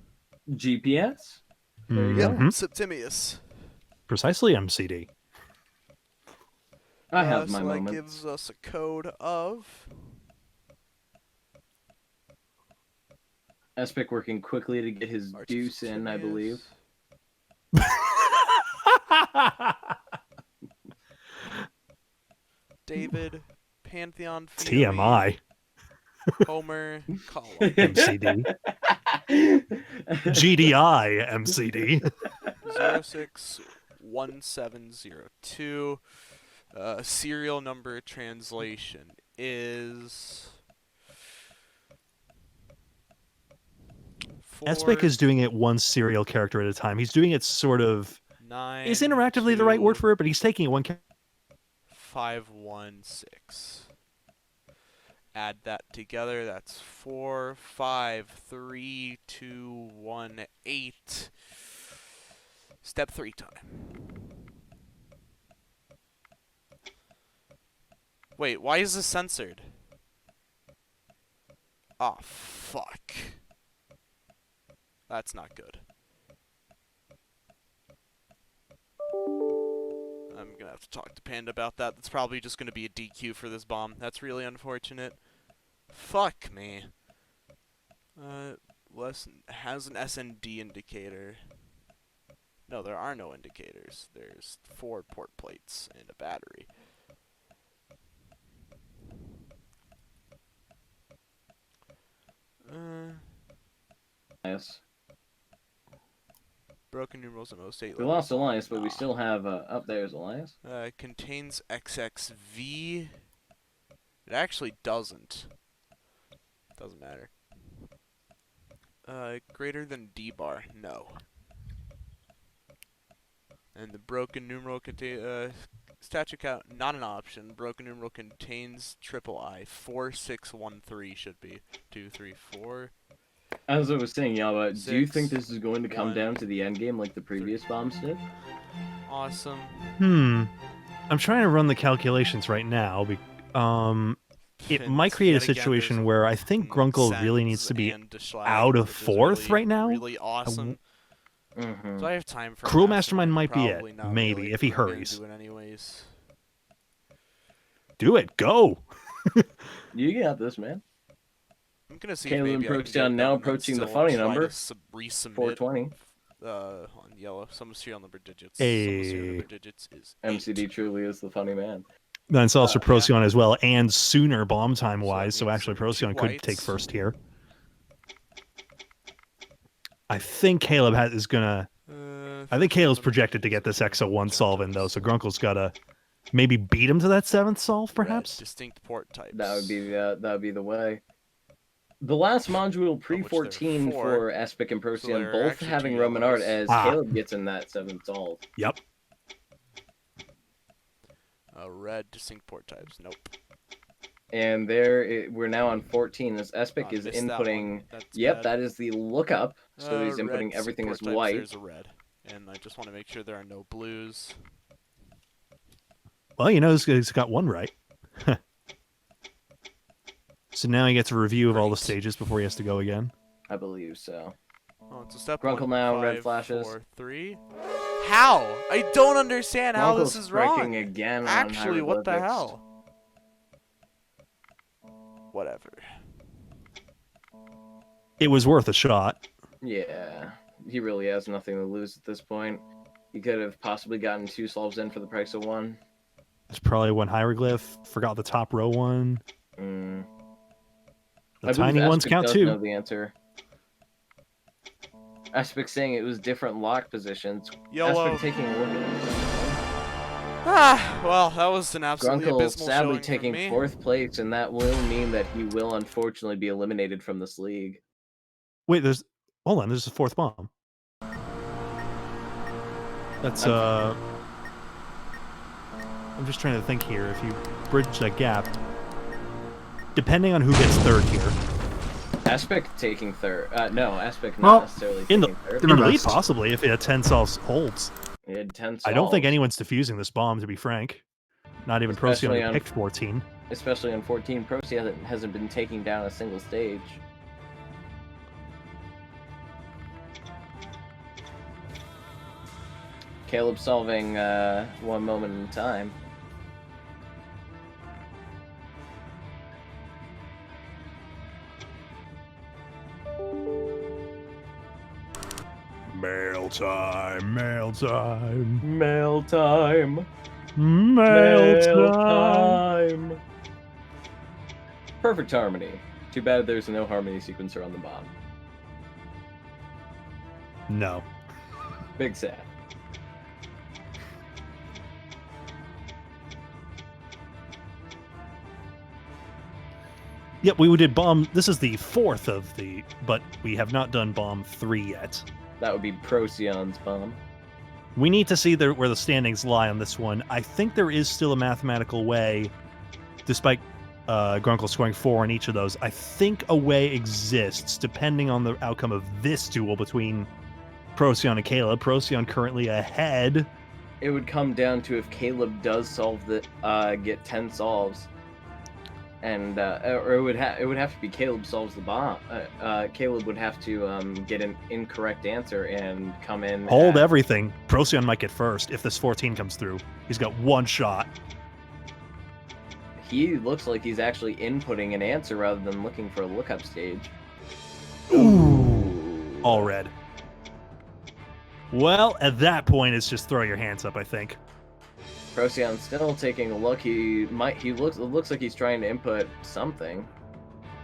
GPS? There you Yep, go. Septimius. Precisely MCD. I have my so moments. that gives us a code of... Aspic working quickly to get his deuce in, I believe. David, Pantheon, Fiume, TMI. Homer, column. MCD. GDI MCD. 061702. Serial number translation is... Aspic is doing it one serial character at a time. He's doing it sort of... 9, Is interactively the right word for it, but he's taking it one character. 516. Add that together. That's 4, 5, 3, 2, 1, 8. Step 3 time. Wait, why is this censored? Oh, fuck. That's not good. I'm gonna have to talk to Panda about that. That's probably just gonna be a DQ for this bomb. That's really unfortunate. Fuck me. Has an SND indicator. No, there are no indicators. There's 4 port plates and a battery. Yes. Broken numerals at most 8 We levels. lost Elias, but we still have up there's Elias. Contains XXV. It actually doesn't. Doesn't matter. Greater than D bar, no. And the broken numeral Statue count, not an option. Broken numeral contains triple I. 4613 should be. 2, 3, 4. As I was saying, Yaba, do you think 6, this is going to come 1, down to the end game like the previous bombs did? Awesome. I'm trying to run the calculations right now. It might create a situation where I think Grunkle really needs to be out of fourth right now. Really awesome. So I have time for Cruel Mastermind. Mastermind might be Probably it. not Maybe, really, if he but I'm gonna hurries. do it anyways. Do it. Go. You got this, man. I'm gonna see Caleb if and maybe I can Proteon get now done and approaching the still funny try number. to resubmit 420. On yellow. Some serial number digits. Some serial number digits is 8. MCD truly is the funny man. Then it's also Procyon as well, and sooner bomb time wise. So actually, Procyon could take first here. I think Caleb is gonna. I think Caleb's projected to get this XO1 solve in though, so Grunkle's gotta maybe beat him to that 7th solve, perhaps. Distinct port types. That would be the way. The last module pre-14 for Aspic and Procyon, there are both actually having 2 Roman art yellows. as Caleb gets in that 7th solve. Yep. Red distinct port types. Nope. And we're now on 14 as Aspic is missed that inputting. one. That's Yep, bad. that is the lookup. So he's Red inputting distinct everything port as types, white. There's a red, and I just want to make sure there are no blues. Well, you know, he's got one right. So now he gets a review of all the stages before he has to go again. I believe so. Oh, it's a step Grunkle 1, now, 5, red flashes. 4, 3. How? I don't understand how Grunkle's this is breaking wrong. again on Actually, what the hieroglyphics. hell? Whatever. It was worth a shot. Yeah, he really has nothing to lose at this point. He could have possibly gotten 2 solves in for the price of 1. There's probably one hieroglyph. Forgot the top row one. The tiny ones count does too. Know the answer. Aspic saying it was different lock positions. Yellow. Aspic taking a look at it. Well, that was an absolutely Grunkle abysmal sadly showing taking from me. 4th place, and that will mean that he will unfortunately be eliminated from this league. Wait, hold on. There's a 4th bomb. That's I'm just trying to think here. If you bridge that gap, depending on who gets 3rd here. Aspic taking 3rd. No, Aspic not necessarily in taking the 3rd. in the lead possibly if it had 10 solves holds. He had 10 solves. I don't think anyone's defusing this bomb, to be frank. Not even Especially Procyon picked 14. Especially on 14, Procyon hasn't been taking down a single stage. Caleb solving one moment at a time. Mail time, mail time. Mail time. Mail time. Perfect harmony. Too bad there's no harmony sequencer on the bomb. No. Big sad. Yep, we did bomb. This is the 4th of the, but we have not done bomb 3 yet. That would be Procyon's bomb. We need to see where the standings lie on this one. I think there is still a mathematical way, despite Grunkle scoring 4 on each of those. I think a way exists, depending on the outcome of this duel between Procyon and Caleb. Procyon currently ahead. It would come down to if Caleb does solve get 10 solves. And or it would have to be Caleb solves the bomb. Caleb would have to get an incorrect answer and come in. Hold everything. Procyon might get first if this 14 comes through. He's got 1 shot. He looks like he's actually inputting an answer rather than looking for a lookup stage. Ooh. All red. Well, at that point, it's just throw your hands up, I think. Procyon still taking a look. It looks like he's trying to input something.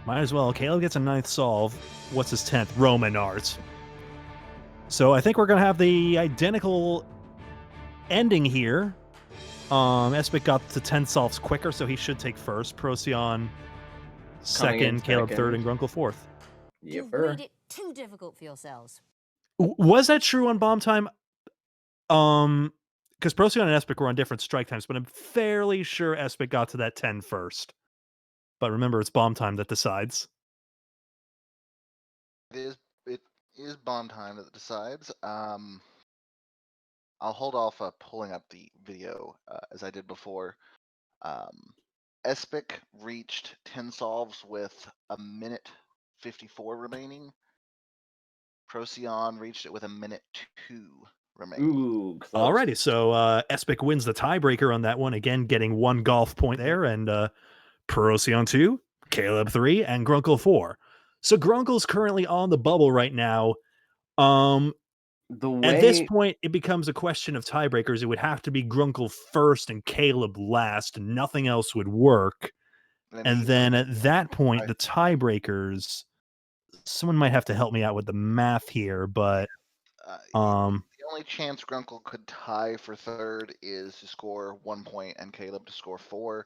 Might as well. Caleb gets a 9th solve. What's his 10th? Roman art. So I think we're going to have the identical ending here. Espic got to 10 solves quicker, so he should take first. Procyon second, Caleb third, and Grunkle 4th. You've made it too difficult for yourselves. Was that true on bomb time? Because because Procyon and Espic were on different strike times, but I'm fairly sure Espic got to that 10 first. But remember, it's bomb time that decides. It is bomb time that decides. I'll hold off pulling up the video as I did before. Espic reached 10 solves with a minute 54 remaining. Procyon reached it with a minute 2 remaining. Ooh, close. Alrighty, so Espic wins the tiebreaker on that one, again getting 1 golf point there, and Procyon 2, Caleb 3, and Grunkle 4. So Grunkle's currently on the bubble right now. At this point, it becomes a question of tiebreakers. It would have to be Grunkle first and Caleb last. Nothing else would work. And then at that point, the tiebreakers, someone might have to help me out with the math here, but the only chance Grunkle could tie for third is to score 1 point and Caleb to score 4.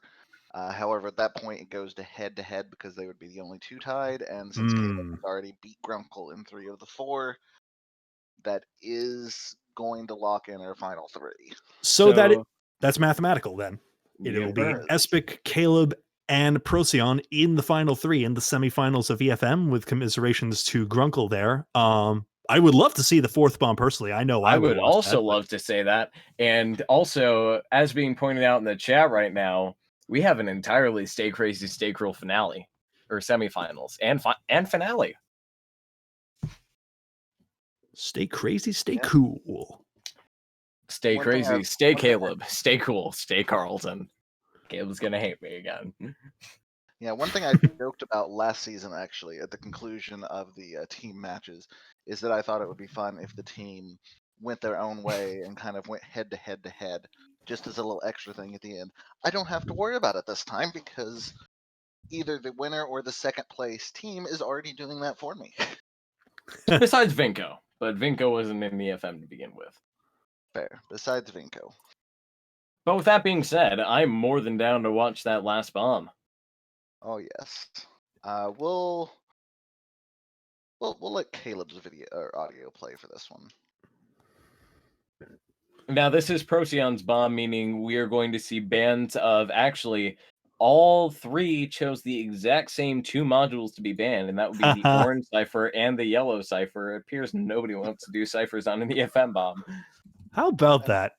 However, at that point, it goes to head because they would be the only 2 tied. And since Caleb has already beat Grunkle in 3 of the 4, that is going to lock in our final 3. So that's mathematical then. It'll be Espic, Caleb, and Procyon in the final 3 in the semifinals of EFM, with commiserations to Grunkle there. I would love to see the 4th bomb personally. I know I would also love to say that. And also, as being pointed out in the chat right now, we have an entirely Stay Crazy, Stay Cruel finale, or semifinals, and finale. Stay crazy, stay cool. Stay crazy, stay Caleb, stay cool, stay Carlton. Caleb's gonna hate me again. Yeah, one thing I joked about last season, actually, at the conclusion of the team matches, is that I thought it would be fun if the team went their own way and kind of went head to head to head, just as a little extra thing at the end. I don't have to worry about it this time because either the winner or the second place team is already doing that for me. Besides Vinco, but Vinco wasn't in the FM to begin with. Fair. Besides Vinco. But with that being said, I'm more than down to watch that last bomb. Oh yes. We'll let Caleb's video or audio play for this one. Now this is Procyon's bomb, meaning we are going to see bans of actually all 3 chose the exact same 2 modules to be banned, and that would be the orange cipher and the yellow cipher. It appears nobody wants to do ciphers on an EFM bomb. How about that?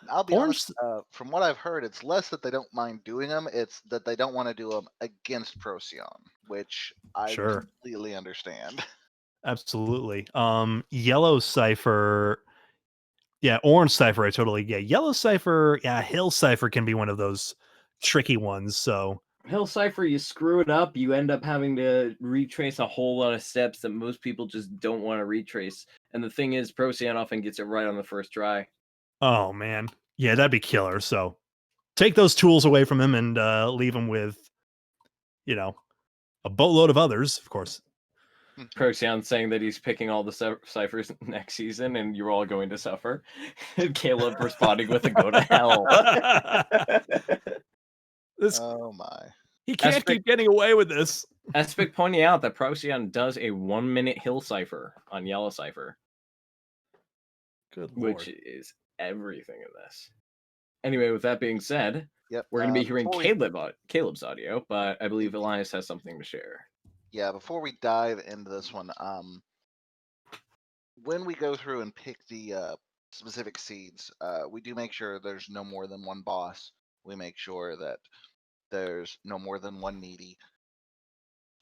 I'll be honest, from what I've heard, it's less that they don't mind doing them, it's that they don't want to do them against Procyon, which I completely understand. Absolutely. Yellow cipher, yeah, orange cipher, yellow cipher, hill cipher can be one of those tricky ones, so Hill cipher, you screw it up, you end up having to retrace a whole lot of steps that most people just don't want to retrace. And the thing is, Procyon often gets it right on the first try. Oh man, yeah, that'd be killer. So take those tools away from him and leave him with, a boatload of others, of course. Procyon saying that he's picking all the ciphers next season, and you're all going to suffer. Caleb responding with a "Go to hell." Oh my! He can't keep getting away with this. Espic pointing out that Procyon does a 1-minute hill cipher on yellow cipher. Good lord. Which is everything in this. Anyway, with that being said, yep, we're going to be hearing Caleb's audio, but I believe Elias has something to share. Yeah, before we dive into this one, when we go through and pick the specific seeds, we do make sure there's no more than 1 boss. We make sure that there's no more than 1 needy.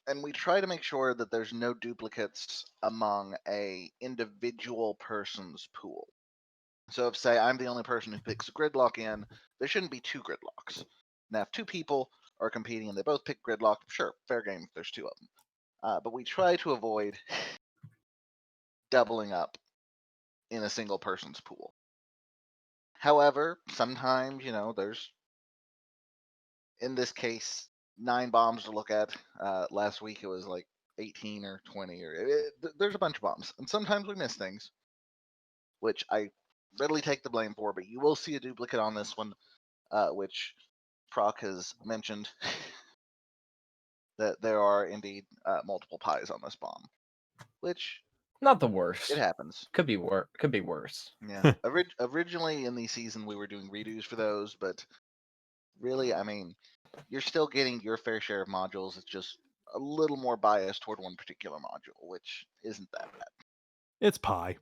And we try to make sure that there's no duplicates among a individual person's pool. So if, say, I'm the only person who picks Gridlock in, there shouldn't be 2 Gridlocks. Now, if 2 people are competing and they both pick Gridlock, sure, fair game if there's 2 of them. But we try to avoid doubling up in a single person's pool. However, sometimes, there's, in this case, 9 bombs to look at. Last week it was like 18 or 20. There's a bunch of bombs. And sometimes we miss things, which I readily take the blame for, but you will see a duplicate on this one, which Proc has mentioned that there are indeed multiple pies on this bomb, which Not the worst. It happens. Could be worse. Could be worse. Yeah. Originally in the season, we were doing redos for those, but really, I mean, you're still getting your fair share of modules. It's just a little more biased toward one particular module, which isn't that bad. It's pie.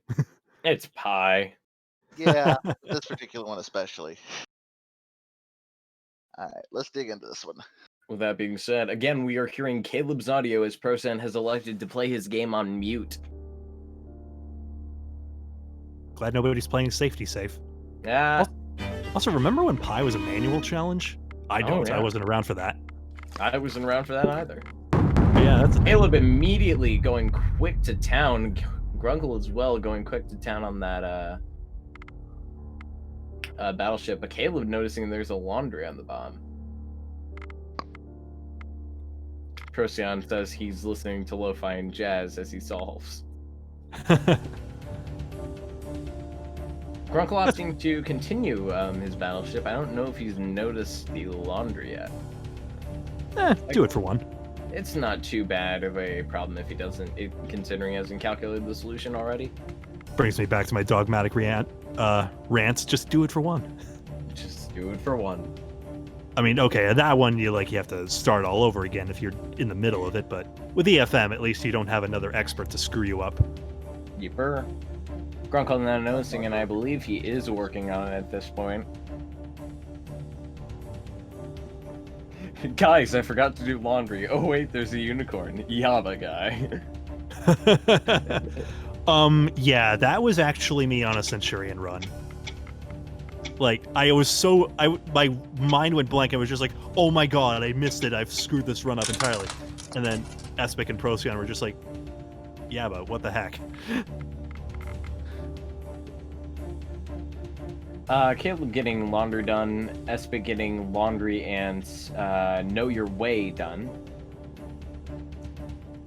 It's pie. Yeah, this particular one especially. All right, let's dig into this one. With that being said, again, we are hearing Caleb's audio as Prosan has elected to play his game on mute. Glad nobody's playing safety safe. Yeah. Also, remember when Pi was a manual challenge? I don't. yeah. I wasn't around for that. I wasn't around for that either. Yeah, that's Caleb immediately going quick to town. Grunkle as well going quick to town on that battleship. But Caleb noticing there's a laundry on the bomb. Procyon says he's listening to lo-fi and jazz as he solves. Grunkle opting to continue his battleship. I don't know if he's noticed the laundry yet. Do it for one. It's not too bad of a problem if he doesn't, considering he hasn't calculated the solution already. Brings me back to my dogmatic rants. Just do it for one. Just do it for one. I mean, okay, that one you have to start all over again if you're in the middle of it, but with EFM, at least you don't have another expert to screw you up. Yipper. Grunkle now noticing, and I believe he is working on it at this point. Guys, I forgot to do laundry. Oh wait, there's a unicorn. Yaba guy. Yeah, that was actually me on a Centurion run. Like, my mind went blank. I was just like, oh my god, I missed it. I've screwed this run up entirely. And then Espic and Procyon were just like, yeah, but what the heck? Caleb getting laundry done, Espic getting laundry and Know Your Way done.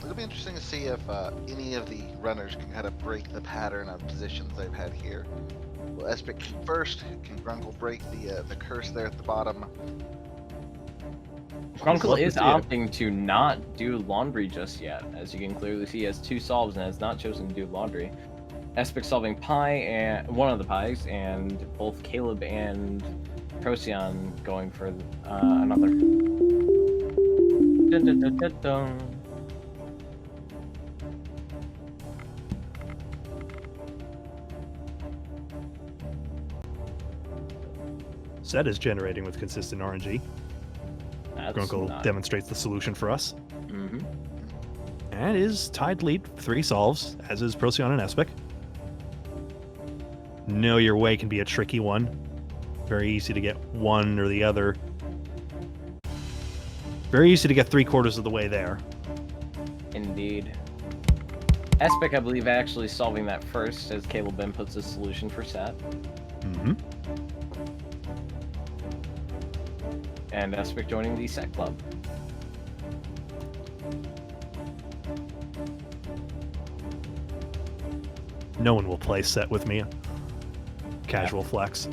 It'll be interesting to see if any of the runners can kind of break the pattern of positions they've had here. Will Espic keep first? Can Grunkle break the curse there at the bottom? Grunkle is opting to not do laundry just yet. As you can clearly see, he has 2 solves and has not chosen to do laundry. Espic solving Pi and one of the Pies, and both Caleb and Procyon going for another. Dun, dun, dun, dun, dun. Set is generating with consistent RNG. Grunkle demonstrates the solution for us. Mm-hmm. And is tied lead, 3 solves, as is Procyon and Espic. Know Your Way can be a tricky one. Very easy to get one or the other. Very easy to get 3/4 of the way there. Indeed. Espic, I believe, actually solving that first as Caleb inputs his solution for Set. Mm-hmm. And Espic joining the Set Club. No one will play Set with me. Casual flex.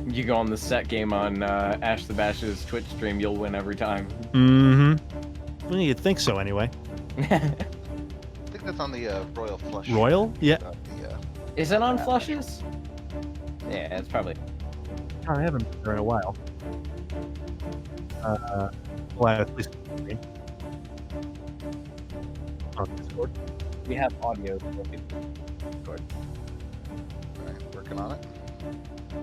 You go on the Set game on Ash the Bash's Twitch stream, you'll win every time. Mm-hmm. Well, you'd think so anyway. I think that's on the Royal Flush. Royal? Yeah. Is it on Flushes? Yeah, it's probably. I haven't been there in a while. Well, at least on Discord. We have audio. Discord. Alright, working on it.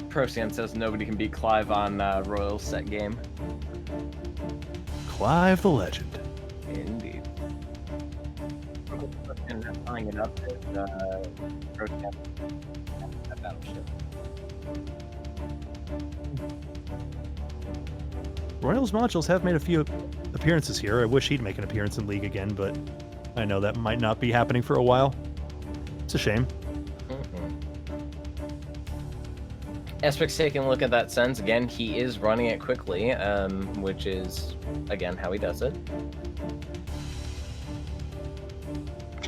Procyon says nobody can beat Clive on Royal Set game. Clive the Legend. Indeed. And tying it up with Procyon that battleship. Royals modules have made a few appearances here. I wish he'd make an appearance in League again, but I know that might not be happening for a while. It's a shame. Espic's taking a look at that sense. Again, he is running it quickly, which is, again, how he does it.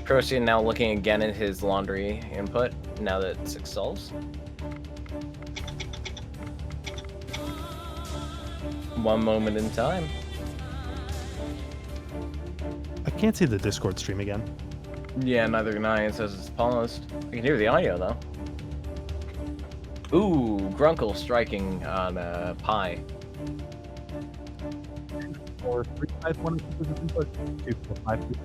Procyon now looking again at his laundry input, now that 6 solves. One moment in time. can't see the Discord stream again. Yeah, neither can I. It says it's paused. I can hear the audio though. Ooh, Grunkle striking on Pi. 4, 3, 5, 1, 2, 4, 5, 2.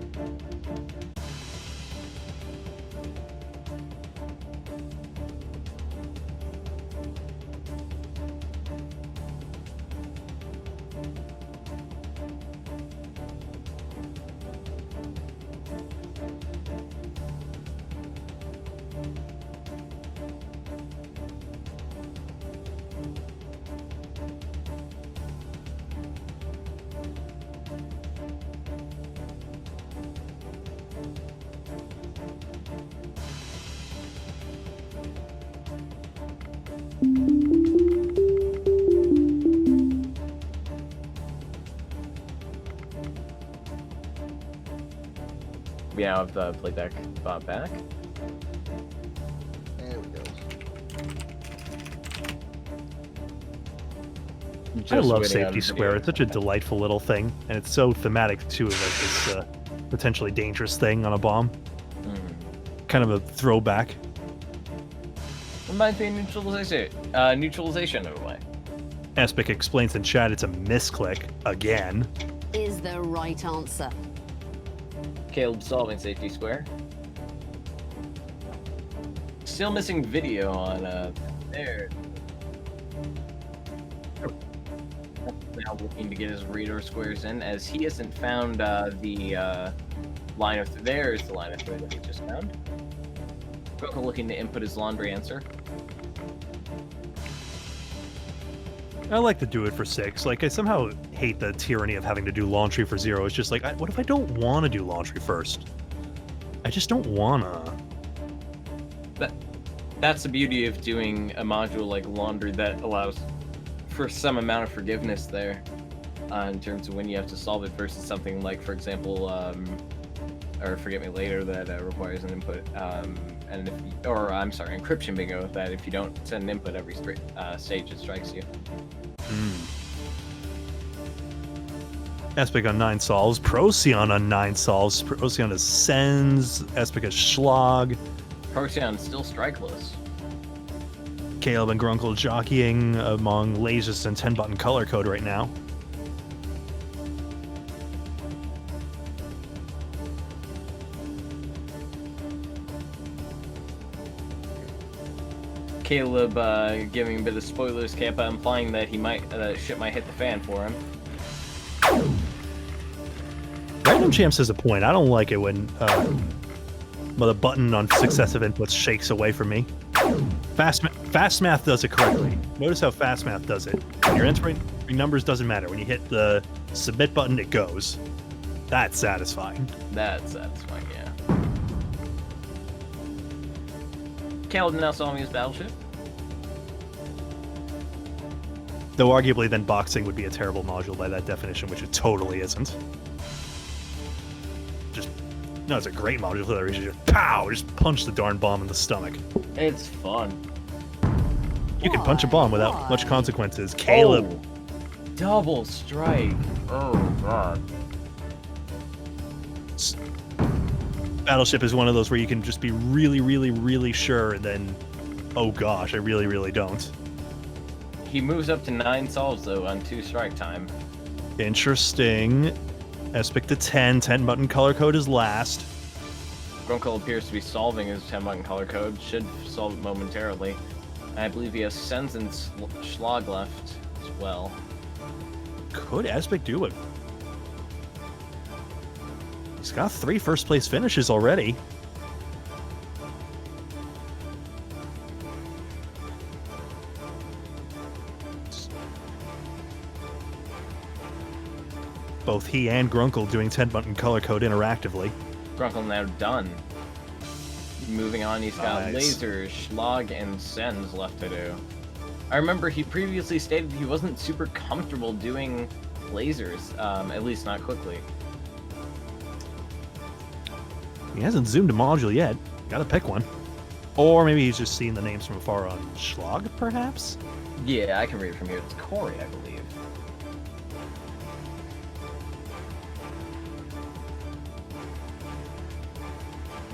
We now have the playback bot back. There we go. I love waiting Safety on Square. video. It's such a delightful little thing, and it's so thematic too, like this potentially dangerous thing on a bomb. Kind of a throwback. Reminds me of neutralization in a way. Aspic explains in chat it's a misclick again. Is the right answer. Caleb solving Safety Square. Still missing video on there. Now looking to get his radar squares in, as he hasn't found the line of there's the line of through that he just found. Grunkle looking to input his laundry answer. I like to do it for 6. Like, I somehow hate the tyranny of having to do laundry for 0. It's just like, what if I don't want to do laundry first? I just don't wanna. That's the beauty of doing a module like laundry that allows for some amount of forgiveness there in terms of when you have to solve it versus something like, for example, or Forget Me Later that requires an input, and I'm sorry, Encryption Bingo, that if you don't send an input every stage, it strikes you. Aspic on 9 solves. Procyon on 9 solves. Procyon is sends. Aspic is Schlag. Procyon still strikeless. Caleb and Grunkle jockeying among lasers and 10-button color code right now. Caleb giving a bit of spoilers, Kappa implying that he might shit might hit the fan for him. Random Champs has a point. I don't like it when the button on successive inputs shakes away from me. Fast Math does it correctly. Notice how Fast Math does it. When you're entering your numbers, doesn't matter. When you hit the submit button, it goes. That's satisfying. That's satisfying, yeah. Caleb now solving his battleship. Though arguably then boxing would be a terrible module by that definition, which it totally isn't. No, it's a great module for that reason. Just pow! Just punch the darn bomb in the stomach. It's fun. You can punch a bomb without much consequences. Caleb. Oh, double strike. Oh, God. Battleship is one of those where you can just be really, really, really sure, and then, oh gosh, I really, really don't. He moves up to 9 solves, though, on 2 strike time. Interesting. Aspic to 10. 10-button color code is last. Grunkle appears to be solving his 10-button color code. Should solve it momentarily. I believe he has Sens and Schlag left as well. Could Aspic do it? He's got 3 first-place finishes already. Both he and Grunkle doing 10-button color code interactively. Grunkle now done. Moving on, he's got lasers, Schlag, and Sens left to do. I remember he previously stated he wasn't super comfortable doing lasers, at least not quickly. He hasn't zoomed a module yet. Gotta pick one. Or maybe he's just seeing the names from afar on Schlag, perhaps? Yeah, I can read it from here. It's Corey, I believe.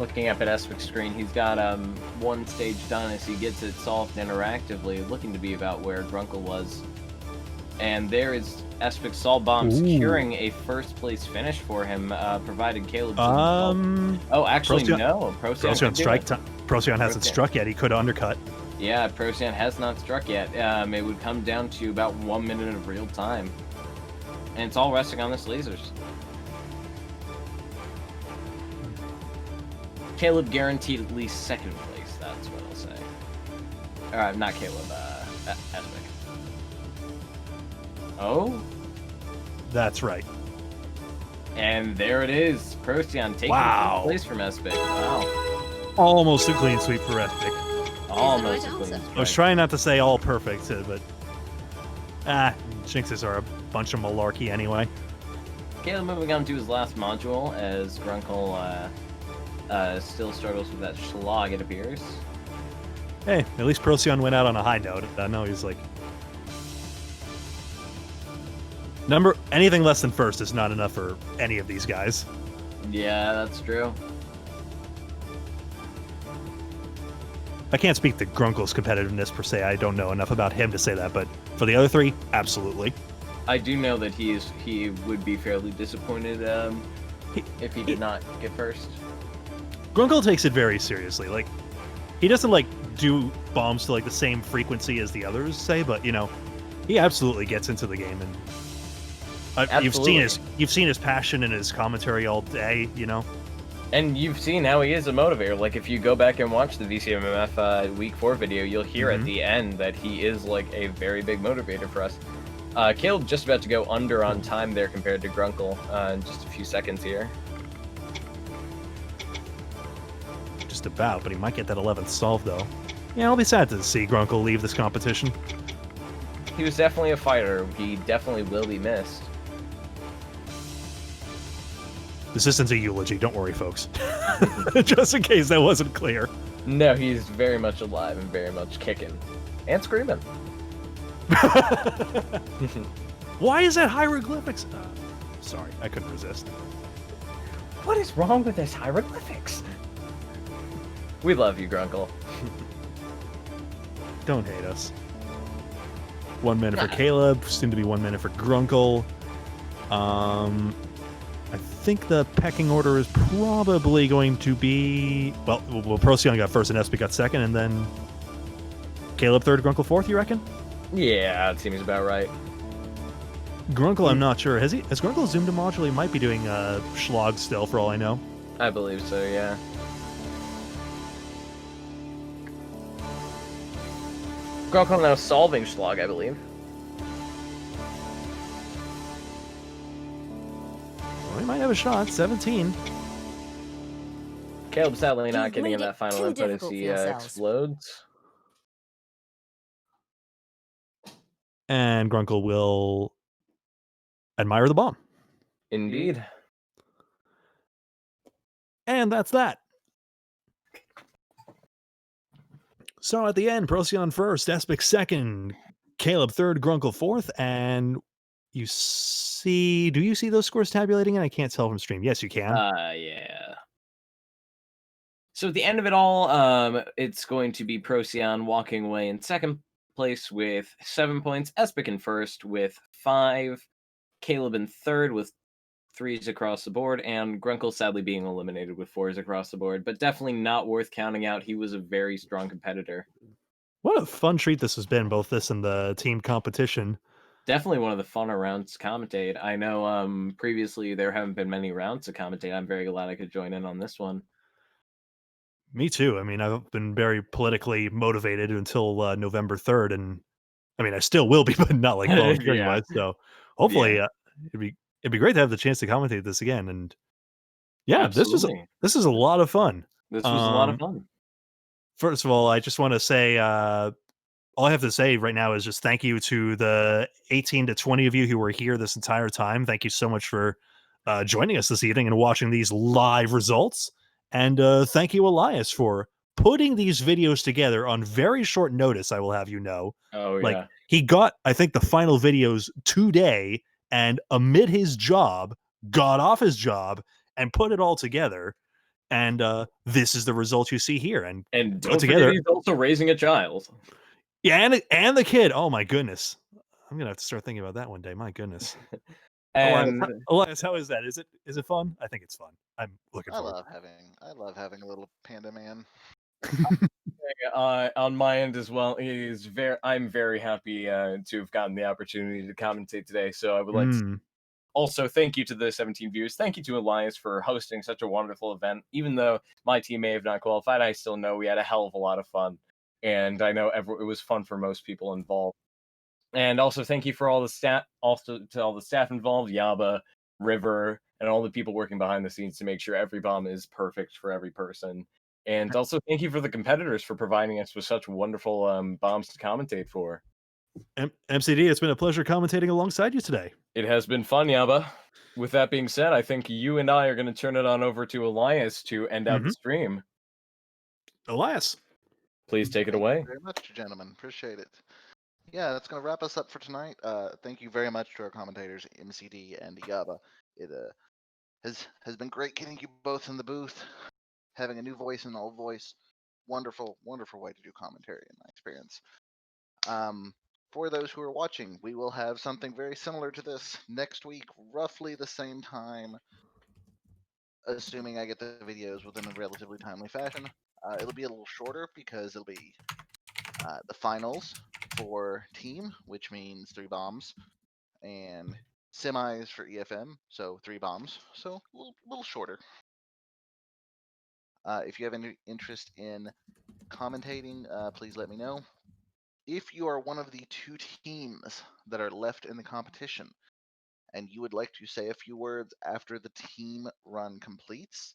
Looking up at Espic's screen, he's got one stage done as he gets it solved interactively, looking to be about where Grunkle was. And there is Espic's Solve Bomb securing a first place finish for him, provided Caleb. Oh, actually, no. Procyon strike time. Procyon hasn't struck yet. He could undercut. Yeah, Procyon has not struck yet. It would come down to about 1 minute of real time. And it's all resting on this lasers. Caleb guaranteed at least second place, that's what I'll say. Not Caleb, Espic. Oh? That's right. And there it is. Procyon taking first place from Espic. Wow. Almost a clean sweep for Espic. Almost a clean sweep. I was trying not to say all perfect, but jinxes are a bunch of malarkey anyway. Caleb moving on to his last module as Grunkle still struggles with that schlag, it appears. Hey, at least Procyon went out on a high note. I know he's like... Anything less than first is not enough for any of these guys. Yeah, that's true. I can't speak to Grunkle's competitiveness per se. I don't know enough about him to say that, but for the other three, absolutely. I do know that he would be fairly disappointed if he did not get first. Grunkle takes it very seriously. Like, he doesn't like do bombs to like the same frequency as the others say, but you know, he absolutely gets into the game, and you've seen his passion and his commentary all day, you know. And you've seen how he is a motivator. Like, if you go back and watch the VCMMF Week 4 video, you'll hear at the end that he is, like, a very big motivator for us. Caleb just about to go under on time there compared to Grunkle in just a few seconds here. Just about, but he might get that 11th solve, though. Yeah, I'll be sad to see Grunkle leave this competition. He was definitely a fighter. He definitely will be missed. This isn't a eulogy, don't worry, folks. Just in case that wasn't clear. No, he's very much alive and very much kicking. And screaming. Why is that hieroglyphics? Sorry, I couldn't resist. What is wrong with this hieroglyphics? We love you, Grunkle. Don't hate us. 1 minute for Caleb, soon to be 1 minute for Grunkle. I think the pecking order is probably going to be... Well, Procyon got first and Espic got second, and then Caleb third, Grunkle fourth, you reckon? Yeah, it seems about right. Grunkle, I'm not sure. Has Grunkle zoomed a module? He might be doing schlag still, for all I know. I believe so, yeah. Grunkle now solving schlag, I believe. Well, he might have a shot. 17. Caleb sadly not getting in that final input as he explodes. And Grunkle will admire the bomb. Indeed. And that's that. So at the end, Procyon first, Espic second, Caleb third, Grunkle fourth, and do you see those scores tabulating? And I can't tell from stream. Yes, you can. Yeah. So at the end of it all, it's going to be Procyon walking away in second place with 7 points, Espic in first with 5, Caleb in third with 3s across the board, and Grunkle sadly being eliminated with 4s across the board, but definitely not worth counting out. He was a very strong competitor. What a fun treat this has been, both this and the team competition. Definitely one of the funner rounds to commentate. I know previously there haven't been many rounds to commentate. I'm very glad I could join in on this one. Me too. I mean, I've been very politically motivated until November 3rd, and I mean, I still will be, but not like volunteering wise. So hopefully, it'd be great to have the chance to commentate this again. And yeah, Absolutely. this is a lot of fun. This was a lot of fun. First of all, I just want to say, all I have to say right now is just thank you to the 18 to 20 of you who were here this entire time. Thank you so much for joining us this evening and watching these live results. And thank you, Elias, for putting these videos together on very short notice, I will have you know. Oh, yeah. Like, he got, I think, the final videos today, and amid his job, got off his job, and put it all together. And this is the result you see here. And don't together, forget he's also raising a child. Yeah, and the kid. Oh my goodness. I'm gonna have to start thinking about that one day. My goodness. And Elias, how is that? Is it fun? I think it's fun. I'm looking I forward. love having a little panda man. On my end as well, I'm very happy to have gotten the opportunity to commentate today. So I would like to also thank you to the 17 viewers. Thank you to Elias for hosting such a wonderful event. Even though my team may have not qualified, I still know we had a hell of a lot of fun, and I know it was fun for most people involved. And also thank you for all the staff involved, Yaba, River, and all the people working behind the scenes to make sure every bomb is perfect for every person. And also thank you for the competitors for providing us with such wonderful bombs to commentate for. MCD, it's been a pleasure commentating alongside you today. It has been fun, Yaba. With that being said, I think you and I are going to turn it on over to Elias to end out the stream. Elias, please take it away. Thank you very much, gentlemen. Appreciate it. Yeah, that's going to wrap us up for tonight. Thank you very much to our commentators, MCD and Yaba. It has been great getting you both in the booth, having a new voice and old voice. Wonderful, wonderful way to do commentary in my experience. For those who are watching, we will have something very similar to this next week, roughly the same time, assuming I get the videos within a relatively timely fashion. It'll be a little shorter because it'll be the finals for team, which means 3 bombs, and semis for EFM, so 3 bombs, so a little shorter. If you have any interest in commentating, please let me know. If you are one of the 2 teams that are left in the competition and you would like to say a few words after the team run completes,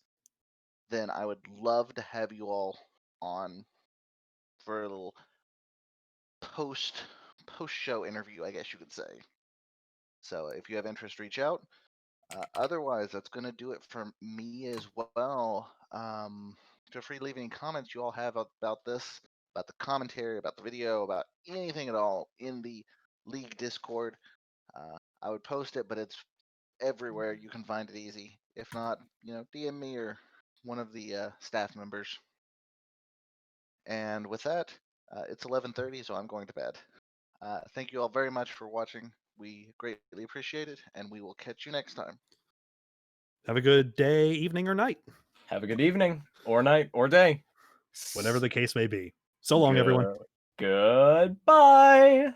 then I would love to have you all on for a little post-show interview, I guess you could say. So if you have interest, reach out. Otherwise, that's going to do it for me as well. Feel free to leave any comments you all have about this, about the commentary, about the video, about anything at all in the League Discord. I would post it, but it's everywhere. You can find it easy. If not, DM me or one of the staff members. And with that, it's 11:30, so I'm going to bed. Thank you all very much for watching. We greatly appreciate it, and we will catch you next time. Have a good day, evening, or night. Have a good evening, or night, or day. Whatever the case may be. So long, everyone. Goodbye.